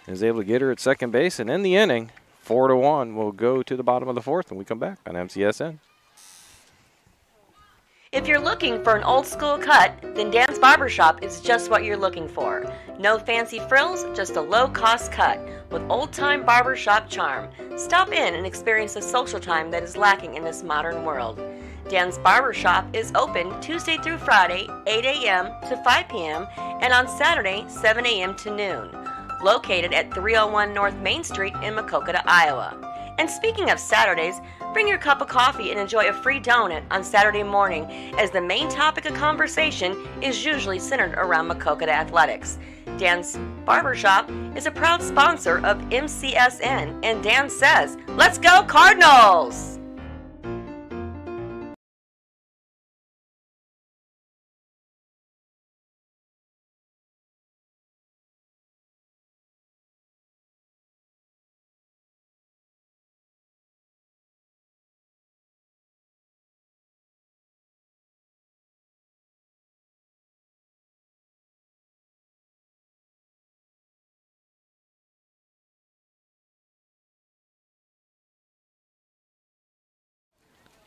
Is able to get her at second base and end the inning. 4-1. We'll go to the bottom of the fourth when we come back on MCSN. If you're looking for an old school cut, then Dan's Barbershop is just what you're looking for. No fancy frills, just a low cost cut with old time barbershop charm. Stop in and experience the social time that is lacking in this modern world. Dan's Barbershop is open Tuesday through Friday, 8 a.m. to 5 p.m. and on Saturday, 7 a.m. to noon. Located at 301 North Main Street in Maquoketa, Iowa. And speaking of Saturdays, bring your cup of coffee and enjoy a free donut on Saturday morning, as the main topic of conversation is usually centered around Maquoketa athletics. Dan's Barbershop is a proud sponsor of MCSN, and Dan says, "Let's go Cardinals!"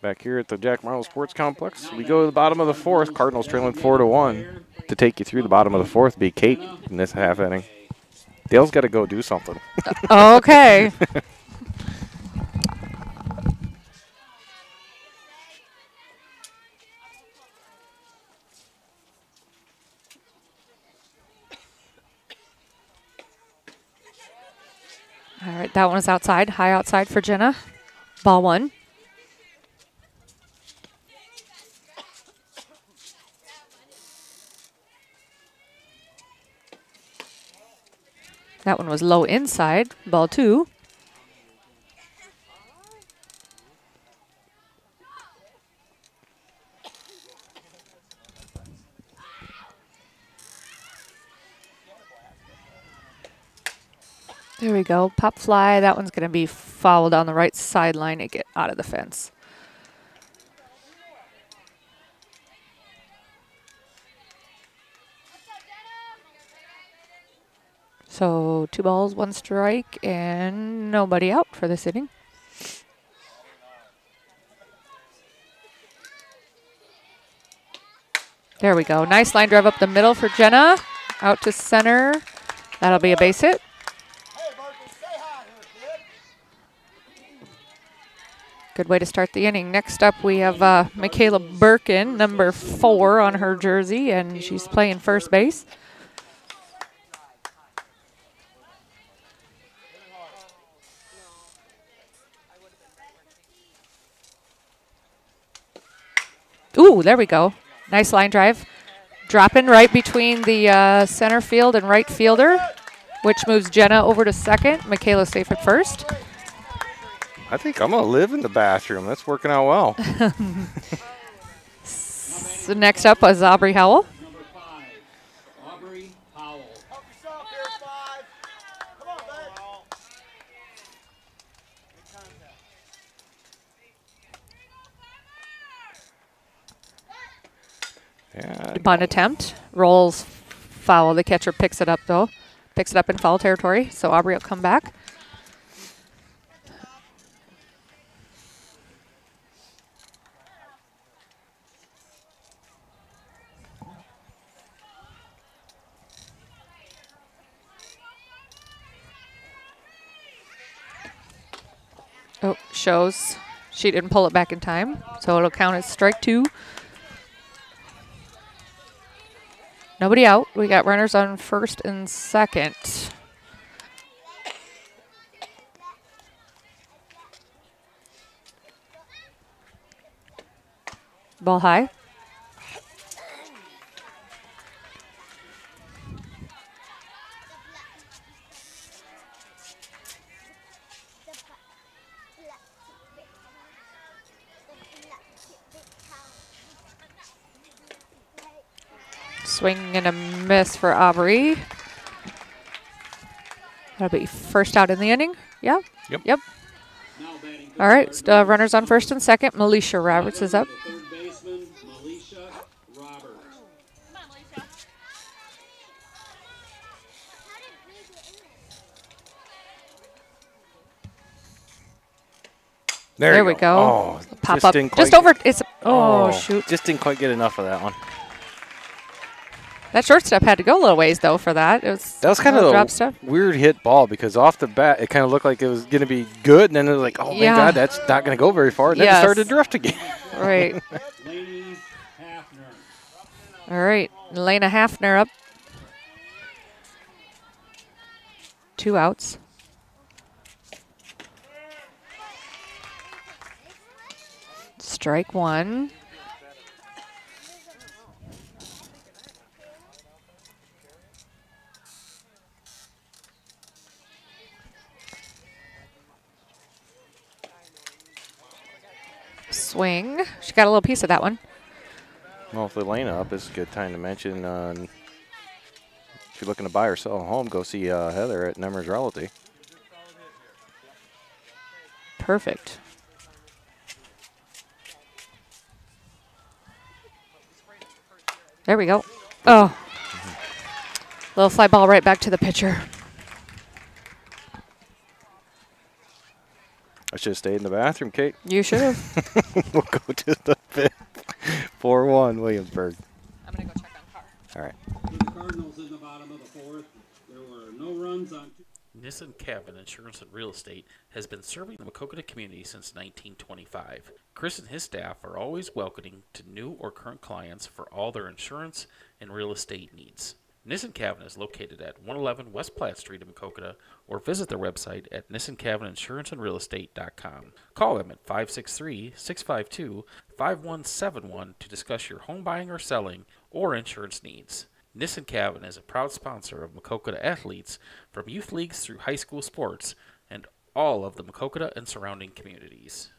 Back here at the Jack Marlowe Sports Complex, we go to the bottom of the fourth. Cardinals trailing 4-1. To take you through the bottom of the fourth be Kate in this half inning. Dale's got to go do something. Okay. All right, that one is outside. High outside for Jenna. Ball 1. That one was low inside. Ball 2. There we go. Pop fly. That one's going to be fouled on the right sideline and get out of the fence. So 2 balls, 1 strike, and nobody out for this inning. There we go. Nice line drive up the middle for Jenna. Out to center. That'll be a base hit. Good way to start the inning. Next up, we have Michaela Birkin, number 4 on her jersey, and she's playing first base. Ooh, there we go. Nice line drive. Dropping right between the center field and right fielder, which moves Jenna over to second. Michaela safe at first. I think I'm going to live in the bathroom. That's working out well. So next up was Aubrey Howell. Number 5, Aubrey Howell. Help yourself here, 5. Come on, babe. Yeah. Bunt attempt. Rolls foul. The catcher picks it up, though. Picks it up in foul territory, so Aubrey will come back. Oh, shows she didn't pull it back in time, so it'll count as strike 2. Nobody out. We got runners on first and second. Ball high. Swing and a miss for Aubrey. That'll be first out in the inning. Yeah? Yep. All right, still have runners on first and second. Militia Roberts is up. Third baseman, Militia Roberts. There we go. Oh, Pop up. Just over. It's. Oh, shoot. Just didn't quite get enough of that one. That shortstop had to go a little ways, though, for that. That was kind of drop a stuff. weird hit ball because off the bat, it kind of looked like it was going to be good, and then it was like, oh, my God, that's not going to go very far. And then it started to drift again. Right. All right. Lena Hafner up. 2 outs. Strike 1. Swing. She got a little piece of that one. Well, if Elena up, it's a good time to mention if you're looking to buy or sell a home, go see Heather at Nemers Realty. Perfect. There we go. Oh. Little fly ball right back to the pitcher. I should have stayed in the bathroom, Kate. You should have. We'll go to the 5th. 4-1, Williamsburg. I'm going to go check on Carr. All right. For the Cardinals in the bottom of the 4th, there were no runs on. Nissan Cabin Insurance and Real Estate has been serving the Maquoketa community since 1925. Chris and his staff are always welcoming to new or current clients for all their insurance and real estate needs. Nissan Cabin is located at 111 West Platte Street in Maquoketa, or visit their website at nissancabininsuranceandrealestate.com. Call them at 563-652-5171 to discuss your home buying or selling or insurance needs. Nissan Cabin is a proud sponsor of Maquoketa athletes from youth leagues through high school sports and all of the Maquoketa and surrounding communities.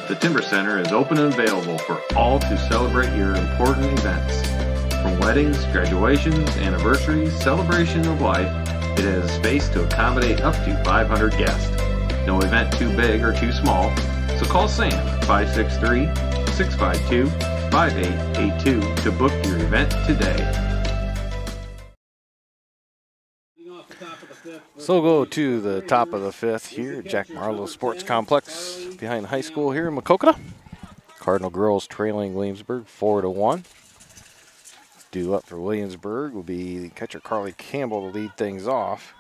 The Timber Center is open and available for all to celebrate your important events. From weddings, graduations, anniversaries, celebration of life, it has space to accommodate up to 500 guests. No event too big or too small, so call Sam at 563-652-5882 to book your event today. So go to the top of the 5th here at Jack Marlowe Sports Complex behind the high school here in Maquoketa. Cardinal girls trailing Williamsburg 4-1. Due up for Williamsburg will be catcher Carly Campbell to lead things off,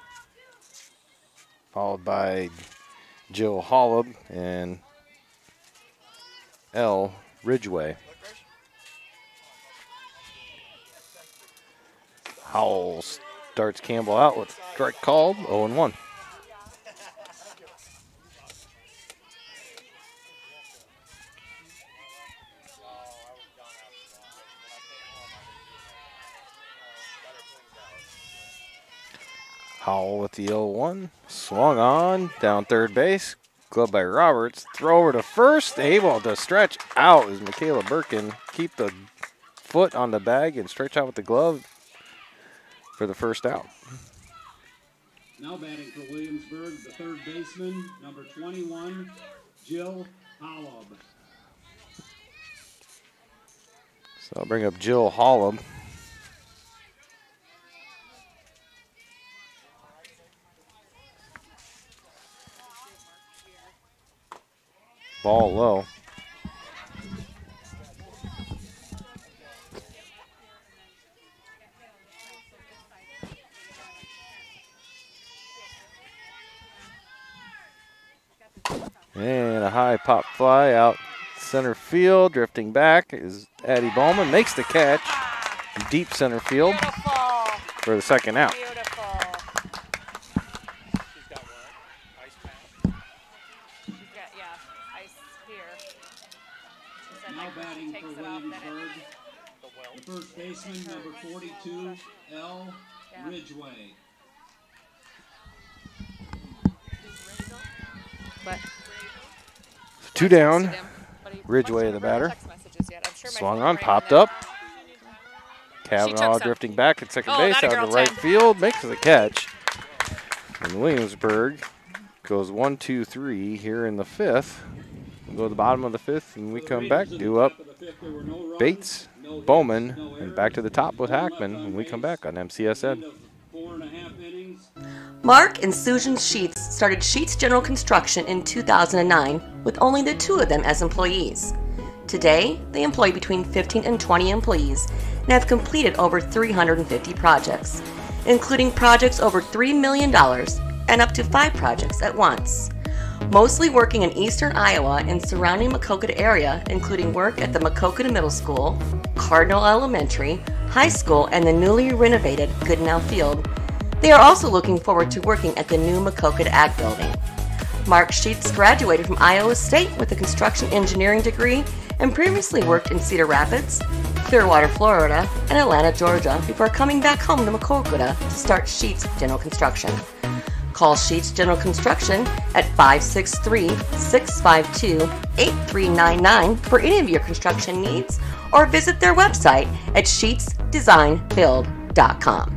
followed by Jill Hollub and L. Ridgway. Howell starts Campbell out with strike called, 0-1. Howell with the 0-1, swung on, down third base, glove by Roberts, throw over to first, able to stretch out is Michaela Birkin, keep the foot on the bag and stretch out with the glove for the first out. Now batting for Williamsburg, the third baseman, number 21, Jill Hollub. So I'll bring up Jill Hollub. Ball low. And a high pop fly out center field. Drifting back is Addie Bowman. Makes the catch. Deep center field. Beautiful. For the second out. Beautiful. Ice here. Now batting for Williamsburg, the first baseman, number 42, L. Ridgway. But Two down. Ridgway, the batter. Swung on, popped up. Kavanaugh drifting back at second base out of the right field, makes the catch. And Williamsburg goes 1-2-3 here in the fifth. We'll go to the bottom of the fifth, and we come back, due up Bates, Bowman, and back to the top with Hackman when we come back on MCSN. Mark and Susan Sheets started Sheets General Construction in 2009 with only the two of them as employees. Today, they employ between 15 and 20 employees and have completed over 350 projects, including projects over $3 million and up to 5 projects at once. Mostly working in eastern Iowa and surrounding Maquoketa area, including work at the Maquoketa Middle School, Cardinal Elementary, High School, and the newly renovated Goodenow Field. They are also looking forward to working at the new Maquoketa Ag Building. Mark Sheets graduated from Iowa State with a construction engineering degree and previously worked in Cedar Rapids, Clearwater, Florida, and Atlanta, Georgia before coming back home to Maquoketa to start Sheets General Construction. Call Sheets General Construction at 563-652-8399 for any of your construction needs, or visit their website at sheetsdesignbuild.com.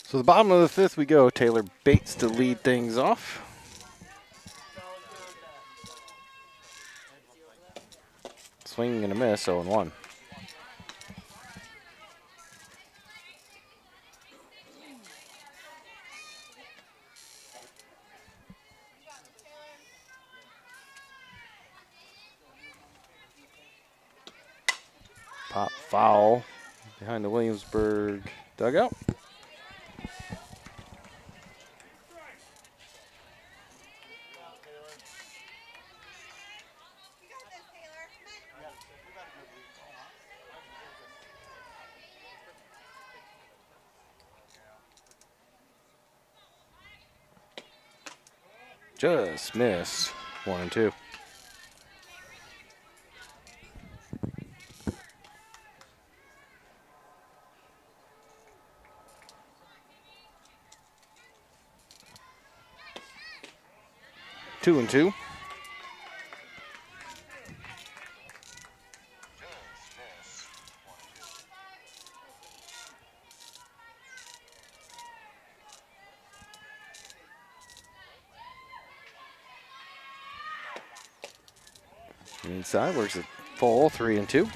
So the bottom of the fifth we go. Taylor Bates to lead things off. Swing and a miss, 0-1. Pop foul behind the Williamsburg dugout. Just miss. 1-2. Two and two. Inside works it full, 3-2.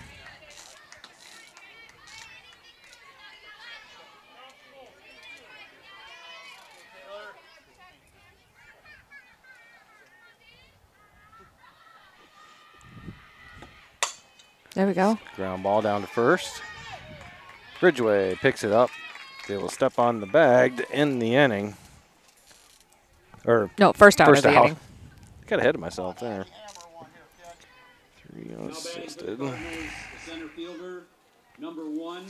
There we go. Ground ball down to first. Ridgeway picks it up. They will step on the bag to end the inning. Or No, first out of the inning. Got ahead of myself there. 3 Now batting for the assisted. Cardinals, the center fielder, number 1,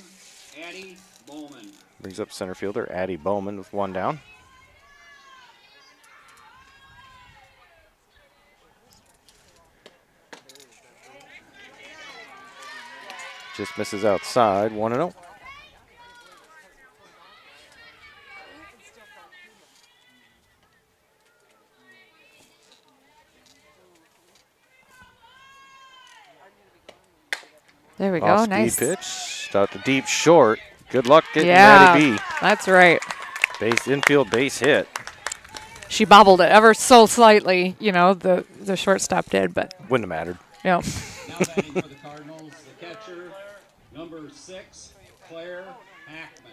Addie Bowman. Brings up center fielder Addie Bowman with 1 down. Just misses outside, 1-0. There we go. Off-speed Nice pitch. Out to deep short. Good luck getting Yeah, Addie B. that's right. Base infield base hit. She bobbled it ever so slightly. You know, the shortstop did, but Wouldn't have mattered. yeah. Now batting for the Cardinals, the catcher, number 6, Claire Hackman.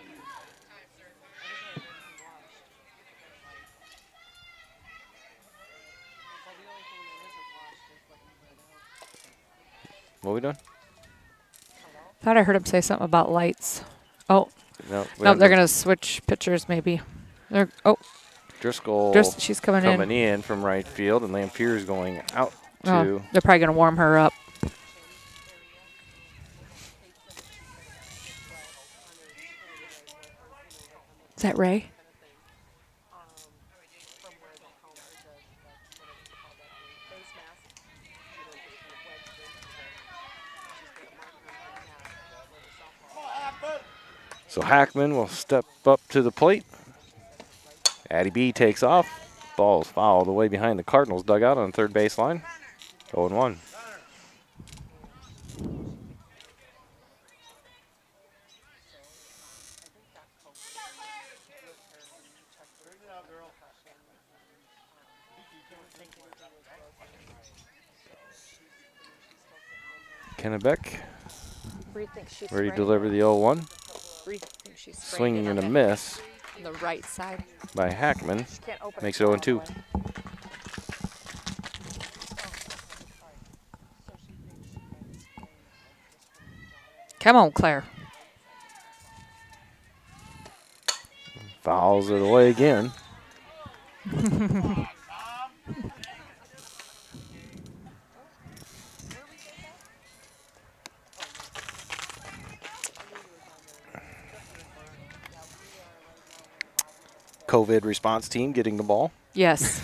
What we doing? Thought I heard him say something about lights. Oh, No, no, they're gonna switch pitchers maybe. Driscoll She's coming in from right field, and Lampier's going out to. Oh, they're probably gonna warm her up. Is that Ray? So Hackman will step up to the plate. Addie B takes off. Ball is fouled away behind the Cardinals dugout on the third baseline. 0-1. Kennebeck ready to deliver the 0-1. Swinging and a miss On the right side. by Hackman. Makes it 0-2. Come on, Claire. Fouls it away again. COVID response team getting the ball. Yes.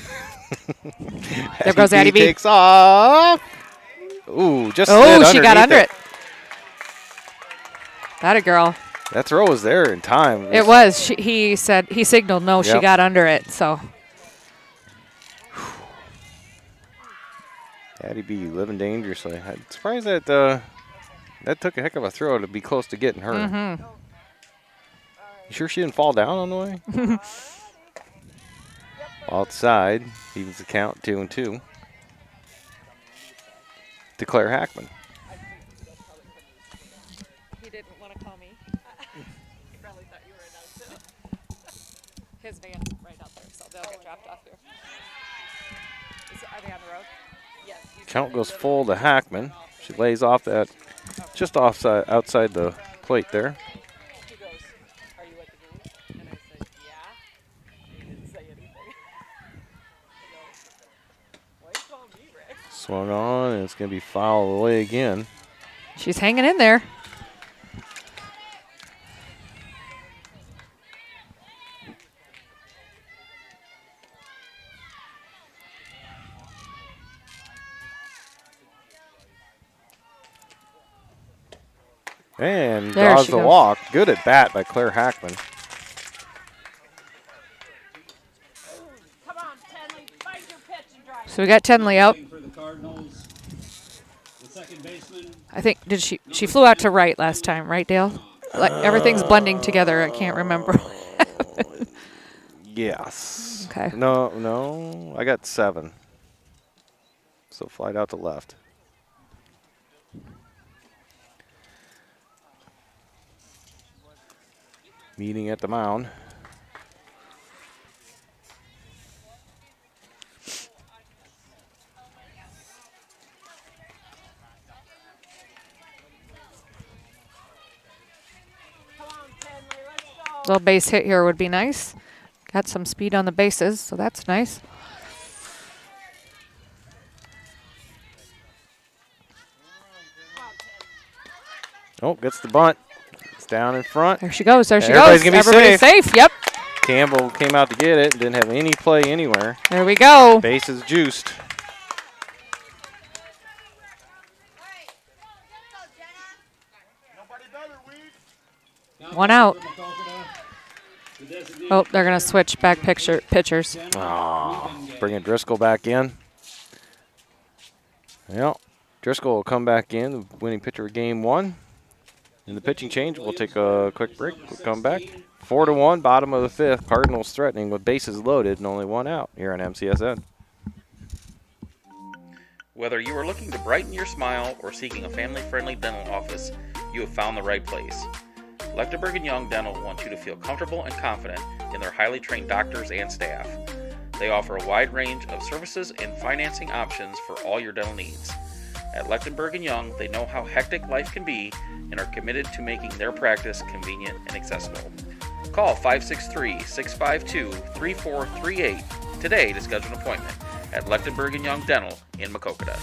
There goes Addie B. Takes off. Ooh, just Oh, she got underneath under it. That a girl. That throw was there in time. It was. He said he signaled no. She Yep. got under it. So Addie B living dangerously. I'm surprised that that took a heck of a throw to be close to getting her. Mm-hmm. You sure she didn't fall down on the way? Outside, evens the count 2-2. To Claire Hackman. he didn't want to call me. He probably thought you were announced. His van's right out there, so they'll get dropped off here. Are they on the road? Yes. Count goes full to Hackman. She lays off that just outside the plate there. He goes, "Are you at the game?" And I said, "Yeah." He didn't say anything. He goes, "Why you calling me, Rick?" Swung on, and it's going to be fouled away again. She's hanging in there. And There draws she the goes. walk. Good at bat by Claire Hackman. So we got Tenley out. For the Cardinals, the second baseman, I think she flew out to right last time, right, Dale? Like everything's blending together. I can't remember. Yes. Okay. No, I got 7. So flight out to left. Meeting at the mound. Little base hit here would be nice. Got some speed on the bases, so that's nice. Oh, gets the bunt. It's down in front. There she goes. There she Everybody's goes. gonna be Everybody's safe. Yep. Campbell came out to get it. Didn't have any play anywhere. There we go. Bases juiced. One out. Oh, they're going to switch back pitchers. Oh, bringing Driscoll back in. Yep. Driscoll will come back in, the winning pitcher of game 1. In the pitching change, we'll take a quick break. We'll come back. 4-1, bottom of the 5th. Cardinals threatening with bases loaded and only 1 out here on MCSN. Whether you are looking to brighten your smile or seeking a family-friendly dental office, you have found the right place. Lechtenberg & Young Dental wants you to feel comfortable and confident in their highly trained doctors and staff. They offer a wide range of services and financing options for all your dental needs. At Lechtenberg & Young, they know how hectic life can be and are committed to making their practice convenient and accessible. Call 563-652-3438 today to schedule an appointment at Lechtenberg & Young Dental in Maquoketa.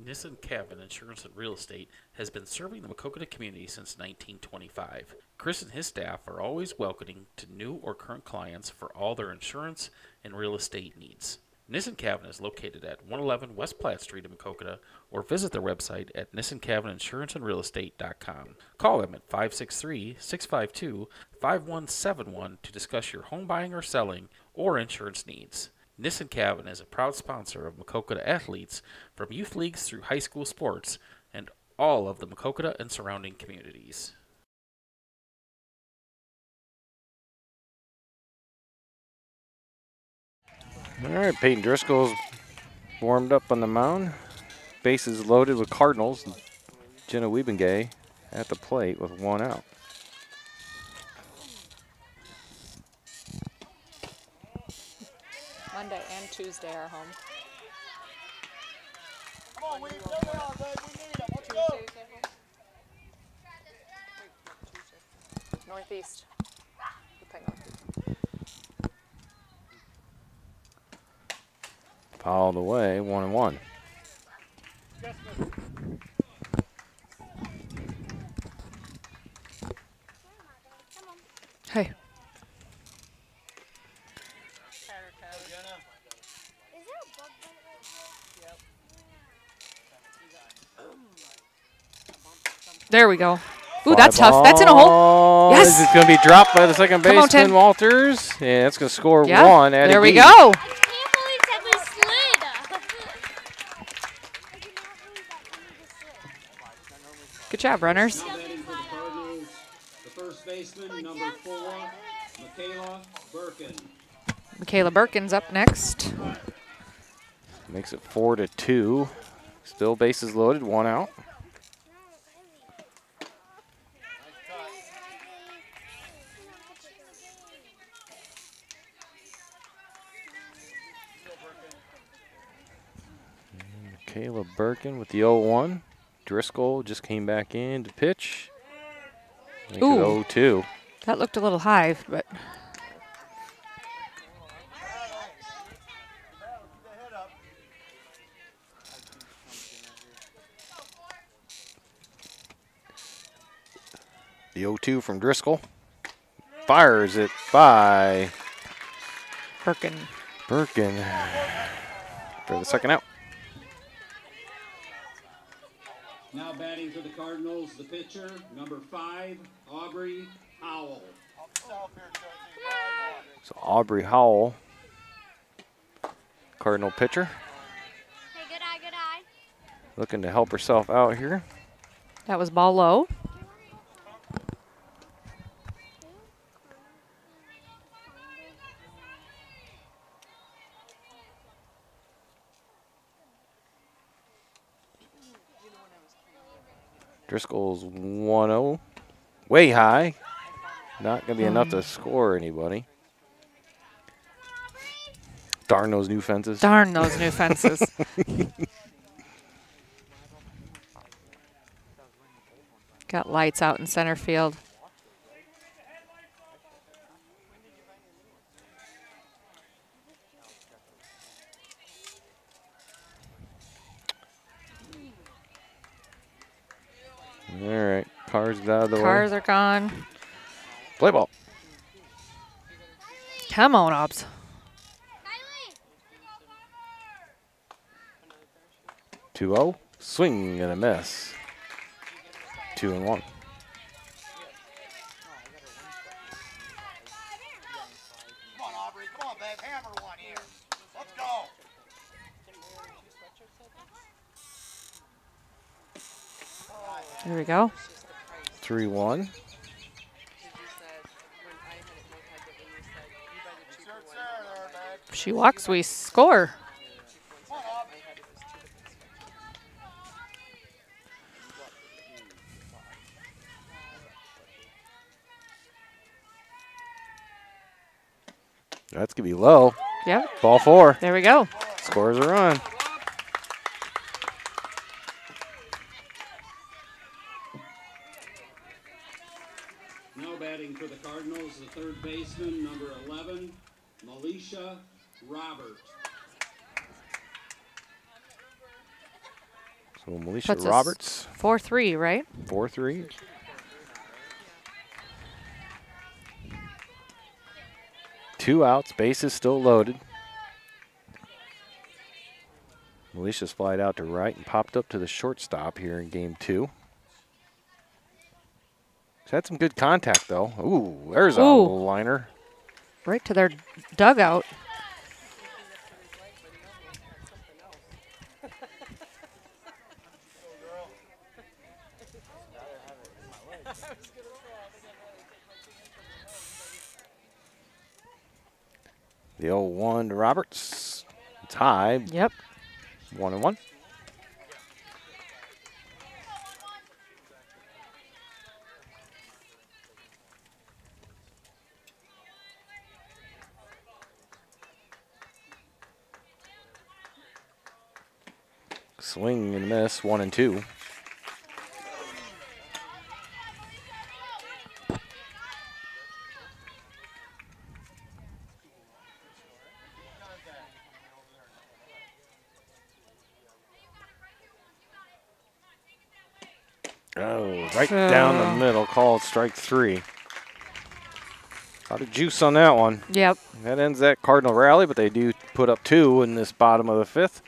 Nissan Cabin Insurance and Real Estate has been serving the Maquoketa community since 1925. Chris and his staff are always welcoming to new or current clients for all their insurance and real estate needs. Nissan Cabin is located at 111 West Platte Street in Maquoketa, or visit their website at nissancabininsuranceandrealestate.com. Call them at 563-652-5171 to discuss your home buying or selling or insurance needs. Nissan Cabin is a proud sponsor of Maquoketa athletes from youth leagues through high school sports and all of the Maquoketa and surrounding communities. All right, Peyton Driscoll's warmed up on the mound. Bases loaded with Cardinals. Jenna Wiebengay at the plate with 1 out. Monday and Tuesday are home. Come on, Weed, turn around, babe. We need them. Let's go. Northeast. Fouled away, 1-1. Hey. There we go. Ooh, that's tough. That's in a hole. Yes. It's going to be dropped by the second Come on, baseman, Tim. Walters. Yeah, it's going to score 1. There we go. I can't believe that we slid. Good job, runners. Now batting for the Cardinals, the first baseman, number 4, Michaela Birkin. Michaela Birkin's up next. Makes it 4-2. Still bases loaded, 1 out. Michaela Birkin with the 0-1. Driscoll just came back in to pitch. Makes Ooh. it 0-2. That looked a little high, but the 0-2 from Driscoll. Fires it by Birkin. Birkin for the second out. Now batting for the Cardinals, the pitcher, number 5, Aubrey Howell. So Aubrey Howell, Cardinal pitcher, Hey, good eye, good eye. looking to help herself out here. That was ball low. Driscoll's 1-0, way high. Not going to be enough to score anybody. Darn those new fences. Darn those new fences. Got lights out in center field. All right, cars out of the way. Cars are gone. Play ball. Come on, Obbs. 2-0. Swing and a miss. 2-1. Come on, Aubrey. Come on, babe. Hammer one here. Let's go. There we go. 3-1. If she walks, we score. That's going to be low. Yep. Ball 4. There we go. Scores a run. Now batting for the Cardinals, the third baseman, number 11, Melisha Robert. So Melisha Puts us Roberts. 4-3, right? 4-3. Two outs, bases still loaded. Melisha's flied out to right and popped up to the shortstop here in game 2. She's had some good contact, though. Ooh, there's a liner. Right to their dugout. The 0-1 to Roberts. Tied. Yep. 1-1. Swing and miss, 1-2. Oh, right down the middle, called strike 3. A lot of juice on that one. Yep. That ends that Cardinal rally, but they do put up 2 in this bottom of the 5th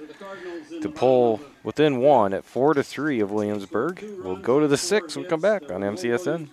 to pull within 1 at 4-3 of Williamsburg. We'll go to the 6th and come back on MCSN.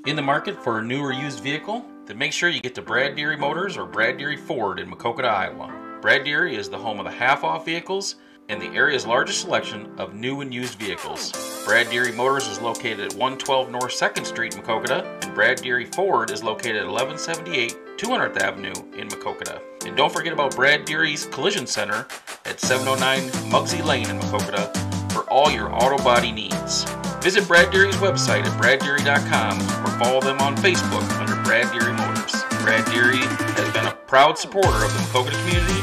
In the market for a new or used vehicle? Then make sure you get to Brad Deary Motors or Brad Deary Ford in Maquoketa, Iowa. Brad Deary is the home of the half-off vehicles and the area's largest selection of new and used vehicles. Brad Deary Motors is located at 112 North 2nd Street in Maquoketa, and Brad Deary Ford is located at 1178 200th Avenue in Maquoketa. And don't forget about Brad Deary's Collision Center at 709 Muggsy Lane in Maquoketa for all your auto body needs. Visit Brad Deary's website at braddeary.com or follow them on Facebook under Brad Deary Motors. Brad Deary has been a proud supporter of the Maquoketa community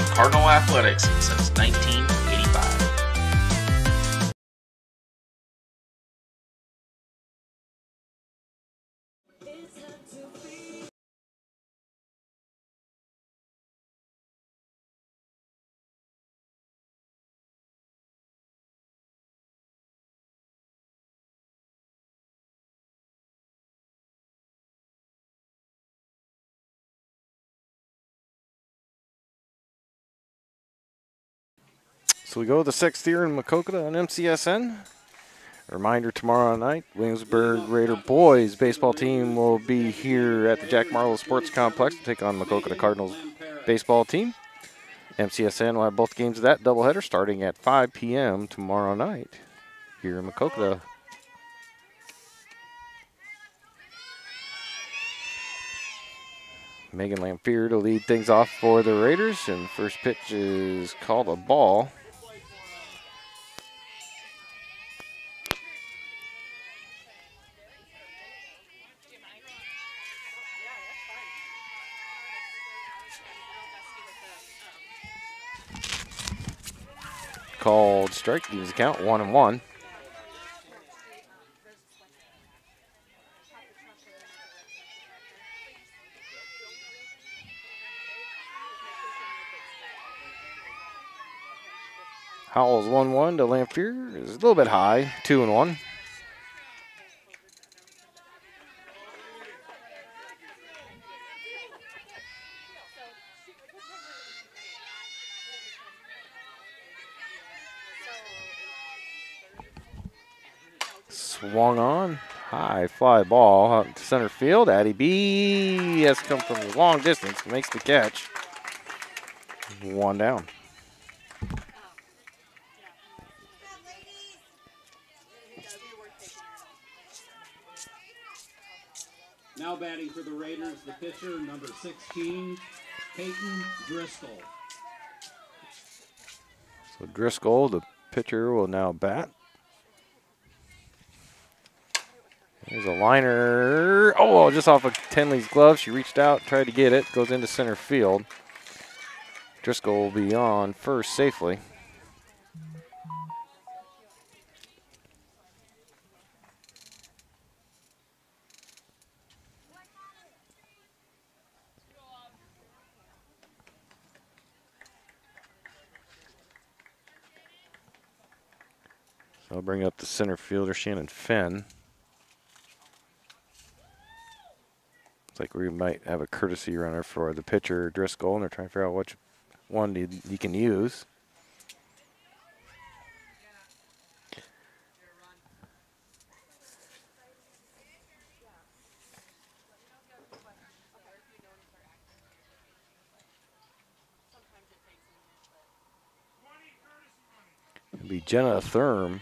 and Cardinal athletics since 1985. So we go to the 6th here in Maquoketa on MCSN. A reminder, tomorrow night, Williamsburg Raider boys baseball team will be here at the Jack Marlowe Sports Complex to take on Maquoketa Cardinals baseball team. MCSN will have both games of that doubleheader starting at 5 p.m. tomorrow night here in Maquoketa. Megan Lamphere to lead things off for the Raiders, and first pitch is called a ball. Called strike, gives the count 1-1. Howell's 1-1 to Lamphere. Is a little bit high, 2-1. Swung on. High fly ball out to center field. Addie B has come from a long distance. Makes the catch. 1 down. Now batting for the Raiders, the pitcher, number 16, Peyton Driscoll. So Driscoll, the pitcher, will now bat. There's a liner. Oh, just off of Tenley's glove. She reached out, tried to get it. Goes into center field. Driscoll will be on first safely. So I'll bring up the center fielder, Shannon Fenn. Looks like we might have a courtesy runner for the pitcher, Driscoll, and they're trying to figure out which one you can use. It'll be Jenna Thurm,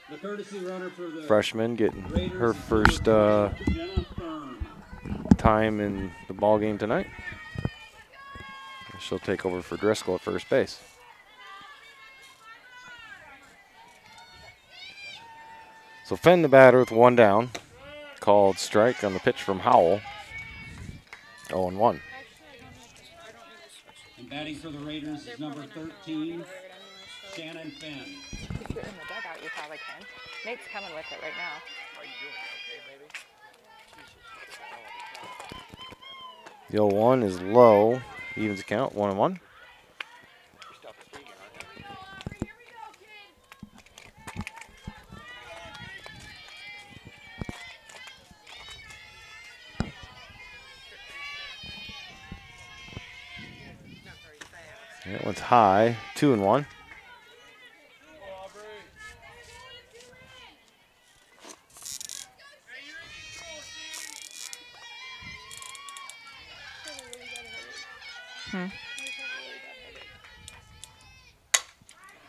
The courtesy runner for the freshman, getting Raiders her is first Jenna Thurm. time in the ball game tonight. She'll take over for Driscoll at first base. So Fenn the batter with 1 down. Called strike on the pitch from Howell. 0-1. And batting for the Raiders is number 13, Shannon Fenn. If you're in the dugout, you probably can. Nate's coming with it right now. The 0-1 is low. Evens count, 1-1. That one's high, 2-1.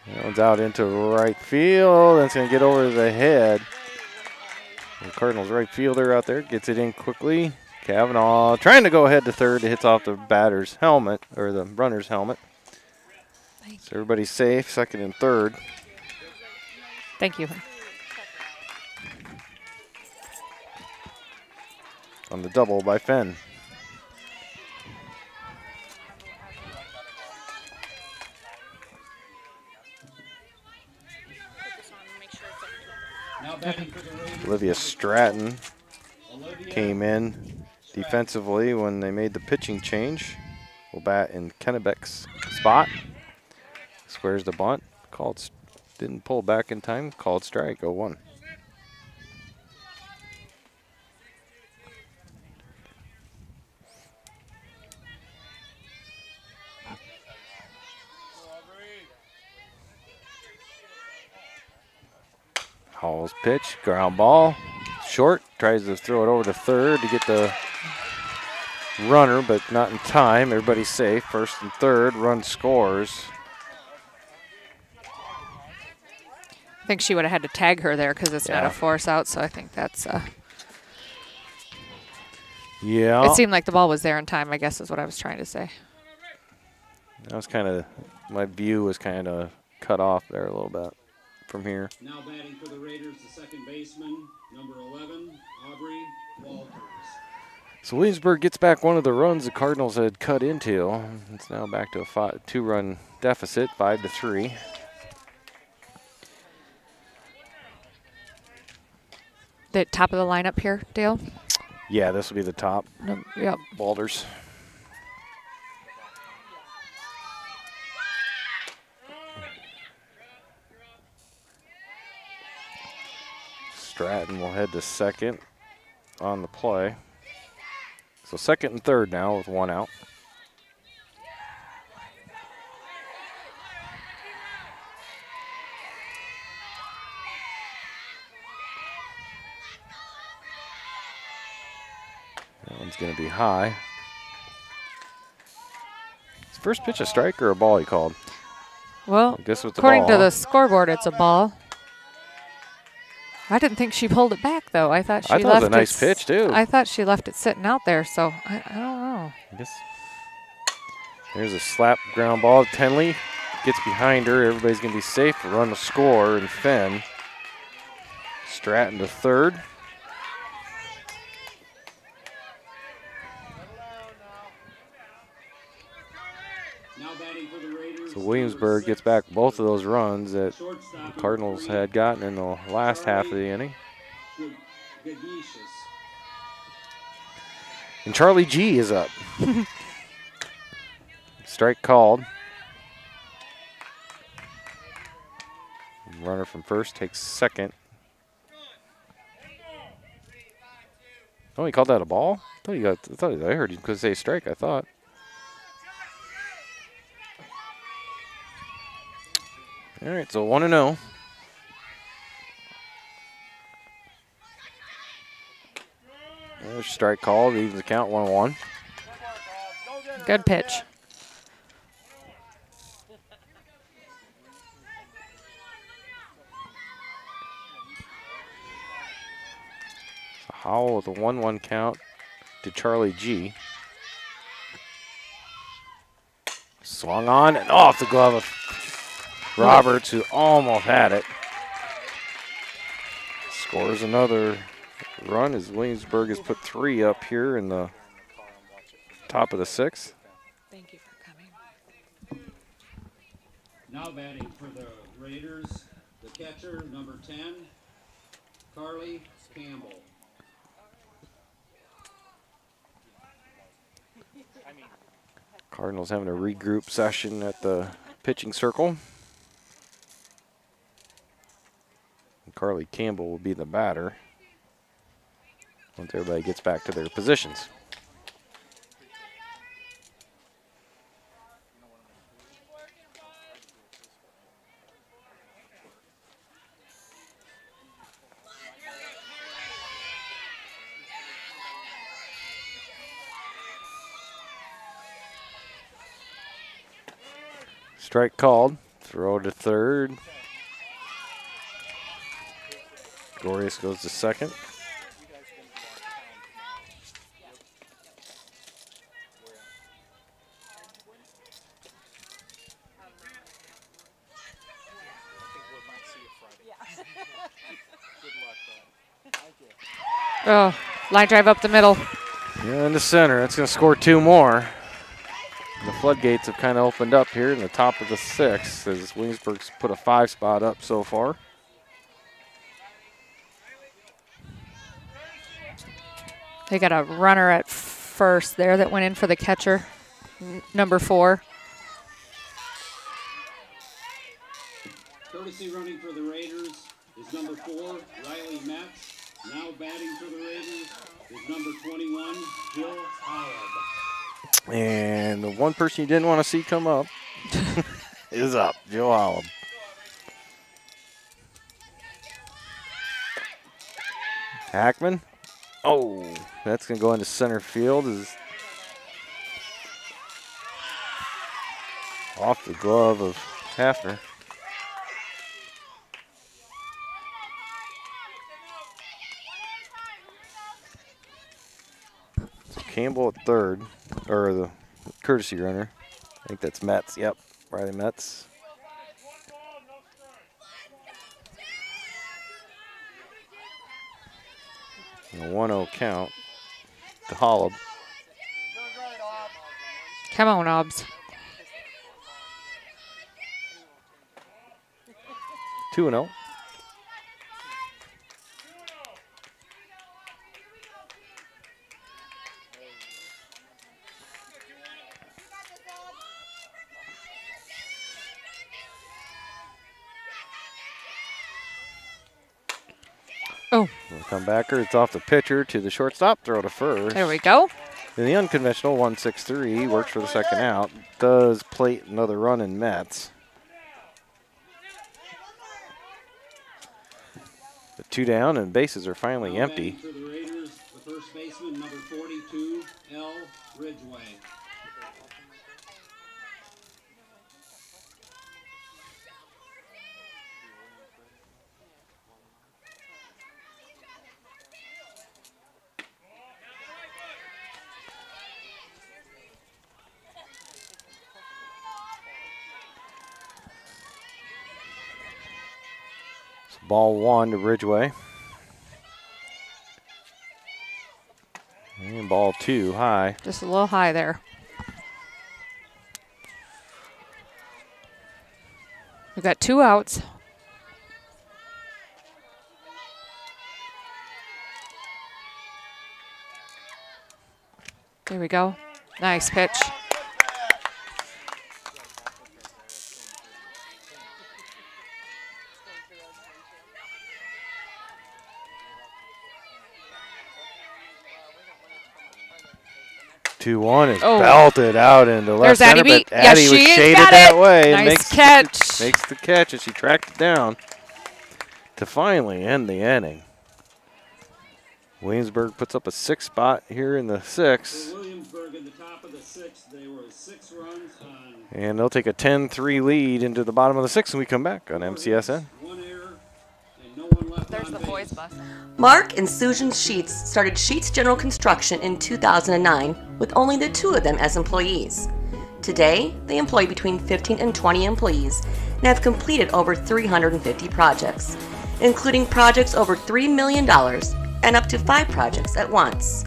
That one's out into right field. That's going to get over the head. The Cardinals right fielder out there gets it in quickly. Kavanaugh trying to go ahead to third. It hits off the batter's helmet, or the runner's helmet. So everybody's safe, second and third. Thank you. On the double by Fenn. Now batting for the Raiders. Olivia Stratton came in defensively when they made the pitching change. Will bat in Kennebeck's spot. Squares the bunt. Called, didn't pull back in time. Called strike, 0-1. Hall's pitch, ground ball, short, tries to throw it over to third to get the runner, but not in time. Everybody's safe, first and third, run scores. I think she would have had to tag her there because it's not Yeah. a force out, so I think that's Yeah. it seemed like the ball was there in time, I guess is what I was trying to say. That was kind of, my view was kind of cut off there a little bit from here. Now batting for the Raiders, the second baseman, number 11, Aubrey Walters. So Williamsburg gets back one of the runs the Cardinals had cut into. It's now back to a 2-run deficit, 5-3. The top of the lineup here, Dale? Yeah, this will be the top. Yep. Walters. Stratton will head to second on the play. So second and third now with one out. That one's going to be high. His first pitch a strike or a ball he called? Well, I guess with the according ball, to huh? the scoreboard, it's a ball. I didn't think she pulled it back, though. I thought she I thought left it was a nice pitch, too. I thought she left it sitting out there, so I don't know. I guess. There's a slap ground ball. Tenley gets behind her. Everybody's going to be safe to run the score. And Fenn. Stratton to third. Now batting for the Raiders. So Williamsburg gets back both of those runs that the Cardinals had gotten in the last half of the inning. And Charlie G is up. Strike called. Runner from first takes second. Oh, he called that a ball? I heard you could say strike, I thought. All right, so 1-0. There's strike called, evens the count 1-1. Good pitch. Howell with a 1-1 count to Charlie G. Swung on and off the glove of Roberts, who almost had it. Scores another run as Williamsburg has put 3 up here in the top of the 6th. Thank you for coming. Now batting for the Raiders, the catcher, number 10, Carly Campbell. Cardinals having a regroup session at the pitching circle. And Carly Campbell will be the batter once everybody gets back to their positions. Strike called. Throw to third. Gorius goes to second. Oh, line drive up the middle. Yeah, in the center. That's going to score 2 more. The floodgates have kind of opened up here in the top of the 6th as Williamsburg's put a 5 spot up so far. They got a runner at first there that went in for the catcher, number 4. Courtesy running for the Raiders is number 4, Riley Metz. Now batting for the Raiders is number 21, Jill Howard. And the one person you didn't want to see come up is up, Joe Howell. Hackman. Oh, that's going to go into center field. Is off the glove of Hafner. So Campbell at third, or the courtesy runner. I think that's Metz. Yep, Riley Metz. And a 1-0 count to Holub. Come on, Obbs. 2-0. Oh. Come backer. It's off the pitcher to the shortstop. Throw to first. There we go. In the unconventional 1-6-3 works for the second out. Does plate another run in Mets. The 2 down and bases are finally empty. For the Raiders, the first baseman, number 42, L. Ridgway. Ball 1 to Ridgway. And ball 2 high. Just a little high there. We've got 2 outs. There we go. Nice pitch. 2-1 is belted out into left center, but Addie was shaded that way. Nice catch. Makes the catch as she tracked it down to finally end the inning. Williamsburg puts up a 6 spot here in the 6th. Williamsburg in the top of the 6th. They were 6 runs on. And they'll take a 10-3 lead into the bottom of the 6th when we come back on MCSN. 1 error and no one left. There's the boys' bus. Mark and Susan Sheets started Sheets General Construction in 2009 with only the 2 of them as employees. Today, they employ between 15 and 20 employees and have completed over 350 projects, including projects over $3 million and up to 5 projects at once.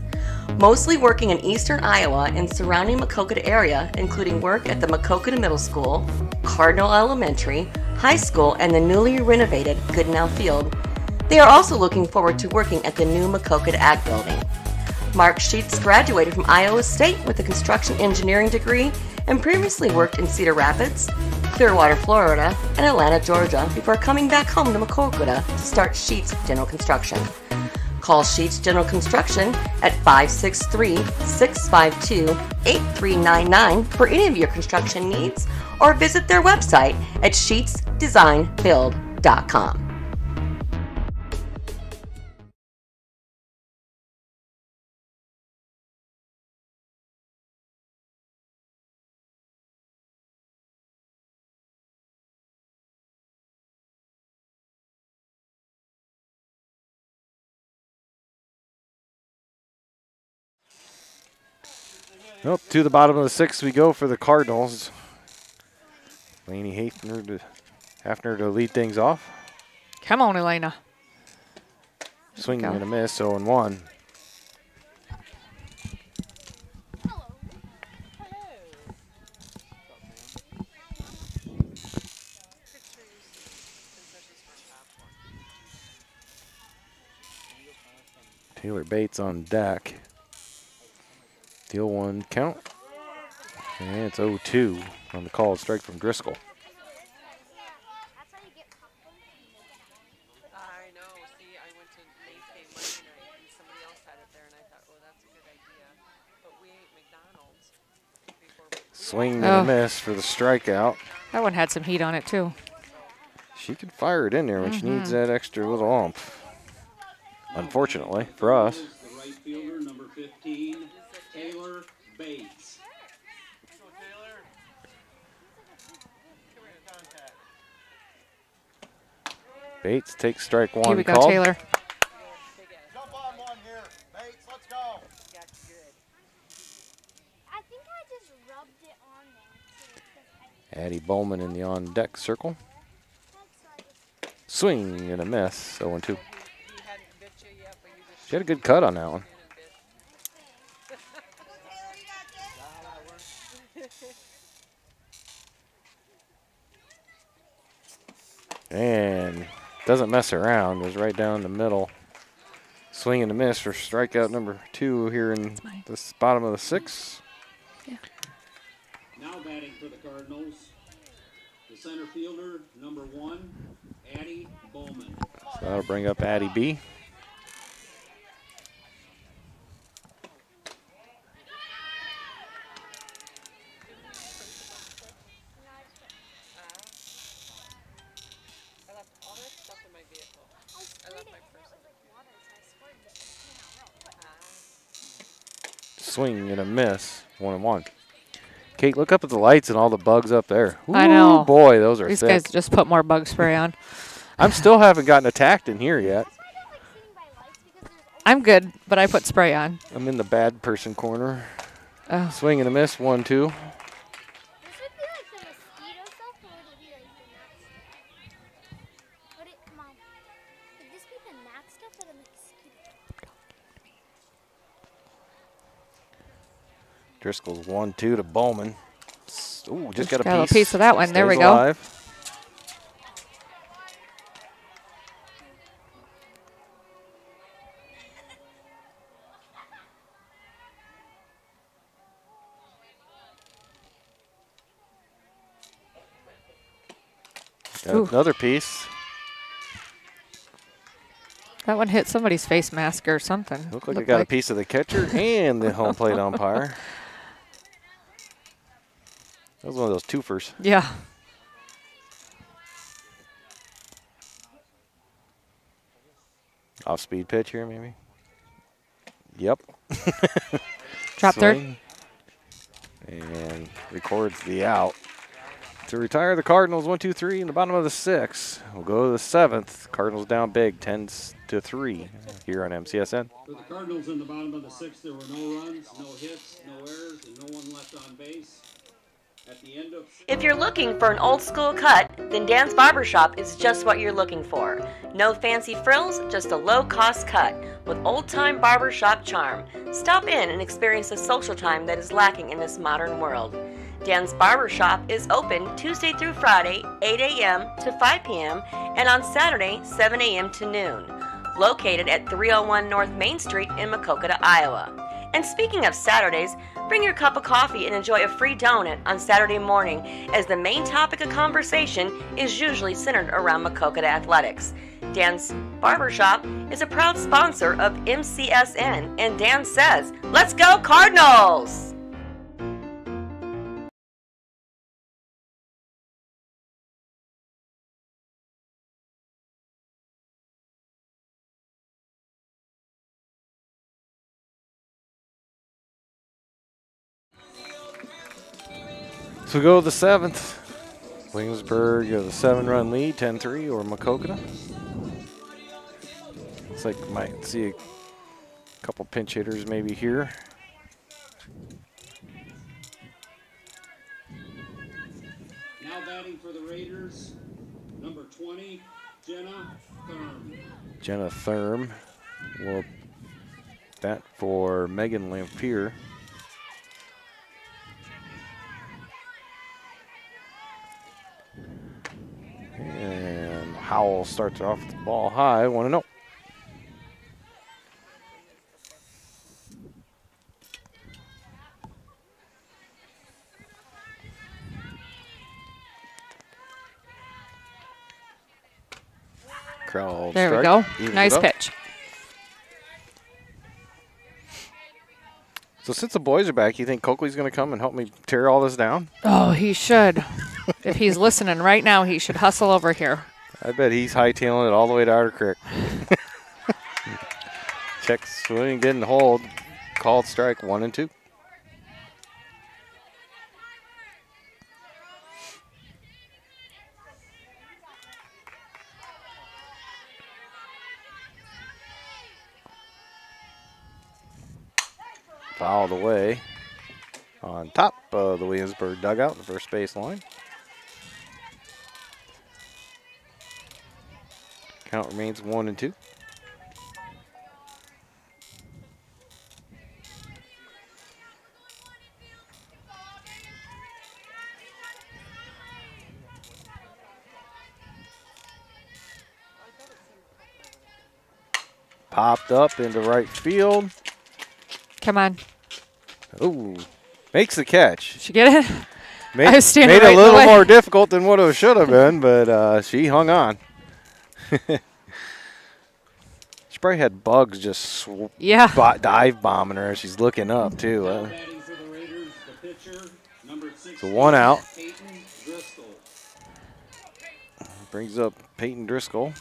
Mostly working in eastern Iowa and surrounding Maquoketa area, including work at the Maquoketa Middle School, Cardinal Elementary, High School, and the newly renovated Goodenow Field. They are also looking forward to working at the new Maquoketa Ag Building. Mark Sheets graduated from Iowa State with a construction engineering degree and previously worked in Cedar Rapids, Clearwater, Florida, and Atlanta, Georgia before coming back home to Maquoketa to start Sheets General Construction. Call Sheets General Construction at 563-652-8399 for any of your construction needs, or visit their website at sheetsdesignbuild.com. Well, to the bottom of the 6th we go for the Cardinals. Lainey Hafner to lead things off. Come on, Elena. Swinging and a miss, 0-1. Taylor Bates on deck. Deal 1 count. And it's 0-2 on the called strike from Driscoll. I know. See, I went to Mayfair Monday night and somebody else had it there, and I thought, oh, that's a good idea. But we ate McDonald's before we. Swing and a miss for the strikeout. That one had some heat on it, too. She can fire it in there when she needs that extra little oomph. Unfortunately for us. The right fielder, number 15, Taylor Bates. Bates takes strike 1. Here we go, called. Taylor. Jump on one here. Bates, let's go. I think I just rubbed it on there. Addie Bowman in the on-deck circle. Swing and a miss, 0-2. She had a good cut on that one. And doesn't mess around, goes right down the middle. Swing and a miss for strikeout number 2 here in the bottom of the 6th. Yeah. Now batting for the Cardinals, the center fielder, number 1, Addie Bowman. So that'll bring up Addie B. swing and a miss. 1-1. Kate, look up at the lights and all the bugs up there. Ooh, I know. Boy, those are These thick. guys just put more bug spray on. I'm still haven't gotten attacked in here yet. I'm good, but I put spray on. I'm in the bad person corner. Oh. Swing and a miss. 1-2. This would be like the mosquito stuff, or would it be like the gnat stuff? Would it, Mom, would this be the gnat stuff or the mosquito? Driscoll's 1-2 to Bowman. Ooh, just got a piece of that one. There we Stays go. alive. Got another piece. That one hit somebody's face mask or something. Looked like it got a piece of the catcher and the home plate umpire. That was one of those twofers. Yeah. Off-speed pitch here, maybe. Yep. Drop Swing. And records the out. To retire the Cardinals, 1-2-3 in the bottom of the 6th. We'll go to the 7th. Cardinals down big, 10-3 here on MCSN. For the Cardinals in the bottom of the 6th, there were no runs, no hits, no errors, and no one left on base. At the end of If you're looking for an old school cut, then Dan's Barbershop is just what you're looking for. No fancy frills, just a low-cost cut with old-time barbershop charm. Stop in and experience the social time that is lacking in this modern world. Dan's Barbershop is open Tuesday through Friday, 8 a.m. to 5 p.m., and on Saturday, 7 a.m. to noon. Located at 301 North Main Street in Maquoketa, Iowa. And speaking of Saturdays, bring your cup of coffee and enjoy a free donut on Saturday morning, as the main topic of conversation is usually centered around Maquoketa athletics. Dan's Barbershop is a proud sponsor of MCSN, and Dan says, "Let's go Cardinals!" So we go to the 7th. Williamsburg has a 7-run lead, 10-3 over Maquoketa. Looks like we might see a couple pinch hitters maybe here. now batting for the Raiders, number 20, Jenna Thurm. Jenna Thurm will bat for Megan Lampier. And Howell starts off the ball high, 1-0. Crowd There we strike, go. evens Nice it up. pitch. So since the boys are back, you think Coakley's going to come and help me tear all this down? Oh, he should. If he's listening right now, he should hustle over here. I bet he's hightailing it all the way to Outer Creek. Check swing, didn't hold. Called strike, 1-2. Fouled away on top of the Williamsburg dugout, the first base line. Count remains 1-2. Popped up into right field. Come on. Ooh, makes the catch. Did you get it? Made, I was standing made right it in a the little way. more difficult than what it should have been, but she hung on. She probably had bugs just dive bombing her as she's looking up, too. Batting for the Raiders, the pitcher, number 16, So 1 out. Peyton Driscoll. Brings up Peyton Driscoll.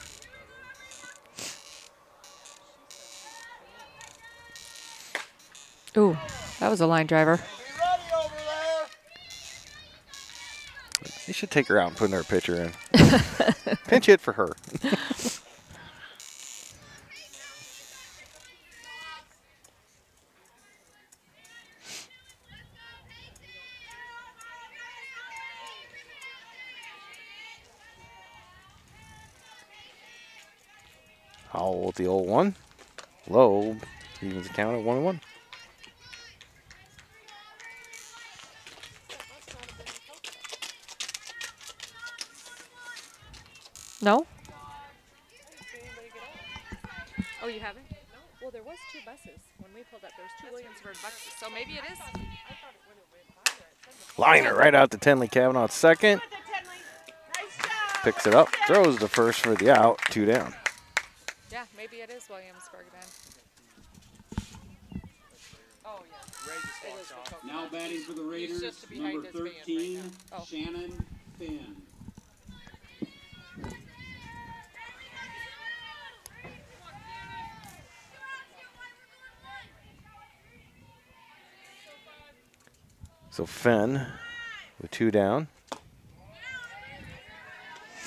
Ooh. That was a line driver. Be ready over there. You should take her out and put her pitcher in. Pinch hit for her. Howell with the old one. Low. Evens the count at 1-1. No? Oh, you haven't? No. Well, there was 2 buses when we pulled up. There was 2 Williamsburg buses, so maybe it is. Liner right out to Tenley Kavanaugh at second. Picks it up, throws the first for the out, 2 down. Yeah, maybe it is Williamsburg then. Oh, yeah. Now batting for the Raiders, just behind number his van 13, right now. Oh. Shannon Finn. So Fenn with 2 down.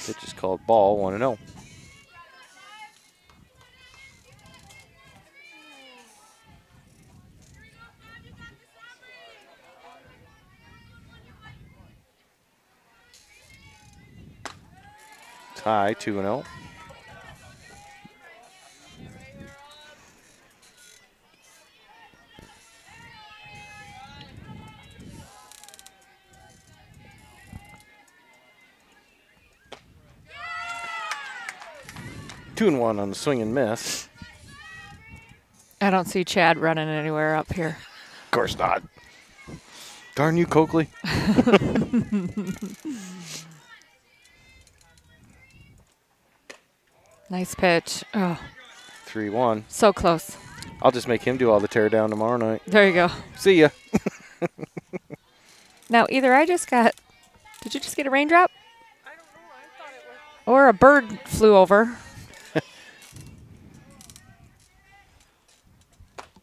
Pitch is called ball, 1-0. Tie, 2-0. Two and 1 on the swing and miss. I don't see Chad running anywhere up here. Of course not. Darn you, Coakley. Nice pitch. Oh, 3-1. so close. I'll just make him do all the tear down tomorrow night. There you go. See ya. Now, either I just got, did you just get a raindrop? I don't know. I thought it was. Or a bird flew over.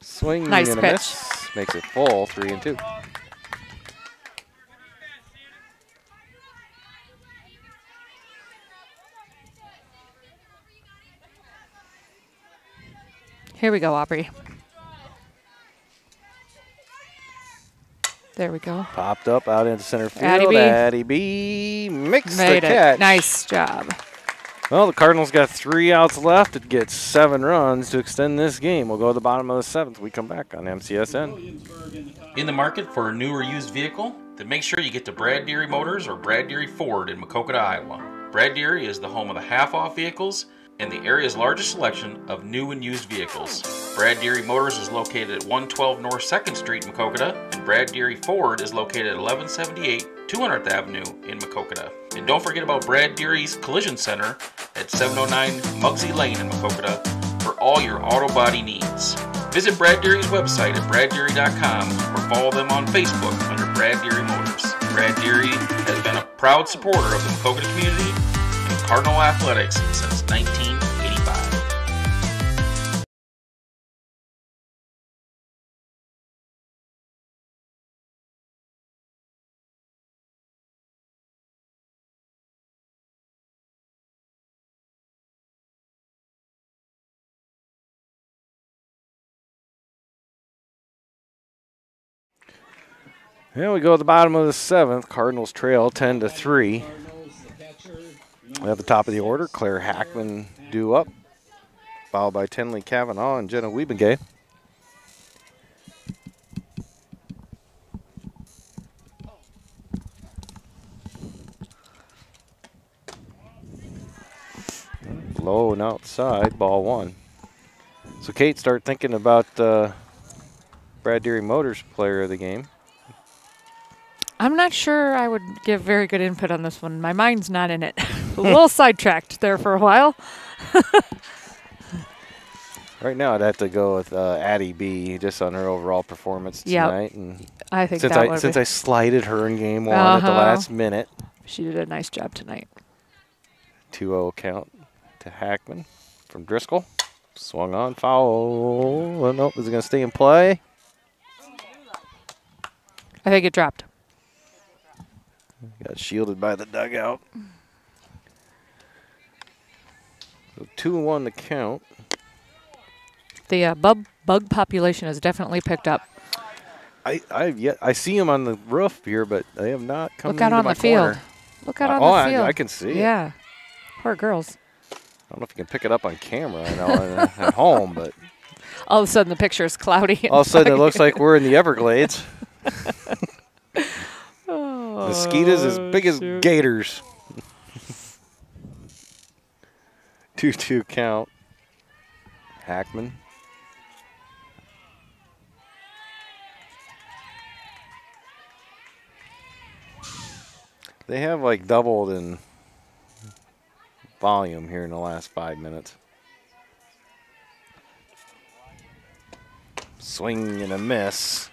Swing Nice and a pitch. miss. Makes it full, 3-2. Here we go, Aubrey. There we go. Popped up out into center field. Addie B. Addie B makes Made the it. catch. Nice job. Well, the Cardinals got 3 outs left to get 7 runs to extend this game. We'll go to the bottom of the 7th. We come back on MCSN. In the market for a new or used vehicle? Then make sure you get to Brad Deary Motors or Brad Deary Ford in Maquoketa, Iowa. Brad Deary is the home of the half-off vehicles and the area's largest selection of new and used vehicles. Brad Deary Motors is located at 112 North 2nd Street in Maquoketa, and Brad Deary Ford is located at 1178 200th Avenue in Maquoketa. And don't forget about Brad Deary's Collision Center at 709 Muggsy Lane in Maquoketa for all your auto body needs. Visit Brad Deary's website at braddeary.com or follow them on Facebook under Brad Deary Motors. Brad Deary has been a proud supporter of the Maquoketa community and Cardinal athletics since 1985. Here we go at the bottom of the 7th. Cardinals trail 10-3. At the top of the order, Claire Hackman due up, followed by Tenley Kavanaugh and Jenna Wiebengay. Low and outside, ball 1. So Kate, start thinking about Brad Deary Motors player of the game. I'm not sure I would give very good input on this one. My mind's not in it. A little sidetracked there for a while. Right now, I'd have to go with Addie B, just on her overall performance tonight. And I think since that would since be. I slighted her in game 1 at the last minute. She did a nice job tonight. 2-0 count to Hackman from Driscoll. Swung on, foul. Oh, no, is it going to stay in play? I think it dropped. Got shielded by the dugout. So 2-1 the count. The bug population has definitely picked up. I see them on the roof here, but they have not come Look out into on my the field. corner. Look out on the field. I can see it. Yeah. Poor girls. I don't know if you can pick it up on camera. I know at home, but All of a sudden the picture is cloudy. all of a sudden it looks like we're in the Everglades. Oh, Mosquitoes as big as gators. 2-2 count. Hackman. They have like doubled in volume here in the last 5 minutes. Swing and a miss.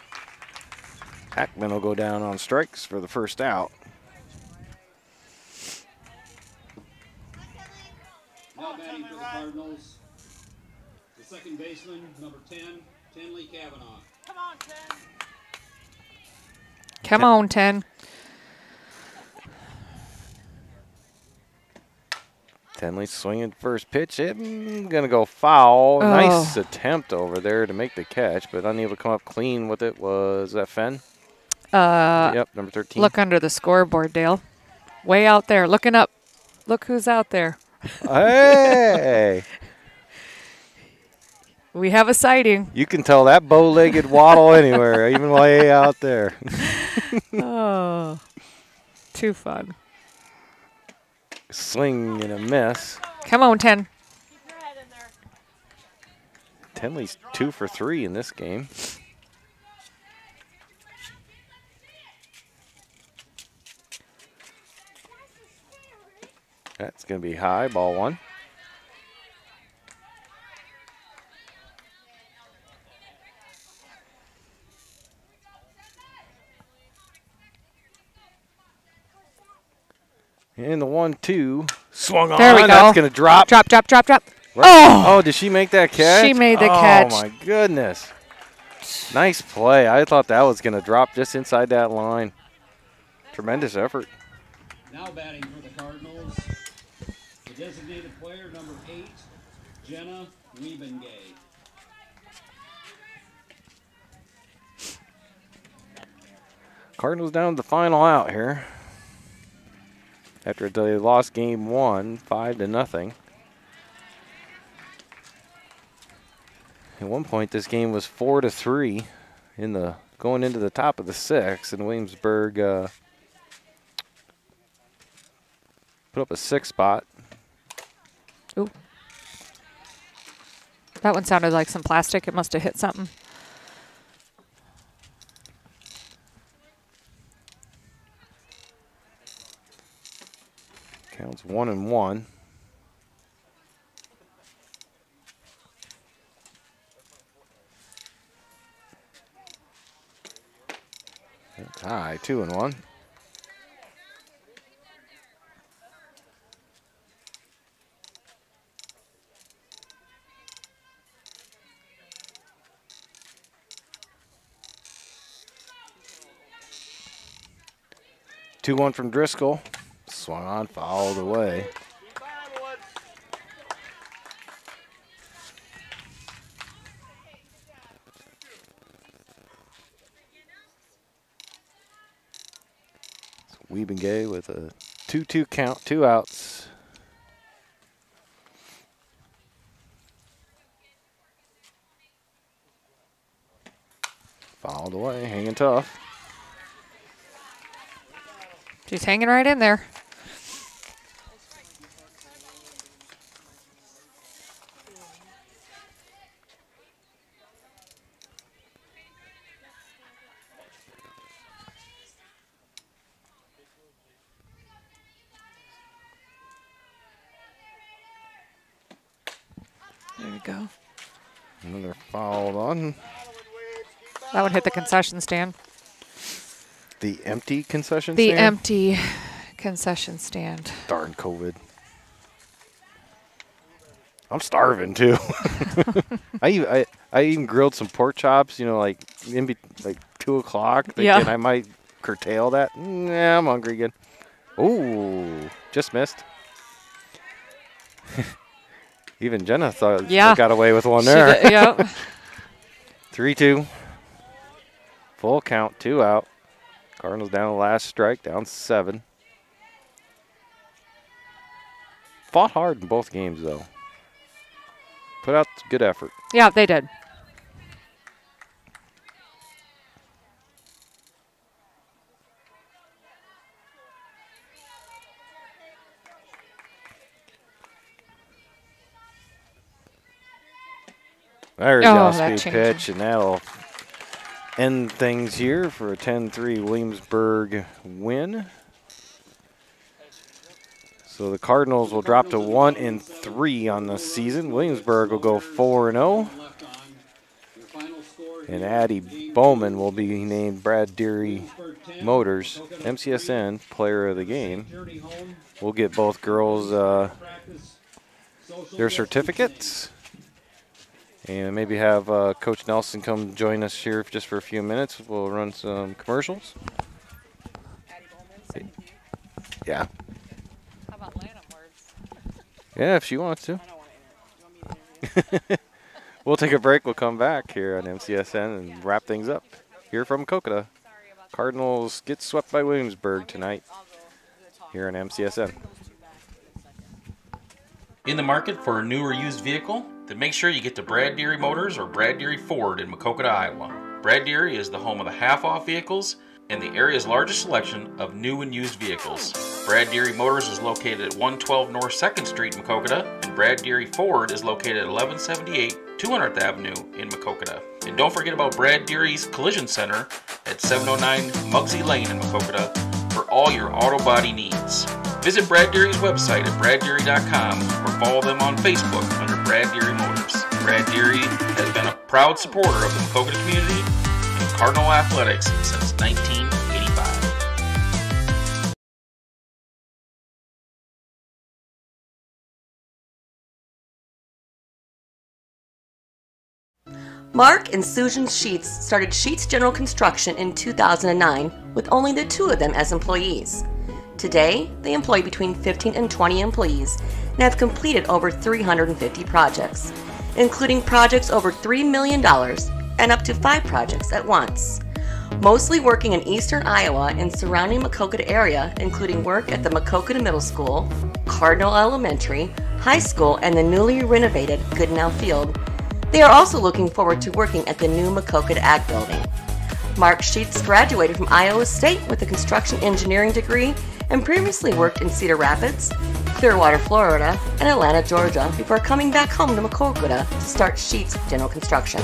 Hackman will go down on strikes for the first out. Now batting for the Cardinals, the second baseman, number 10, Tenley Kavanaugh. Come on, 10. Come on, 10. Tenley swinging first pitch. It's going to go foul. Oh. Nice attempt over there to make the catch, but unable to come up clean with it. Was that Fenn? Yep, number 13. Look under the scoreboard, Dale. Way out there, looking up. Look who's out there. Hey! We have a sighting. You can tell that bow-legged waddle anywhere, even way out there. Oh, too fun. Swing and a miss. Come on, 10. Keep your head in there. Tenley's 2 for 3 in this game. That's going to be high, ball 1. And the 1-2 swung on. There we go. That's going to drop. Drop, drop, drop, drop. Oh, did she make that catch? She made the catch. Oh, my goodness. Nice play. I thought that was going to drop just inside that line. Tremendous effort. Now batting for the Cardinals, the designated player, number 8, Jenna Wiebengay. Cardinals down to the final out here. After they lost game 1, 5-0. At one point, this game was 4-3 in the going into the top of the 6th, and Williamsburg put up a 6 spot. Ooh. That one sounded like some plastic. It must have hit something. Counts 1-1. Tie 2-1. Two-one from Driscoll. Swung on, fouled away. Wiebengay with a 2-2 count, 2 outs. Fouled away, hanging tough. She's hanging right in there. There we go. Another fouled on. That one hit the concession stand. The empty concession The stand? empty concession stand. Darn COVID. I'm starving too. I even grilled some pork chops, you know, like 2 o'clock, thinking Yeah. I might curtail that. Nah, I'm hungry again. Ooh, just missed. Even Jenna thought Yeah. they got away with one She there. did, yep. 3-2. Full count, 2 out. Cardinals down the last strike, down 7. Fought hard in both games, though. Put out good effort. Yeah, they did. There's Oh, the that off-speed changed. pitch, and that'll end things here for a 10-3 Williamsburg win. So the Cardinals will drop to 1-3 on the season. Williamsburg will go 4-0. And Addie Bowman will be named Brad Deary Motors MCSN Player of the Game. We'll get both girls their certificates. And maybe have Coach Nelson come join us here just for a few minutes. We'll run some commercials. Yeah. How about Lanham words? Yeah, if she wants to. I don't want to interview. You want me to interview? We'll take a break. We'll come back here on MCSN and wrap things up. Here from Maquoketa. Cardinals get swept by Williamsburg tonight here on MCSN. In the market for a new or used vehicle? Then make sure you get to Brad Deary Motors or Brad Deary Ford in Maquoketa, Iowa. Brad Deary is the home of the half-off vehicles and the area's largest selection of new and used vehicles. Brad Deary Motors is located at 112 North 2nd Street in Maquoketa, and Brad Deary Ford is located at 1178 200th Avenue in Maquoketa. And don't forget about Brad Deary's Collision Center at 709 Muggsy Lane in Maquoketa for all your auto body needs. Visit Brad Deary's website at braddeary.com or follow them on Facebook under Brad Deary Motors. Brad Deary has been a proud supporter of the Maquoketa community and Cardinal athletics since 1985. Mark and Susan Sheets started Sheets General Construction in 2009 with only the 2 of them as employees. Today, they employ between 15 and 20 employees and have completed over 350 projects, including projects over $3 million and up to 5 projects at once. Mostly working in eastern Iowa and surrounding Maquoketa area, including work at the Maquoketa Middle School, Cardinal Elementary, High School, and the newly renovated Goodenow Field. They are also looking forward to working at the new Maquoketa Ag Building. Mark Sheets graduated from Iowa State with a construction engineering degree and previously worked in Cedar Rapids, Clearwater, Florida, and Atlanta, Georgia before coming back home to Maquoketa to start Sheets General Construction.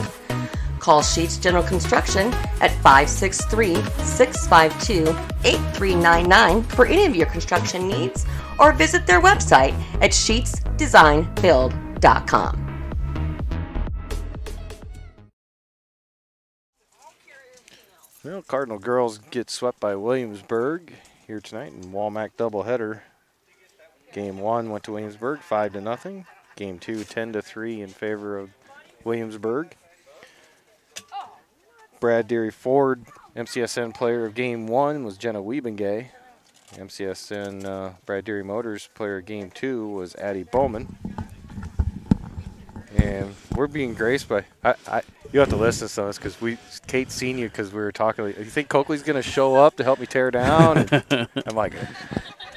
Call Sheets General Construction at 563-652-8399 for any of your construction needs or visit their website at sheetsdesignbuild.com. Well, Cardinal girls get swept by Williamsburg here tonight in Walmack doubleheader. Game 1 went to Williamsburg 5-0. Game 2 10-3 in favor of Williamsburg. Brad Deary Ford, MCSN player of Game 1 was Jenna Wiebengay. MCSN Brad Deary Motors player of Game 2 was Addie Bowman. And we're being graced by, you have to listen to this because Kate's seen you because we were talking. You think Coakley's going to show up to help me tear down? And I'm like,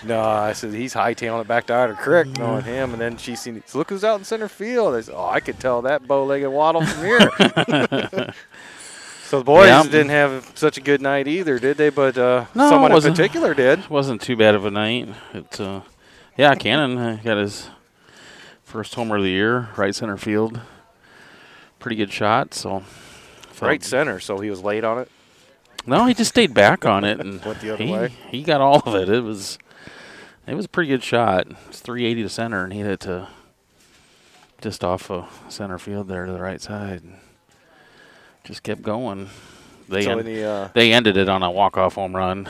no. I said, he's hightailing it back down the creek, knowing him. And then she's seen, so look who's out in center field. I said, I could tell that bow-legged waddle from here. So the boys didn't have such a good night either, did they? But No, someone in particular did. Wasn't too bad of a night. Cannon got his first homer of the year, right center field. Pretty good shot. So right center, so he was late on it? No, he just stayed back on it and went the other way. He got all of it. It was a pretty good shot. It's 380 to center, and he hit it to just off of center field there to the right side. Just kept going. They ended it on a walk-off home run,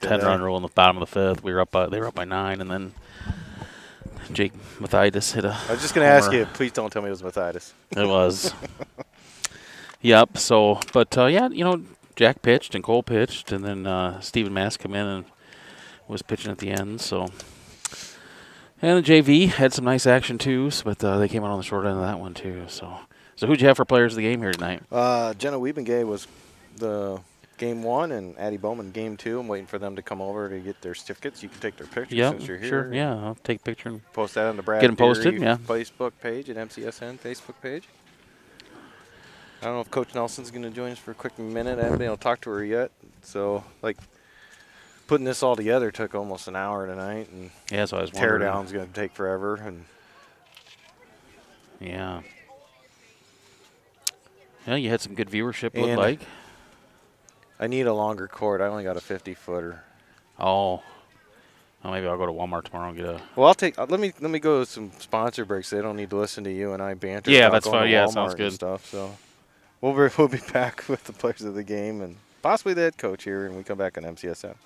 10-run rule in the bottom of the 5th. They were up by 9, and then Jake Mathias hit a I was just going to ask you, please don't tell me it was Mathias. It was. Yep. So, but Jack pitched and Cole pitched, and then Stephen Mass come in and was pitching at the end. So, and the JV had some nice action too, but they came out on the short end of that one too. So who'd you have for players of the game here tonight? Jenna Wiebengay was the game 1, and Addie Bowman game 2. I'm waiting for them to come over to get their certificates. You can take their pictures since you're here. Sure, yeah. I'll take a picture and post that on the Brad get them posted. Deary Yeah, Facebook page and MCSN Facebook page. I don't know if Coach Nelson's going to join us for a quick minute. I haven't been able to talk to her yet. So, like, putting this all together took almost an hour tonight, and yeah, so I was tear wondering. down's going to take forever. And yeah, you had some good viewership. Looked And like. I need a longer cord. I only got a 50-footer. Oh. Well, maybe I'll go to Walmart tomorrow and get a. Well, I'll take. Let me go to some sponsor breaks. They don't need to listen to you and I banter. Yeah, about that's going fine. to Yeah, Walmart sounds and good. Stuff. So we'll be back with the players of the game and possibly the head coach here, and we come back on MCSN.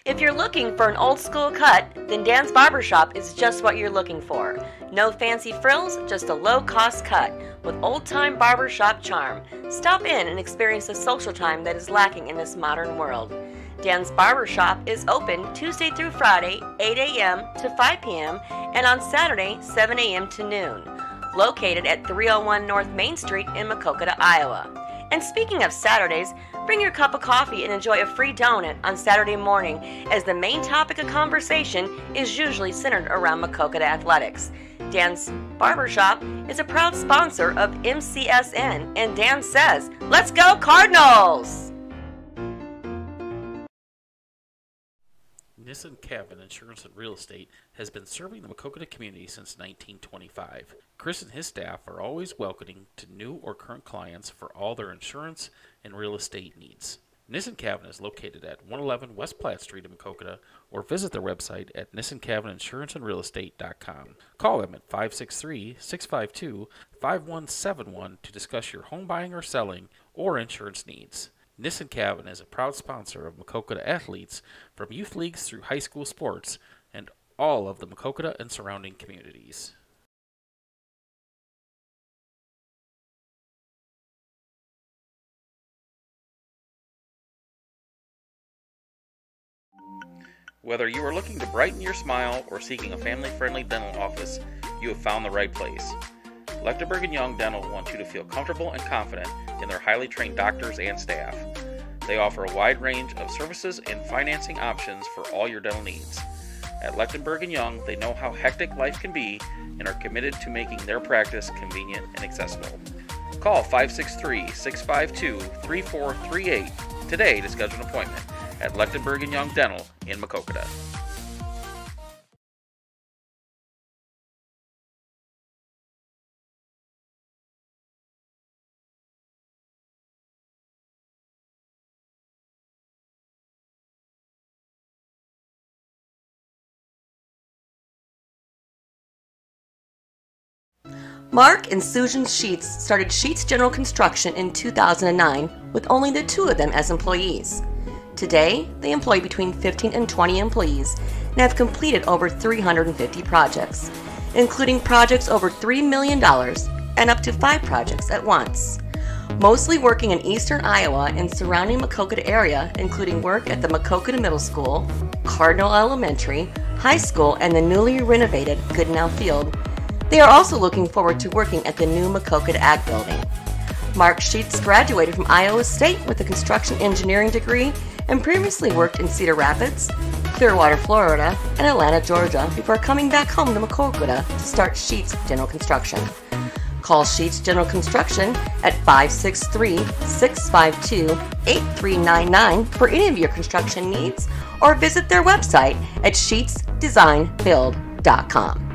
If you're looking for an old school cut, then Dan's Barbershop is just what you're looking for. No fancy frills, just a low cost cut with old time barbershop charm. Stop in and experience the social time that is lacking in this modern world. Dan's Barbershop is open Tuesday through Friday, 8 a.m. to 5 p.m. and on Saturday, 7 a.m. to noon. Located at 301 North Main Street in Maquoketa, Iowa. And speaking of Saturdays, bring your cup of coffee and enjoy a free donut on Saturday morning, as the main topic of conversation is usually centered around Maquoketa athletics. Dan's Barbershop is a proud sponsor of MCSN, and Dan says, "Let's go Cardinals!" Nissan Cabin Insurance and Real Estate has been serving the Maquoketa community since 1925. Chris and his staff are always welcoming to new or current clients for all their insurance and real estate needs. Nissan Cabin is located at 111 West Platte Street in Maquoketa, or visit their website at nissancabininsuranceandrealestate.com. Call them at 563-652-5171 to discuss your home buying or selling or insurance needs. Nissan Cabin is a proud sponsor of Maquoketa athletes from youth leagues through high school sports and all of the Maquoketa and surrounding communities. Whether you are looking to brighten your smile or seeking a family-friendly dental office, you have found the right place. Lechtenberg & Young Dental wants you to feel comfortable and confident in their highly trained doctors and staff. They offer a wide range of services and financing options for all your dental needs. At Lechtenberg & Young, they know how hectic life can be and are committed to making their practice convenient and accessible. Call 563-652-3438 today to schedule an appointment at Lechtenberg & Young Dental in Maquoketa. Mark and Susan Sheets started Sheets General Construction in 2009 with only the 2 of them as employees. Today, they employ between 15 and 20 employees and have completed over 350 projects, including projects over $3 million and up to 5 projects at once. Mostly working in eastern Iowa and surrounding Maquoketa area, including work at the Maquoketa Middle School, Cardinal Elementary, High School, and the newly renovated Goodenow Field. They are also looking forward to working at the new Maquoketa Ag Building. Mark Sheets graduated from Iowa State with a construction engineering degree and previously worked in Cedar Rapids, Clearwater, Florida, and Atlanta, Georgia before coming back home to Maquoketa to start Sheets General Construction. Call Sheets General Construction at 563-652-8399 for any of your construction needs, or visit their website at sheetsdesignbuild.com.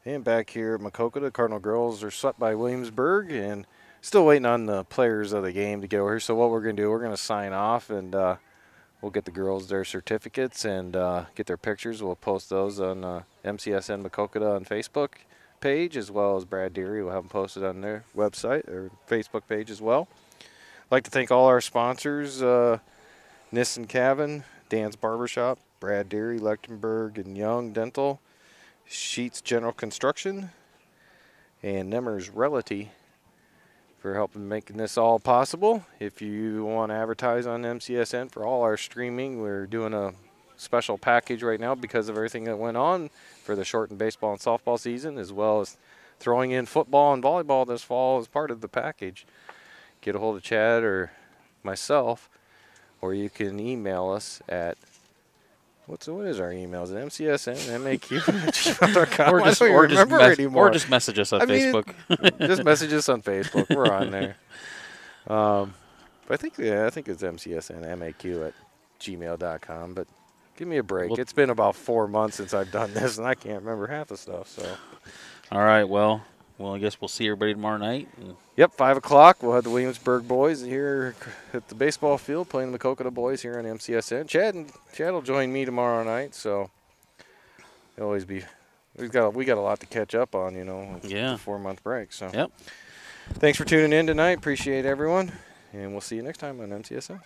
And back here at Maquoketa, Cardinal girls are swept by Williamsburg and still waiting on the players of the game to get over here. So what we're going to do, we're going to sign off, and we'll get the girls their certificates and get their pictures. We'll post those on MCSN Maquoketa on Facebook page, as well as Brad Deary. We'll have them posted on their website or Facebook page as well. I'd like to thank all our sponsors, Nissan Cabin, Dan's Barbershop, Brad Deary, Lechtenberg & Young Dental, Sheets General Construction, and Nemers Realty for helping making this all possible. If you want to advertise on MCSN for all our streaming, we're doing a special package right now because of everything that went on for the shortened baseball and softball season, as well as throwing in football and volleyball this fall as part of the package. Get a hold of Chad or myself, or you can email us at what is our email? Is it mcsnmaq@gmail.com? Or just, I don't remember anymore. Or just message us on Facebook. Just message us on Facebook. We're on there. But I think it's mcsnmaq@gmail.com. But give me a break. Well, it's been about 4 months since I've done this, and I can't remember half the stuff. So. All right. Well, I guess we'll see everybody tomorrow night. Yep, 5 o'clock. We'll have the Williamsburg boys here at the baseball field playing the Maquoketa boys here on MCSN. Chad will join me tomorrow night, so it'll always be. We got a lot to catch up on, It's a 4-month break. So. Yep. Thanks for tuning in tonight. Appreciate everyone, and we'll see you next time on MCSN.